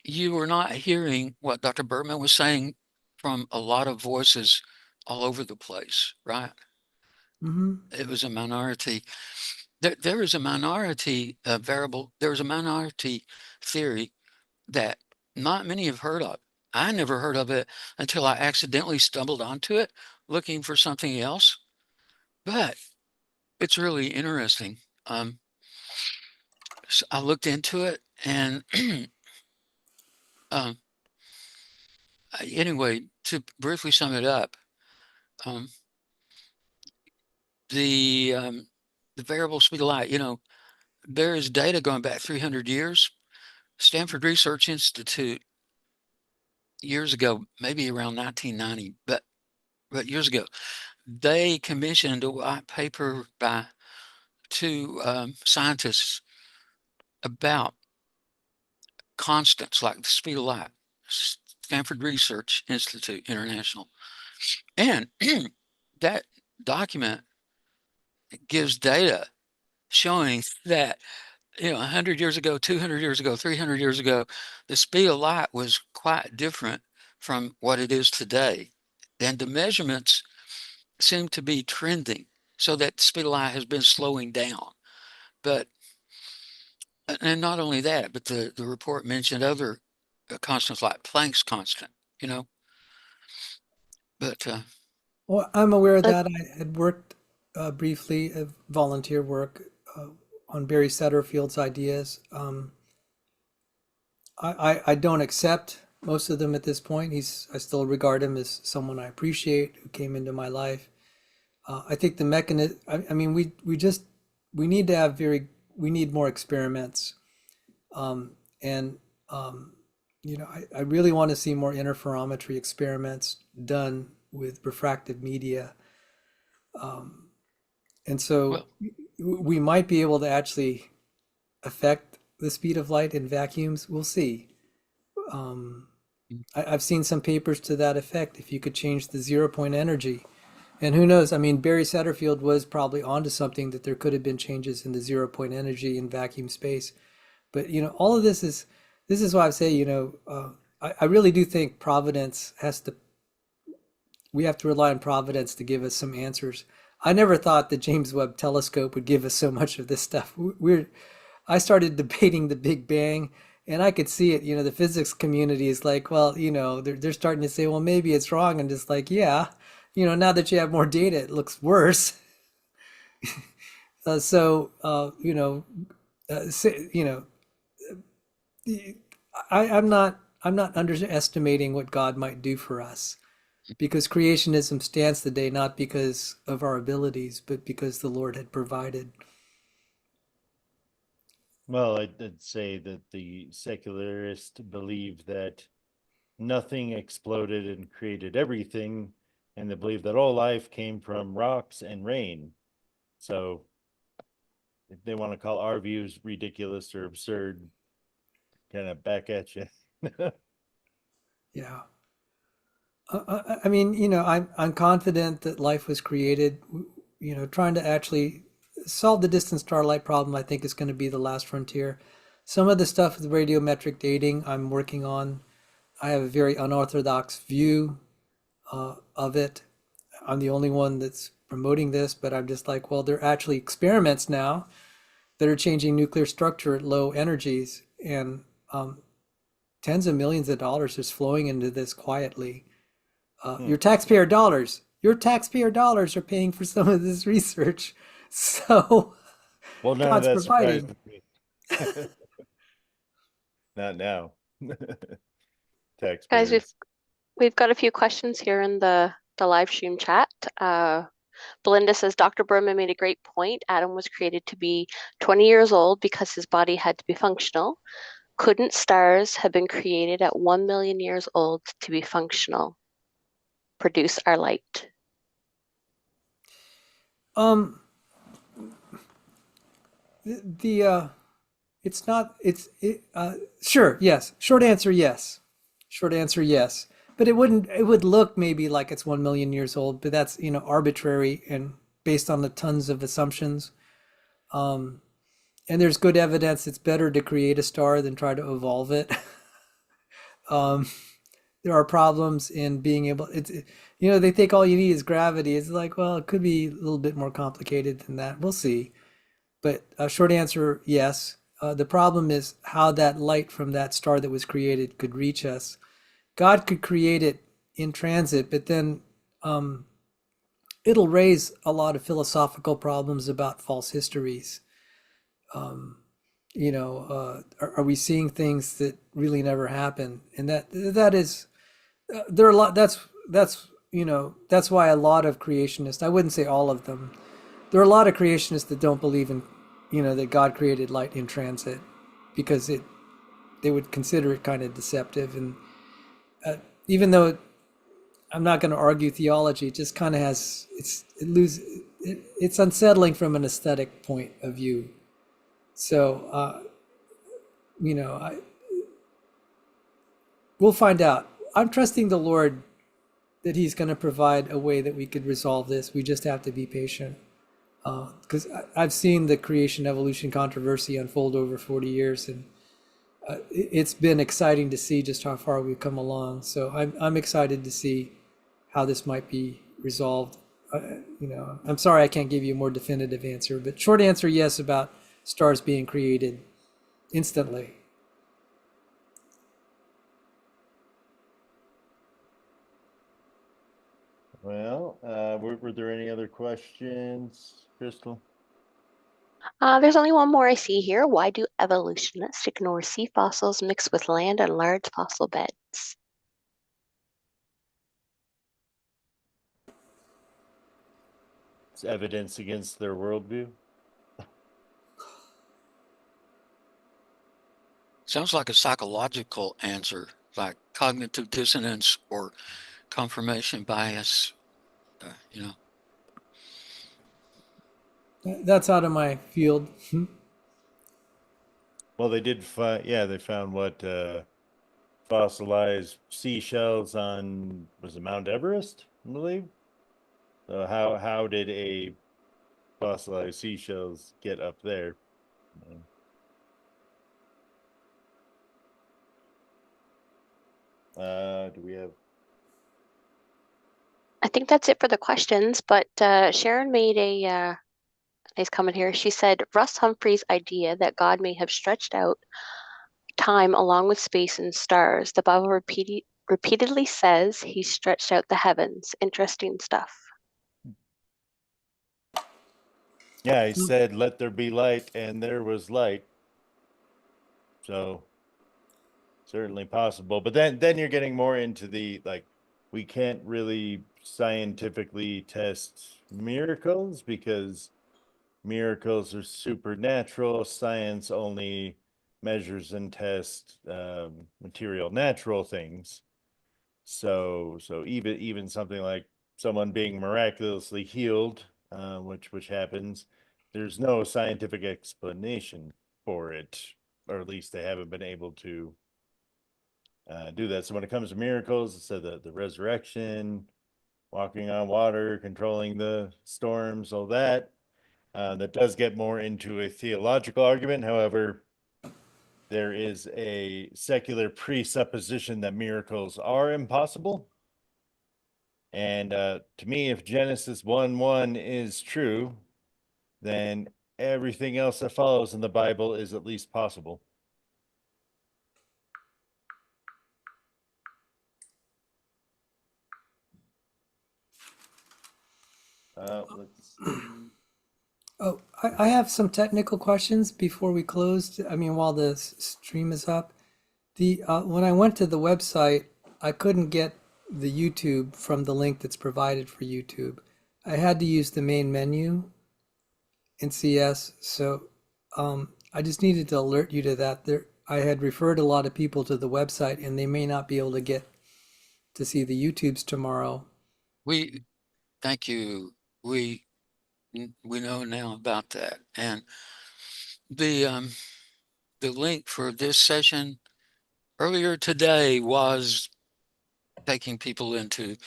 you were not hearing what Dr. Bergman was saying from a lot of voices all over the place, right? Hmm. It was a minority. There is a minority variable. There is a minority theory that not many have heard of. I never heard of it until I accidentally stumbled onto it looking for something else. But it's really interesting. So I looked into it, and um, anyway, to briefly sum it up, um, the variable speed of light. There is data going back 300 years. Stanford Research Institute years ago, maybe around 1990, but years ago, they commissioned a white paper by two scientists about constants like the speed of light. Stanford Research Institute International, and that document gives data showing that 100 years ago, 200 years ago, 300 years ago, the speed of light was quite different from what it is today. And the measurements seem to be trending so that the speed of light has been slowing down. But, and not only that, but the report mentioned other constants like Planck's constant, you know. But Well, I'm aware of Uh, that. I had worked briefly of volunteer work on Barry Setterfield's ideas. I don't accept most of them at this point. I still regard him as someone I appreciate who came into my life. I think the mechanism, I mean, we need to have we need more experiments. And, I really want to see more interferometry experiments done with refractive media. And so well, we might be able to actually affect the speed of light in vacuums. We'll see. I've seen some papers to that effect. If you could change the 0 point energy, and who knows? I mean, Barry Setterfield was probably onto something, that there could have been changes in the 0 point energy in vacuum space. But all of this is why I say, I really do think Providence we have to rely on Providence to give us some answers. I never thought the James Webb Telescope would give us so much of this stuff. I started debating the Big Bang, and I could see it. The physics community is like, well, they're starting to say, well, maybe it's wrong. And just like, yeah, now that you have more data, it looks worse. I'm not underestimating what God might do for us, because creationism stands today not because of our abilities, but because the Lord had provided. Well, I'd say that the secularists believe that nothing exploded and created everything, and they believe that all life came from rocks and rain. So if they want to call our views ridiculous or absurd, kind of back at you. Yeah. I mean, I'm confident that life was created. Trying to actually solve the distant starlight problem, I think, is going to be the last frontier. Some of the stuff with radiometric dating I'm working on, I have a very unorthodox view. of it. I'm the only one that's promoting this, but I'm just like, well, there are actually experiments now that are changing nuclear structure at low energies, and tens of millions of dollars is flowing into this quietly. Your taxpayer dollars are paying for some of this research. So Well, none of God's that surprises providing. me. Not now. Guys, Taxpayers. we've got a few questions here in the live stream chat. Belinda says, Dr. Bergman made a great point. Adam was created to be 20 years old because his body had to be functional. Couldn't stars have been created at 1 million years old to be functional, produce our light? It's not, sure, yes. Short answer, yes. Short answer, yes. But it would look maybe like it's 1 million years old, but that's, arbitrary and based on the tons of assumptions. And there's good evidence it's better to create a star than try to evolve it. There are problems in being able, they think all you need is gravity. It's like, well, it could be a little bit more complicated than that. We'll see. But short answer, yes. The problem is how that light from that star that was created could reach us. God could create it in transit, but then it'll raise a lot of philosophical problems about false histories. Are we seeing things that really never happened? And that is, there are a lot. That's why a lot of creationists, I wouldn't say all of them, there are a lot of creationists that don't believe in, that God created light in transit, because they would consider it kind of deceptive. And even though I'm not going to argue theology, it just kind of has, it's unsettling from an aesthetic point of view. So, we'll find out. I'm trusting the Lord that He's going to provide a way that we could resolve this. We just have to be patient. Because I've seen the creation evolution controversy unfold over 40 years, and it's been exciting to see just how far we've come along. So I'm excited to see how this might be resolved. I'm sorry I can't give you a more definitive answer, but short answer, yes, about stars being created instantly. Well, were there any other questions, Crystal? There's only one more I see here. Why do evolutionists ignore sea fossils mixed with land and large fossil beds? It's evidence against their worldview. Sounds like a psychological answer, like cognitive dissonance or confirmation bias, That's out of my field. Well, they did find, they found what fossilized seashells on, was it Mount Everest, I believe? So how did a fossilized seashells get up there? Do we have? I think that's it for the questions, but Sharon made a nice comment here. She said, Russ Humphrey's idea that God may have stretched out time along with space and stars. The Bible repeatedly says he stretched out the heavens. Interesting stuff. Yeah, he said, let there be light, and there was light. So certainly possible. But then you're getting more into the, like, we can't really scientifically test miracles because miracles are supernatural. Science only measures and tests material natural things. So even something like someone being miraculously healed, which happens, there's no scientific explanation for it, or at least they haven't been able to do that. So when it comes to miracles, it's the resurrection, walking on water, controlling the storms, all that. That does get more into a theological argument. However, there is a secular presupposition that miracles are impossible. And to me, if Genesis 1:1 is true, then everything else that follows in the Bible is at least possible. Let's see. Oh, I have some technical questions before we close. I mean, while the stream is up. When I went to the website, I couldn't get the YouTube from the link that's provided for YouTube. I had to use the main menu in CS. So I just needed to alert you to that. I had referred a lot of people to the website, and they may not be able to get to see the YouTubes tomorrow. Thank you. We know now about that. And the link for this session earlier today was taking people into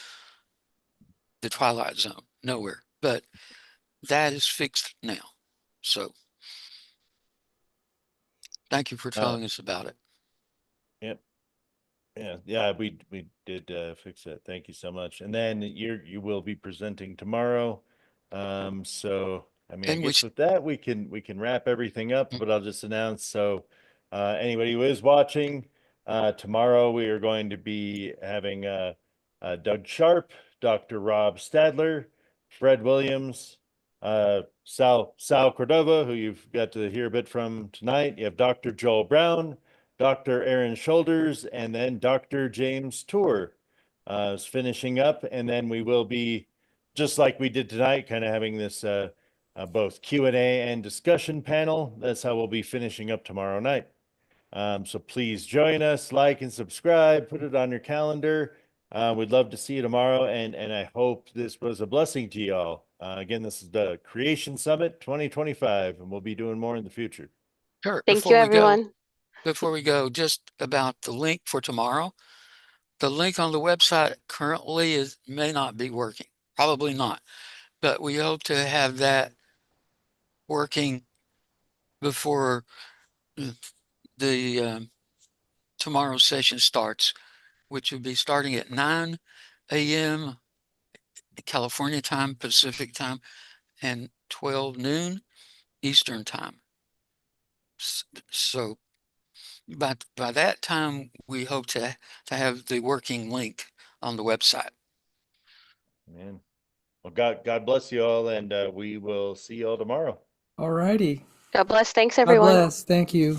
the Twilight Zone, nowhere. But that is fixed now. So thank you for telling us about it. Yep. Yeah, we did fix that. Thank you so much. And then you will be presenting tomorrow. So I mean, I And we guess with that we can wrap everything up, but I'll just announce. So anybody who is watching, tomorrow we are going to be having Doug Sharp, Dr. Rob Stadler, Fred Williams, Sal Cordova, who you've got to hear a bit from tonight. You have Dr. Joel Brown, Dr. Aaron Shoulders, and then Dr. James Tour is finishing up. And then we will be, just like we did tonight, kind of having this both Q&A and discussion panel. That's how we'll be finishing up tomorrow night. So please join us, like and subscribe, put it on your calendar. We'd love to see you tomorrow, and I hope this was a blessing to you all. Again, this is the Creation Summit 2025, and we'll be doing more in the future. Kurt, Thank you, everyone. before we go, just about the link for tomorrow. The link on the website currently may not be working, probably not, but we hope to have that working before the tomorrow's session starts, which will be starting at 9 a.m. California time, Pacific time, and 12 noon Eastern time. So by that time, we hope to have the working link on the website. Man, well, God bless you all, and we will see you all tomorrow. All righty. God bless. Thanks, God everyone. bless. Thank you.